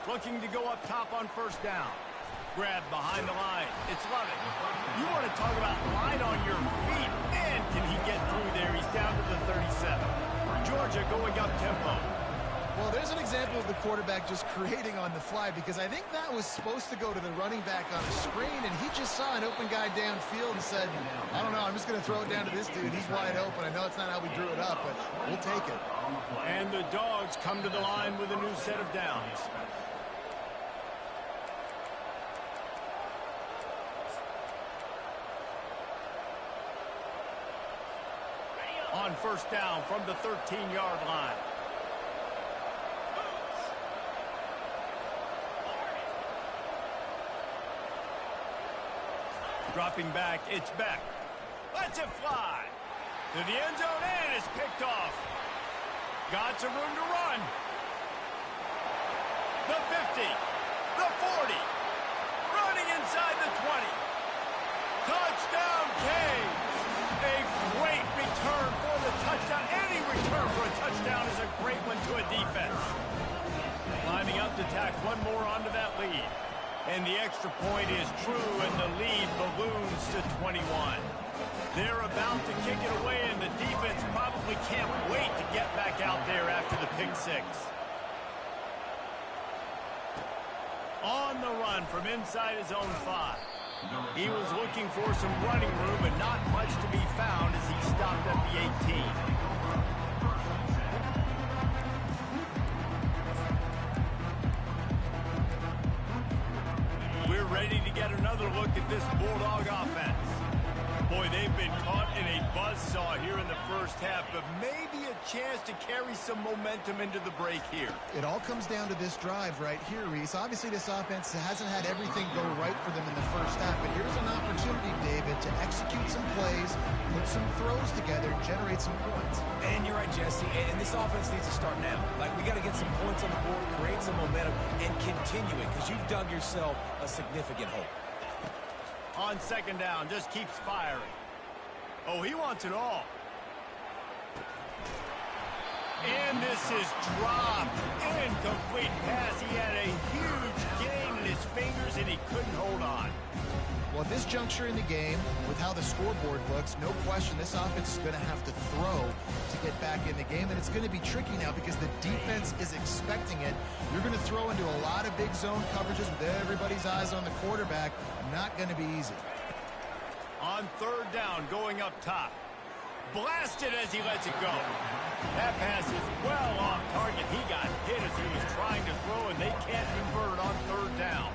Looking to go up top on first down. Grab behind the line. It's Lovett. You want to talk about line on your feet. Man, can he get through there? He's down to the 37. Georgia going up tempo. Well, there's an example of the quarterback just creating on the fly, because I think that was supposed to go to the running back on the screen, and he just saw an open guy downfield and said, I don't know, I'm just going to throw it down to this dude. He's wide open. I know it's not how we drew it up, but we'll take it. And the Dogs come to the line with a new set of downs. On first down from the 13-yard line. Dropping back, it's Beck. Lets it fly. To the end zone, and it's picked off. Got some room to run. The 50. The 40. Running inside the 20. Touchdown, Canes. A great return for the touchdown. Any return for a touchdown is a great one to a defense. Lining up to tack one more onto that lead. And the extra point is true, and the lead balloons to 21. They're about to kick it away, and the defense probably can't wait to get back out there after the pick 6. On the run from inside his own 5. He was looking for some running room, but not much to be found as he stopped at the 18. We're ready to get another look at this Bulldog offense. Boy, they've been caught in a buzzsaw here in the first half, but maybe a chance to carry some momentum into the break here. It all comes down to this drive right here, Reese. Obviously, this offense hasn't had everything go right for them in the first half, but here's an opportunity, David, to execute some plays, put some throws together, and generate some points. And you're right, Jesse, and this offense needs to start now. Like, we got to get some points on the board, create some momentum, and continue it, because you've dug yourself a significant hole. On second down, just keeps firing. Oh, he wants it all. And this is dropped. Incomplete pass. He had a huge gain in his fingers, and he couldn't hold on. Well, at this juncture in the game, with how the scoreboard looks, no question this offense is going to have to throw to get back in the game, and it's going to be tricky now because the defense is expecting it. You're going to throw into a lot of big zone coverages with everybody's eyes on the quarterback. Not going to be easy. On third down, going up top. blasted as he lets it go. That pass is well off target. He got hit as he was trying to throw, and they can't convert on third down.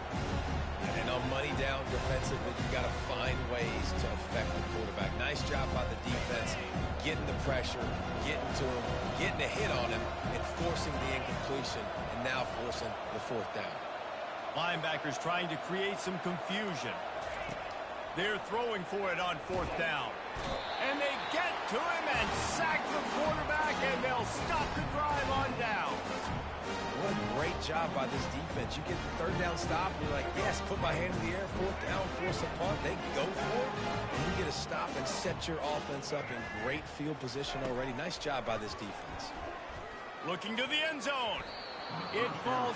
And on money down defensively, you got to find ways to affect the quarterback. Nice job by the defense, getting the pressure, getting to him, getting a hit on him, and forcing the incompletion, and now forcing the fourth down. Linebackers trying to create some confusion. They're throwing for it on fourth down. And they get to him and sack the quarterback, and they'll stop the drive on down. What a great job by this defense. You get the third down stop, and you're like, yes, put my hand in the air, fourth down, force a punt. They go for it, and you get a stop and set your offense up in great field position already. Nice job by this defense. Looking to the end zone. It falls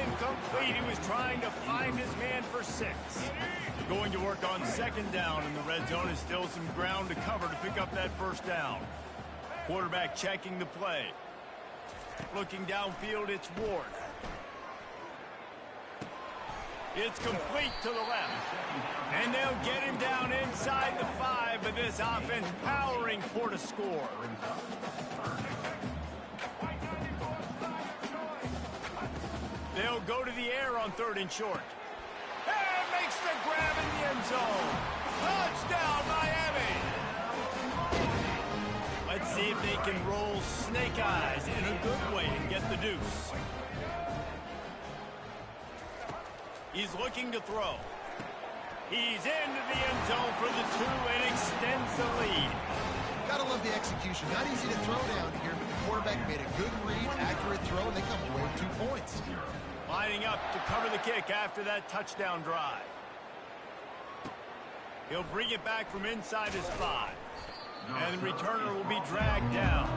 incomplete. He was trying to find his man for 6. Going to work on second down, and the red zone is still some ground to cover to pick up that first down. Quarterback checking the play. Looking downfield, it's Ward. It's complete to the left. And they'll get him down inside the 5, but this offense powering for the score. They'll go to the air on 3rd and short. And makes the grab in the end zone. Touchdown, Miami! Let's see if they can roll snake eyes in a good way and get the deuce. He's looking to throw. He's into the end zone for the 2 and extends the lead. Gotta love the execution. Not easy to throw down here, but the quarterback made a good read, accurate throw, and they come away with 2 points. Lining up to cover the kick after that touchdown drive. He'll bring it back from inside his 5. And the returner will be dragged down.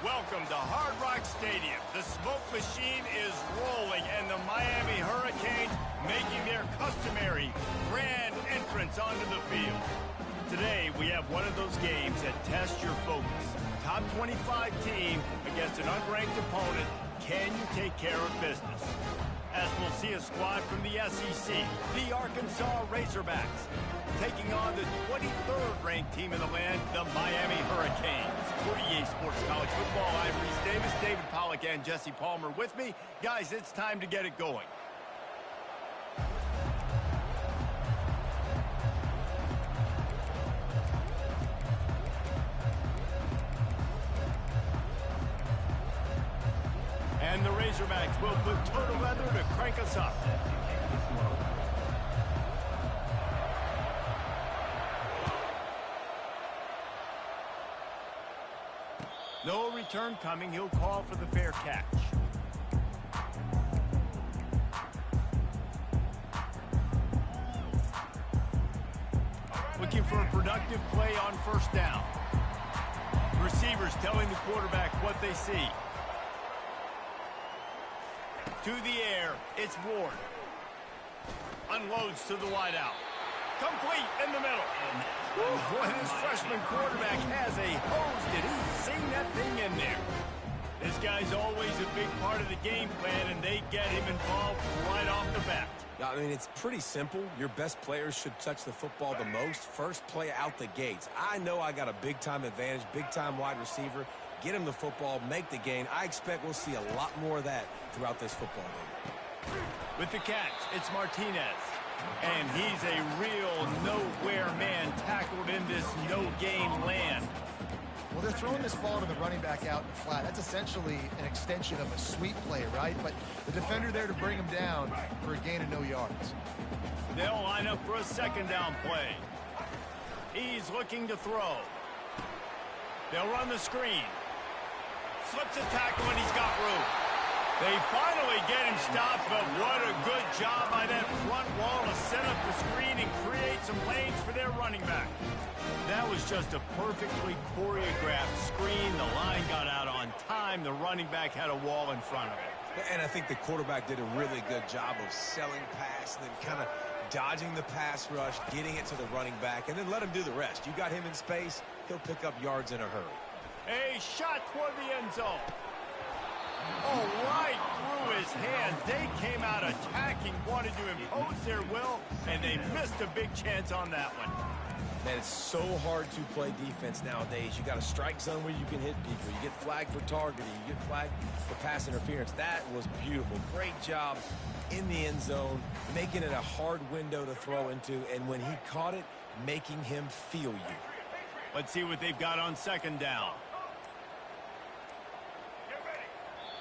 Welcome to Hard Rock Stadium. The smoke machine is rolling, and the Miami Hurricanes making their customary grand entrance onto the field. Today, we have one of those games that test your focus. Top 25 team against an unranked opponent. Can you take care of business? As we'll see a squad from the SEC, the Arkansas Razorbacks, taking on the 23rd ranked team in the land, the Miami Hurricanes. For EA Sports College Football, I'm Reese Davis, David Pollack, and Jesse Palmer with me. Guys, it's time to get it going. And the Razorbacks will put total leather to crank us up. No return coming. He'll call for the fair catch. Looking for a productive play on first down. Receivers telling the quarterback what they see. To the air, it's Ward. Unloads to the wideout. Complete in the middle. Boy, this freshman quarterback has a hose. Did he sing that thing in there? This guy's always a big part of the game plan, and they get him involved right off the bat. I mean, it's pretty simple. Your best players should touch the football the most. First play out the gates. I know I got a big-time advantage, big-time wide receiver. Get him the football, make the gain. I expect we'll see a lot more of that throughout this football game. With the catch, it's Martinez. And he's a real nowhere man tackled in this no-gain land. Well, they're throwing this ball to the running back out in the flat. That's essentially an extension of a sweep play, right? But the defender there to bring him down for a gain of no yards. They'll line up for a second down play. He's looking to throw. They'll run the screen. Slips a tackle and he's got room. They finally get him stopped, but what a good job by that front wall to set up the screen and create some lanes for their running back. That was just a perfectly choreographed screen. The line got out on time. The running back had a wall in front of it. And I think the quarterback did a really good job of selling pass, then kind of dodging the pass rush, getting it to the running back, and then let him do the rest. You got him in space, he'll pick up yards in a hurry. A shot toward the end zone. Oh, right through his hands. They came out attacking, wanted to impose their will, and they missed a big chance on that one. Man, it's so hard to play defense nowadays. You got a strike zone where you can hit people. You get flagged for targeting. You get flagged for pass interference. That was beautiful. Great job in the end zone, making it a hard window to throw into, and when he caught it, making him feel you. Let's see what they've got on second down.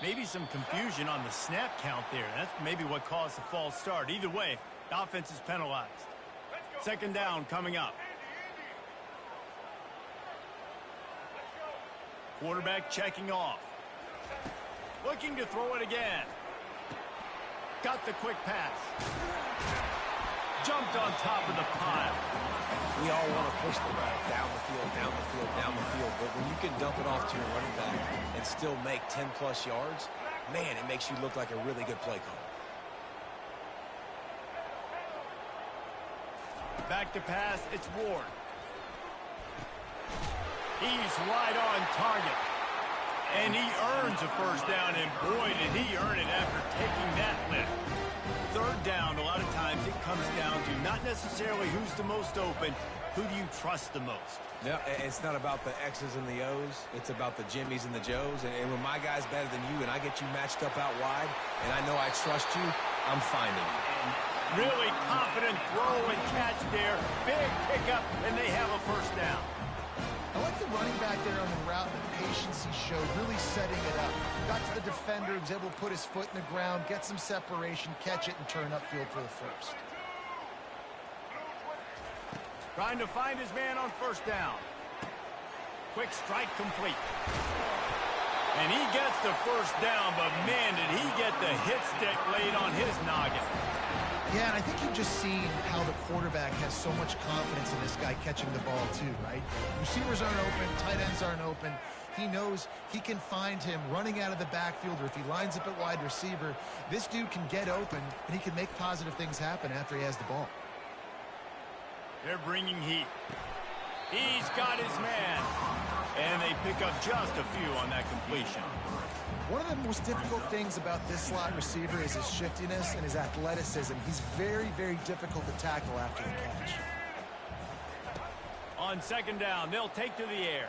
Maybe some confusion on the snap count there. That's maybe what caused the false start. Either way, the offense is penalized. Second down coming up. Quarterback checking off. Looking to throw it again. Got the quick pass. Jumped on top of the pile. We all want to push the ball down the field, down the field, down the field. But when you can dump it off to your running back and still make 10-plus yards, man, it makes you look like a really good play call. Back to pass, it's Ward. He's right on target. And he earns a first down, and boy, did he earn it after taking that lift. Third down, a lot of times it comes down to not necessarily who's the most open, who do you trust the most? Yeah, it's not about the X's and the O's. It's about the Jimmys and the Joes. And when my guy's better than you and I get you matched up out wide and I know I trust you, I'm finding you. Really confident throw and catch there. Big pickup, and they have a first down. I like the running back there on the route and the patience he showed, really setting it up. Got to the defender, was able to put his foot in the ground, get some separation, catch it, and turn upfield for the first. Trying to find his man on first down. Quick strike complete. And he gets the first down, but man, did he get the hit stick laid on his noggin. Yeah, and I think you've just seen how the quarterback has so much confidence in this guy catching the ball too, right? Receivers aren't open, tight ends aren't open. He knows he can find him running out of the backfield, or if he lines up at wide receiver, this dude can get open, and he can make positive things happen after he has the ball. They're bringing heat. He's got his man. And they pick up just a few on that completion. One of the most difficult things about this slot receiver is his shiftiness and his athleticism. He's very, very difficult to tackle after the catch. On second down, they'll take to the air.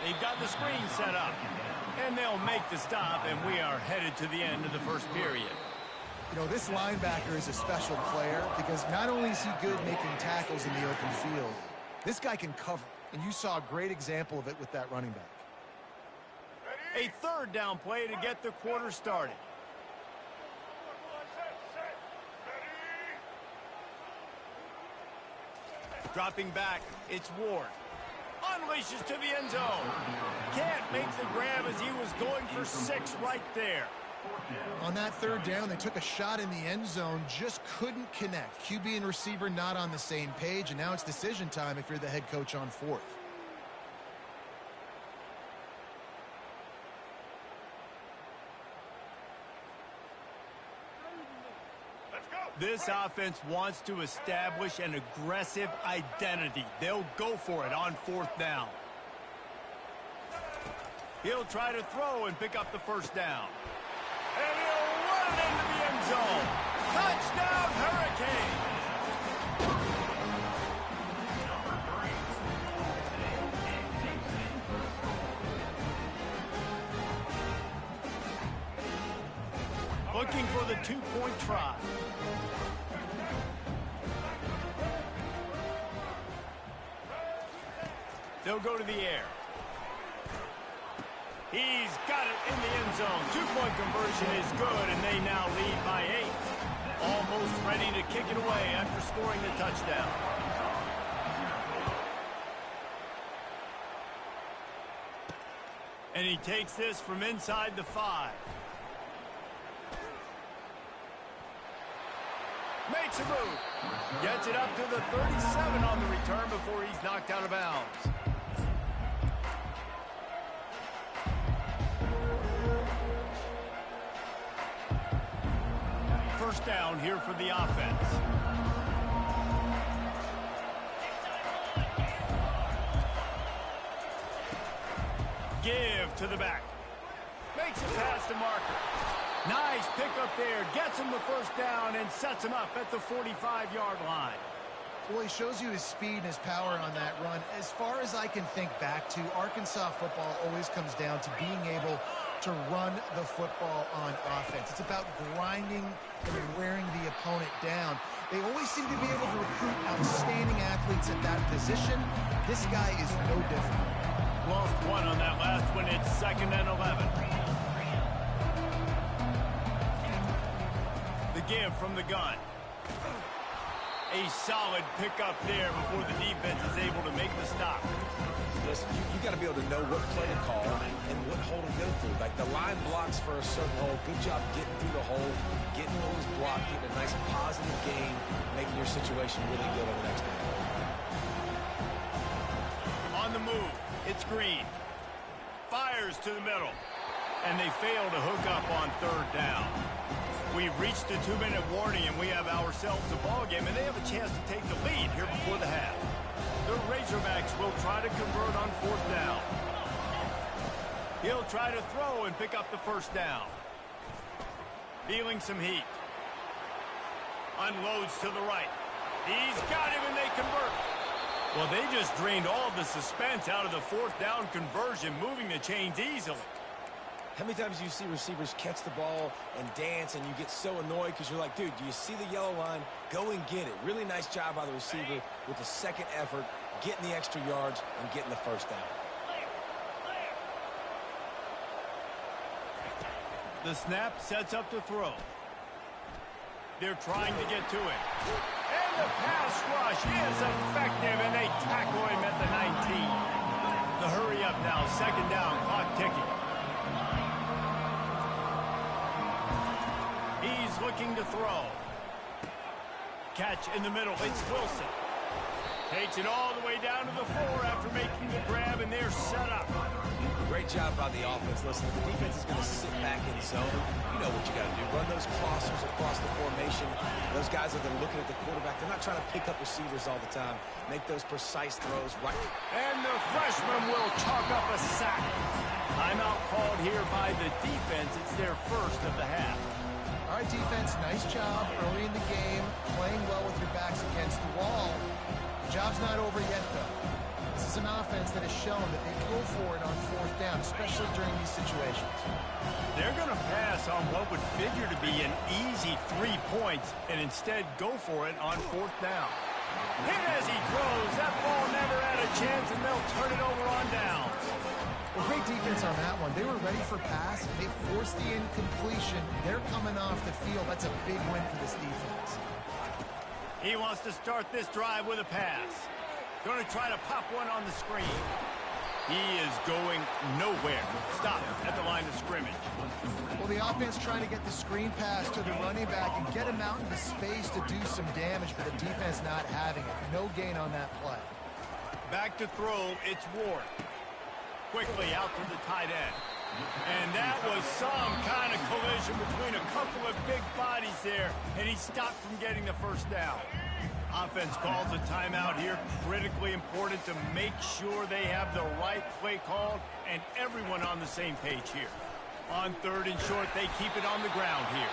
They've got the screen set up. And they'll make the stop, and we are headed to the end of the first period. You know, this linebacker is a special player because not only is he good making tackles in the open field, this guy can cover. And you saw a great example of it with that running back. A third down play to get the quarter started. Dropping back, it's Ward. Unleashes to the end zone. Can't make the grab as he was going for 6 right there. On that third down, they took a shot in the end zone, just couldn't connect. QB and receiver not on the same page, and now it's decision time if you're the head coach on fourth. This offense wants to establish an aggressive identity. They'll go for it on 4th down. He'll try to throw and pick up the first down. And he'll run it into the end zone. Touchdown, Hurricanes! Looking for the 2-point try. They'll go to the air. He's got it in the end zone. 2-point conversion is good, and they now lead by 8. Almost ready to kick it away after scoring the touchdown. And he takes this from inside the 5. Makes a move. Gets it up to the 37 on the return before he's knocked out of bounds. First down here for the offense. Give to the back. Makes it past the marker. Nice pickup there. Gets him the first down and sets him up at the 45-yard line. Well, he shows you his speed and his power on that run. As far as I can think back to, Arkansas football always comes down to being able to run the football on offense. It's about grinding and wearing the opponent down. They always seem to be able to recruit outstanding athletes at that position. This guy is no different. Lost one on that last one. It's 2nd and 11. The give from the gun. A solid pickup there before the defense is able to make the stop. Listen, you got to be able to know what play to call and what hole to go through. Like the line blocks for a certain hole. Good job getting through the hole, getting what was blocked, getting a nice positive gain, making your situation really good on the next one. On the move, it's Green. Fires to the middle. And they fail to hook up on 3rd down. We've reached the 2-minute warning, and we have ourselves a ball game, and they have a chance to take the lead here before the half. The Razorbacks will try to convert on 4th down. He'll try to throw and pick up the first down. Feeling some heat. Unloads to the right. He's got him, and they convert. Well, they just drained all of the suspense out of the 4th down conversion, moving the chains easily. How many times do you see receivers catch the ball and dance and you get so annoyed because you're like, dude, do you see the yellow line? Go and get it. Really nice job by the receiver with the second effort, getting the extra yards and getting the first down. The snap sets up to throw. They're trying to get to it. And the pass rush is effective, and they tackle him at the 19. The hurry up now, 2nd down, clock ticking. He's looking to throw. Catch in the middle. It's Wilson. Takes it all the way down to the 4 after making the grab, and they're set up. Great job by the offense. Listen, if the defense is going to sit back in zone, you know what you got to do. Run those crossers across the formation. Those guys are looking at the quarterback. They're not trying to pick up receivers all the time. Make those precise throws right. And the freshman will chalk up a sack. Timeout called here by the defense. It's their first of the half. All right, defense, nice job early in the game, playing well with your backs against the wall. The job's not over yet, though. This is an offense that has shown that they go for it on 4th down, especially during these situations. They're going to pass on what would figure to be an easy 3 points and instead go for it on 4th down. Hit as he throws. That ball never had a chance, and they'll turn it over on downs. Well, great defense on that one. They were ready for pass. They forced the incompletion. They're coming off the field. That's a big win for this defense. He wants to start this drive with a pass. Going to try to pop one on the screen. He is going nowhere. Stop at the line of scrimmage. Well, the offense trying to get the screen pass to the running back and get him out into space to do some damage, but the defense not having it. No gain on that play. Back to throw, it's Ward. Quickly out to the tight end. And that was some kind of collision interaction between a couple of big bodies there, and he stopped from getting the first down. Offense calls a timeout here. Critically important to make sure they have the right play called and everyone on the same page here. On 3rd and short, they keep it on the ground here.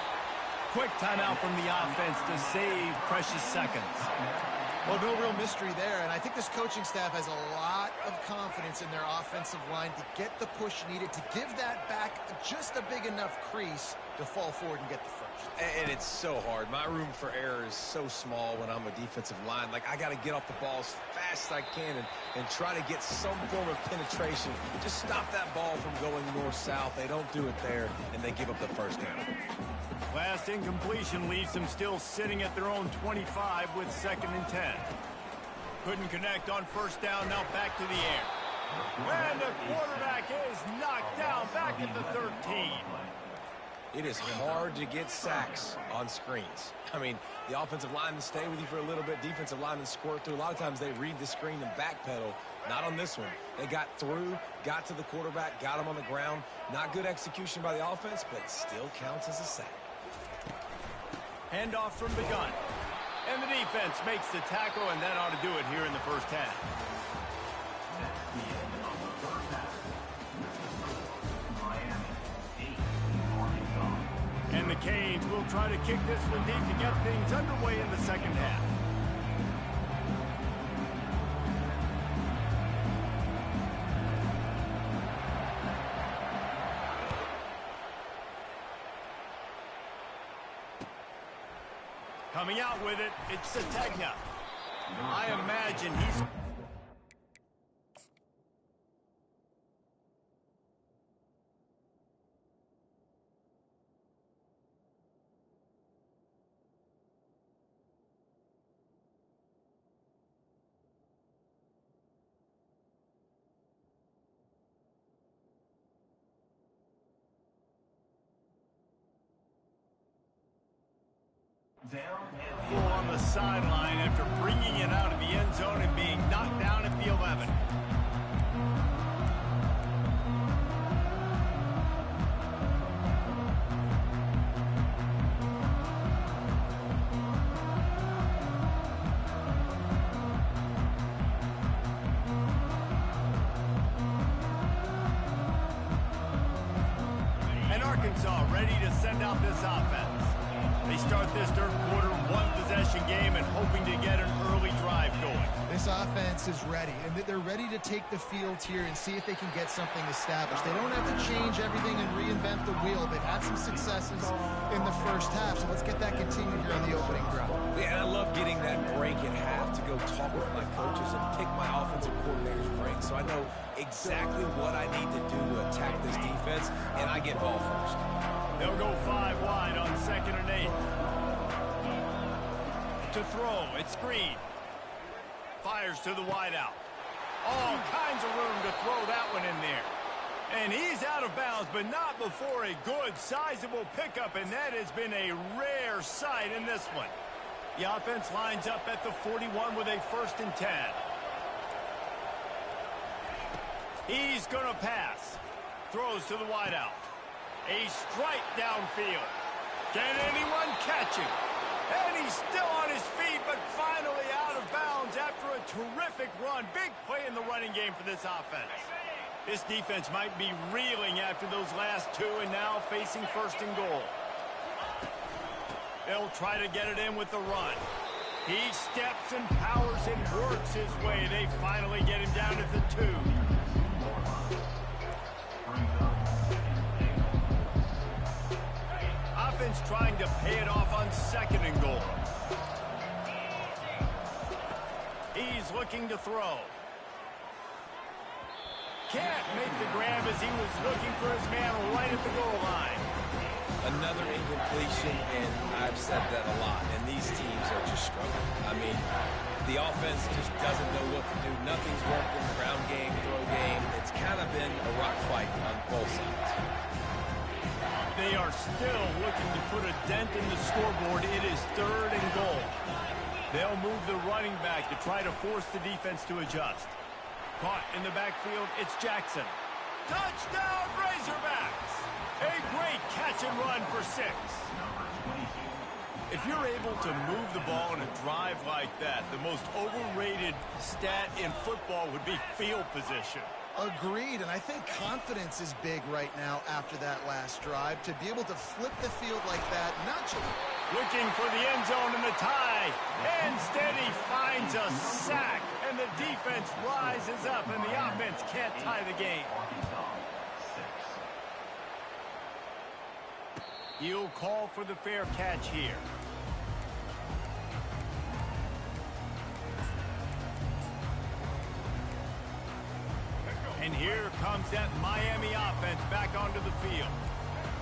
Quick timeout from the offense to save precious seconds. Well, no real mystery there, and I think this coaching staff has a lot of confidence in their offensive line to get the push needed, to give that back just a big enough crease to fall forward and get the first. And it's so hard. My room for error is so small when I'm a defensive line. Like, I got to get off the ball as fast as I can and try to get some form of penetration. Just stop that ball from going north-south. They don't do it there, and they give up the first down. Last incompletion leaves them still sitting at their own 25 with 2nd and 10. Couldn't connect on first down, now back to the air. And the quarterback is knocked down back at the 13. It is hard to get sacks on screens. I mean, the offensive linemen stay with you for a little bit. Defensive linemen squirt through. A lot of times they read the screen and backpedal. Not on this one. They got through, got to the quarterback, got him on the ground. Not good execution by the offense, but still counts as a sack. Handoff from the gun. And the defense makes the tackle, and that ought to do it here in the first half. That's the end of the first half. Miami, 8, Arkansas. And the Canes will try to kick this one deep to get things underway in the second half. Coming out with it, it's Sategna. I imagine he's... on the sideline after bringing it out of the end zone and being knocked down at the 11. And Arkansas ready to send out this offense. They start this third quarter, one-possession game, and hoping to get an early drive going. This offense is ready, and they're ready to take the field here and see if they can get something established. They don't have to change everything and reinvent the wheel. They've had some successes in the first half, so let's get that continued here on the opening drive. Yeah, and I love getting that break at half to go talk with my coaches and pick my offensive coordinator's brain, so I know exactly what I need to do to attack this defense, and I get ball first. They'll go 5 wide on 2nd and 8. To throw, it's Green. Fires to the wideout. All kinds of room to throw that one in there. And he's out of bounds, but not before a good, sizable pickup, and that has been a rare sight in this one. The offense lines up at the 41 with a 1st and 10. He's going to pass. Throws to the wideout. A strike downfield. Can anyone catch him? And he's still on his feet, but finally out of bounds after a terrific run. Big play in the running game for this offense. This defense might be reeling after those last two and now facing 1st and goal. They'll try to get it in with the run. He steps and powers and works his way. They finally get him down at the 2. Offense trying to pay it off on 2nd and goal. He's looking to throw. Can't make the grab as he was looking for his man right at the goal line. Another incompletion, and I've said that a lot, and these teams are just struggling. I mean, the offense just doesn't know what to do. Nothing's worked in the ground game, throw game. It's kind of been a rock fight on both sides. They are still looking to put a dent in the scoreboard. It is 3rd and goal. They'll move the running back to try to force the defense to adjust. Caught in the backfield, it's Jackson. Touchdown, Razorbacks! A great catch and run for 6. If you're able to move the ball in a drive like that, the most overrated stat in football would be field position. Agreed, and I think confidence is big right now after that last drive. To be able to flip the field like that, not just... Looking for the end zone in the tie. Instead, he finds a sack, and the defense rises up, and the offense can't tie the game. He'll call for the fair catch here. And here comes that Miami offense back onto the field.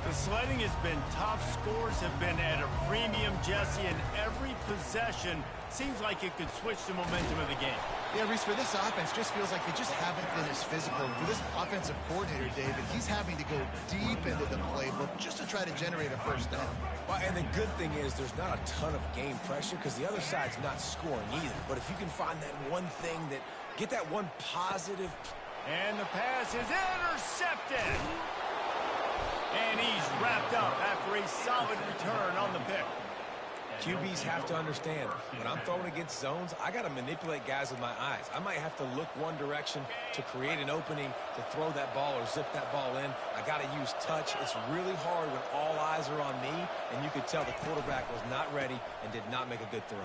The sledding has been tough. Scores have been at a premium, Jesse, and every possession seems like it could switch the momentum of the game. Yeah, Reese, for this offense, just feels like they just haven't been as physical. For this offensive coordinator, David, he's having to go deep into the playbook just to try to generate a first down. Well, and the good thing is there's not a ton of game pressure because the other side's not scoring either. But if you can find that one thing that, get that one positive... And the pass is intercepted. And he's wrapped up after a solid return on the pick. QBs have to understand, when I'm throwing against zones, I got to manipulate guys with my eyes. I might have to look one direction to create an opening to throw that ball or zip that ball in. I got to use touch. It's really hard when all eyes are on me, and you could tell the quarterback was not ready and did not make a good throw.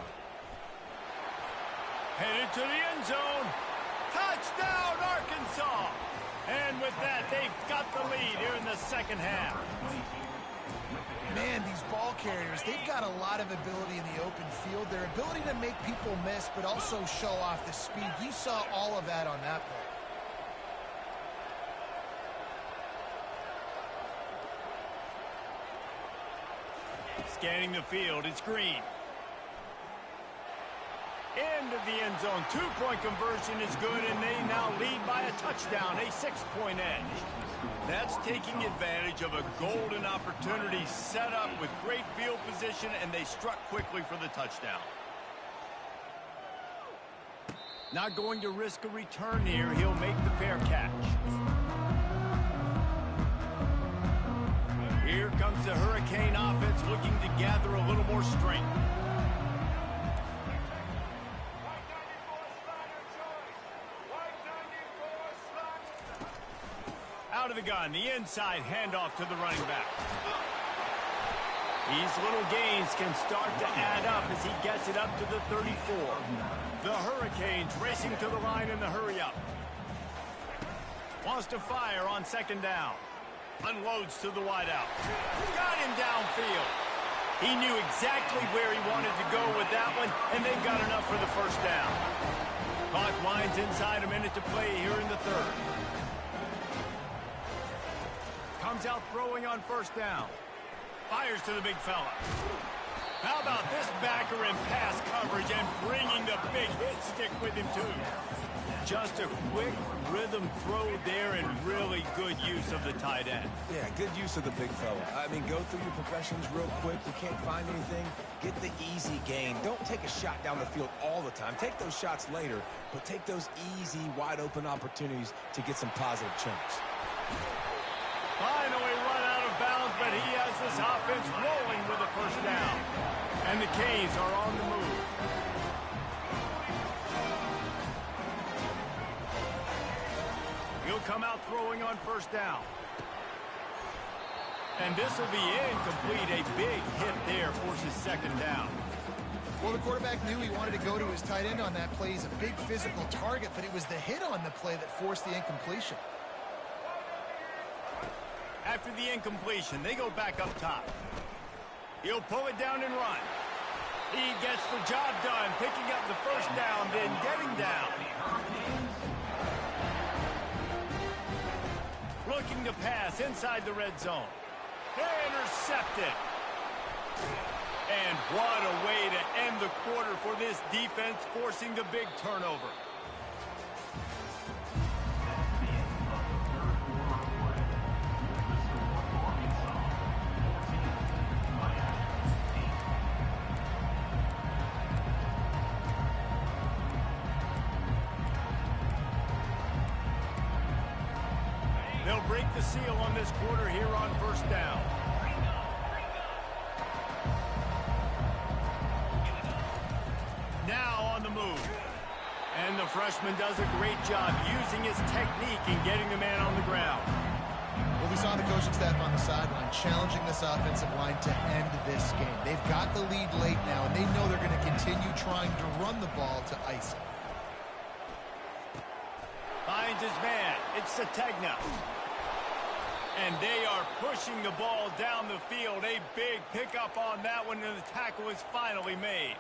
Headed to the end zone. Touchdown, Arkansas! And with that, they've got the lead here in the second half. Man, these ball carriers, they've got a lot of ability in the open field. Their ability to make people miss, but also show off the speed. You saw all of that on that play. Scanning the field, it's Green. Into the end zone. 2-point conversion is good, and they now lead by a touchdown, a 6-point edge. That's taking advantage of a golden opportunity set up with great field position, and they struck quickly for the touchdown. Not going to risk a return here. He'll make the fair catch. Here comes the Hurricane offense looking to gather a little more strength. Out of the gun, the inside handoff to the running back. These little gains can start to add up as he gets it up to the 34. The Hurricanes racing to the line in the hurry-up. Wants to fire on second down. Unloads to the wideout. Got him downfield. He knew exactly where he wanted to go with that one, and they got enough for the first down. Clock winds inside, a minute to play here in the third. Comes out throwing on first down. Fires to the big fella. How about this backer in pass coverage and bringing the big hit stick with him too. Just a quick rhythm throw there and really good use of the tight end. Yeah, good use of the big fella. I mean, go through your progressions real quick. You can't find anything. Get the easy gain. Don't take a shot down the field all the time. Take those shots later, but take those easy, wide-open opportunities to get some positive chunks. Finally run out of bounds, but he has this offense rolling with a first down. And the Canes are on the move. He'll come out throwing on first down. And this will be incomplete. A big hit there forces second down. Well, the quarterback knew he wanted to go to his tight end on that play. He's a big physical target, but it was the hit on the play that forced the incompletion. After the incompletion, they go back up top. He'll pull it down and run. He gets the job done, picking up the first down, then getting down. Looking to pass inside the red zone. Intercepted. And what a way to end the quarter for this defense, forcing the big turnover. They'll break the seal on this quarter here on first down. Now on the move. And the freshman does a great job using his technique and getting the man on the ground. Well, we saw the coaching staff on the sideline challenging this offensive line to end this game. They've got the lead late now, and they know they're going to continue trying to run the ball to ice it. Finds his man. It's Sategna. And they are pushing the ball down the field. A big pickup on that one, and the tackle is finally made.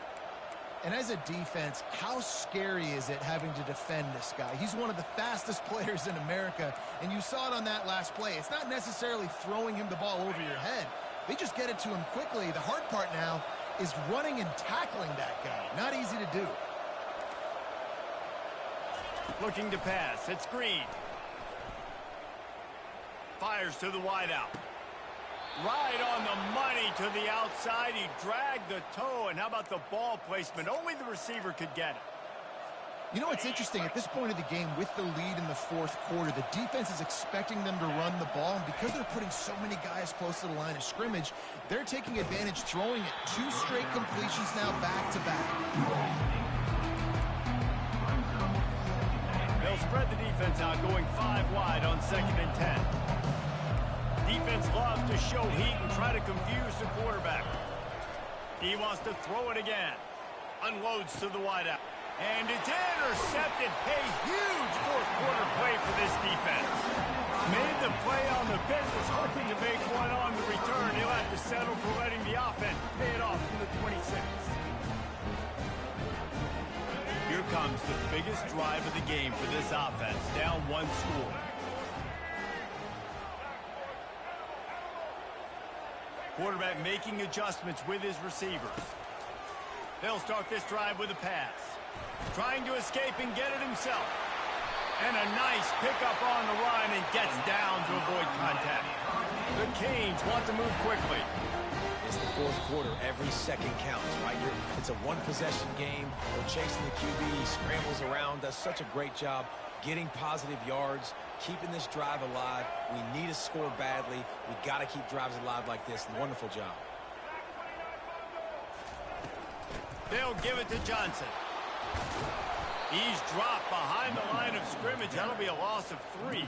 And as a defense, how scary is it having to defend this guy? He's one of the fastest players in America, and you saw it on that last play. It's not necessarily throwing him the ball over your head. They just get it to him quickly. The hard part now is running and tackling that guy. Not easy to do. Looking to pass. It's Green. Fires to the wideout. Right on the money to the outside. He dragged the toe, and how about the ball placement? Only the receiver could get it. You know what's interesting? At this point of the game, with the lead in the fourth quarter, the defense is expecting them to run the ball, and because they're putting so many guys close to the line of scrimmage, they're taking advantage, throwing it. 2 straight completions now back-to-back. They'll spread the defense out, going 5 wide on 2nd and 10. Defense loves to show heat and try to confuse the quarterback. He wants to throw it again. Unloads to the wideout. And it's intercepted. A huge fourth quarter play for this defense. Made the play on the business, hoping to make one on the return. He'll have to settle for letting the offense pay it off from the 26. Here comes the biggest drive of the game for this offense. Down 1 score. Quarterback making adjustments with his receivers. They'll start this drive with a pass. Trying to escape and get it himself. And a nice pickup on the run and gets down to avoid contact. The Canes want to move quickly. It's the fourth quarter. Every second counts, right? It's a one-possession game. They're chasing the QB. He scrambles around, does such a great job getting positive yards, keeping this drive alive. We need to score badly. We got to keep drives alive like this. Wonderful job. They'll give it to Johnson. He's dropped behind the line of scrimmage. That'll be a loss of 3.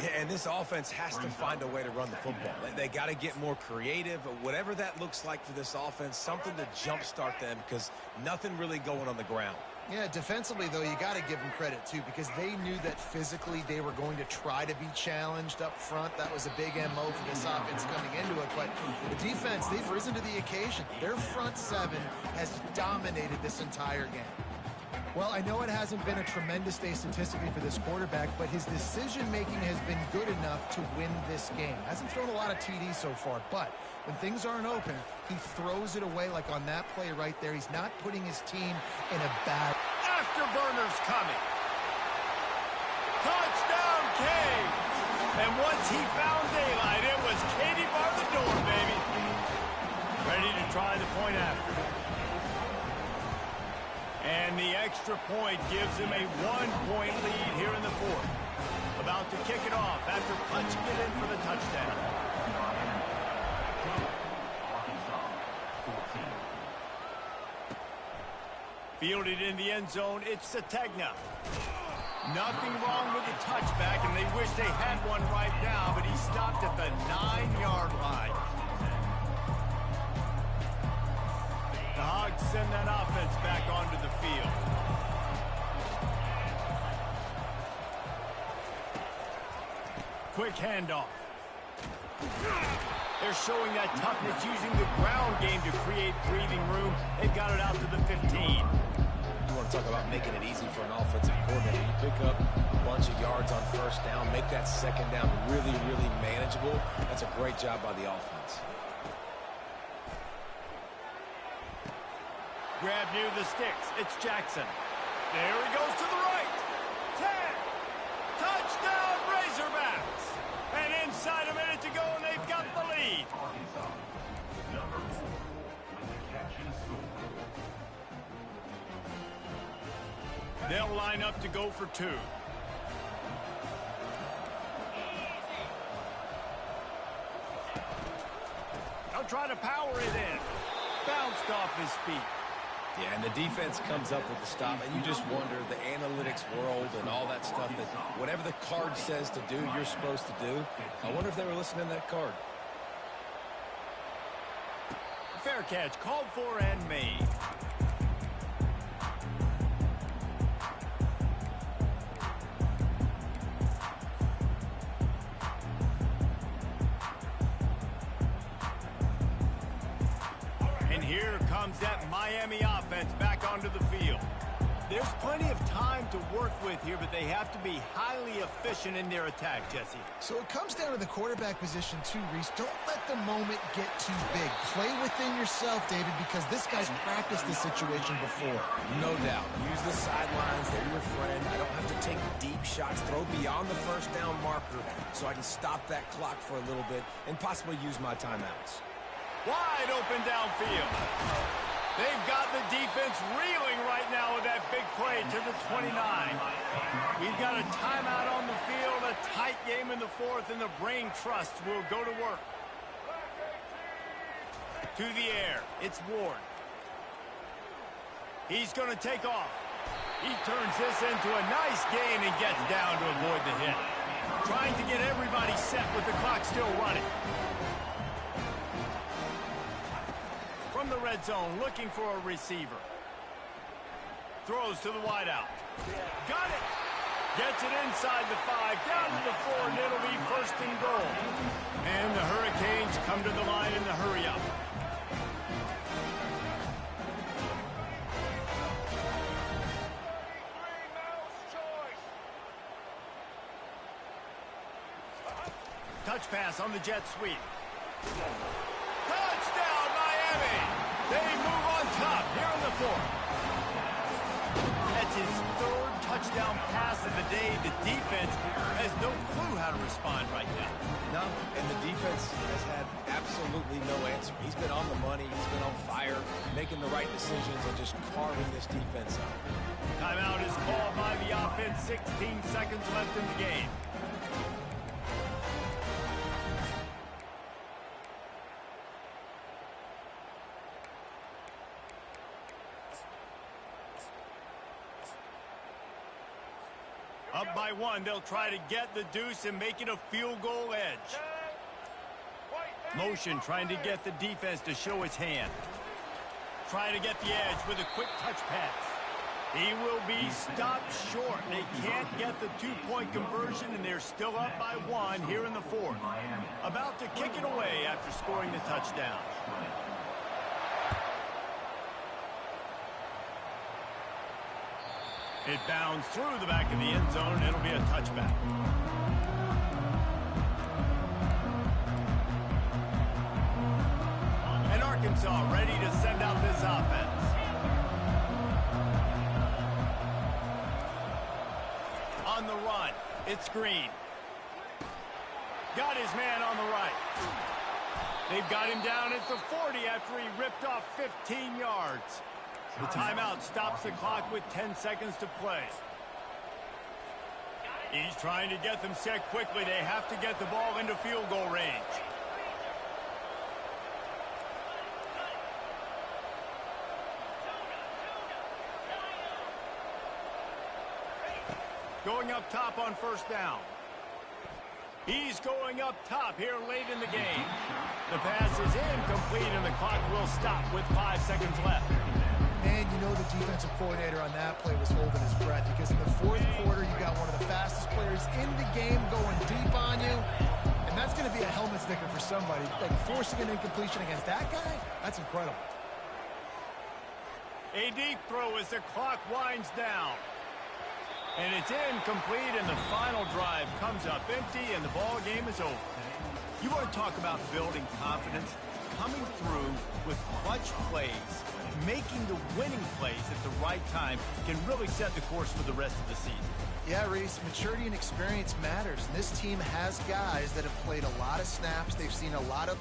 Yeah, and this offense has to find a way to run the football. They got to get more creative, whatever that looks like for this offense, something to jumpstart them because nothing really going on the ground. Yeah, defensively, though, you got to give them credit, too, because they knew that physically they were going to try to be challenged up front. That was a big MO for this offense coming into it. But the defense, they've risen to the occasion. Their front 7 has dominated this entire game. Well, I know it hasn't been a tremendous day statistically for this quarterback, but his decision-making has been good enough to win this game. Hasn't thrown a lot of TDs so far, but when things aren't open, he throws it away like on that play right there. He's not putting his team in a bad... Afterburners coming. Touchdown, Canes. And once he found daylight, it was Katie bar the door, baby. Ready to try the point after. And the extra point gives him a 1-point lead here in the fourth. About to kick it off after punching it in for the touchdown. Fielded in the end zone, it's Sategna. Nothing wrong with the touchback, and they wish they had one right now, but he stopped at the 9-yard line. The Hogs send that offense back onto the field. Quick handoff. They're showing that toughness using the ground game to create breathing room. They've got it out to the 15. You want to talk about making it easy for an offensive coordinator. You pick up a bunch of yards on first down, make that second down really, really manageable. That's a great job by the offense. Grab near the sticks. It's Jackson. There he goes to the right. 10. Touchdown, Razorbacks. And inside a minute to go, and they've got the lead. Arkansas. Number 4 with the catch and score. They'll line up to go for 2. try to power it in. Bounced off his feet. Yeah, and the defense comes up with the stop, and you just wonder, the analytics world and all that stuff, that whatever the card says to do, you're supposed to do. I wonder if they were listening to that card. Fair catch called for and made. And here comes that Miami offense back onto the field. There's plenty of time to work with here, but they have to be highly efficient in their attack, Jesse. So it comes down to the quarterback position too, Reese. Don't let the moment get too big. Play within yourself, David, because this guy's practiced this situation before. No doubt. Use the sidelines. They're your friend. I don't have to take deep shots. Throw beyond the first down marker so I can stop that clock for a little bit and possibly use my timeouts. Wide open downfield. They've got the defense reeling right now with that big play to the 29. We've got a timeout on the field, a tight game in the fourth, and the brain trust will go to work. To the air, it's Ward. He's going to take off. He turns this into a nice gain and gets down to avoid the hit. Trying to get everybody set with the clock still running. From the red zone, looking for a receiver. Throws to the wideout. Got it. Gets it inside the 5, down to the 4, and it'll be first and goal. And the Hurricanes come to the line in the hurry-up. Touch pass on the jet sweep. Touchdown, Miami! They move on top here in the fourth. That's his third touchdown pass of the day. The defense has no clue how to respond right now. No, and the defense has had absolutely no answer. He's been on the money. He's been on fire, making the right decisions and just carving this defense up. Timeout is called by the offense. 16 seconds left in the game. Up by 1, they'll try to get the deuce and make it a field goal edge. Motion trying to get the defense to show his hand. Trying to get the edge with a quick touch pass. He will be stopped short. They can't get the two-point conversion, and they're still up by 1 here in the fourth. About to kick it away after scoring the touchdown. It bounds through the back of the end zone. It'll be a touchback. And Arkansas ready to send out this offense. On the run, it's Green. Got his man on the right. They've got him down at the 40 after he ripped off 15 yards. The timeout stops the clock with 10 seconds to play. He's trying to get them set quickly. They have to get the ball into field goal range. Going up top on first down. He's going up top here late in the game. The pass is incomplete, and the clock will stop with 5 seconds left. Man, you know the defensive coordinator on that play was holding his breath, because in the fourth quarter, you got one of the fastest players in the game going deep on you, and that's going to be a helmet sticker for somebody. Like, forcing an incompletion against that guy, that's incredible. A deep throw as the clock winds down. And it's incomplete, and the final drive comes up empty, and the ball game is over. You want to talk about building confidence? Coming through with clutch plays, making the winning plays at the right time can really set the course for the rest of the season. Yeah, Reese, maturity and experience matters. And this team has guys that have played a lot of snaps. They've seen a lot of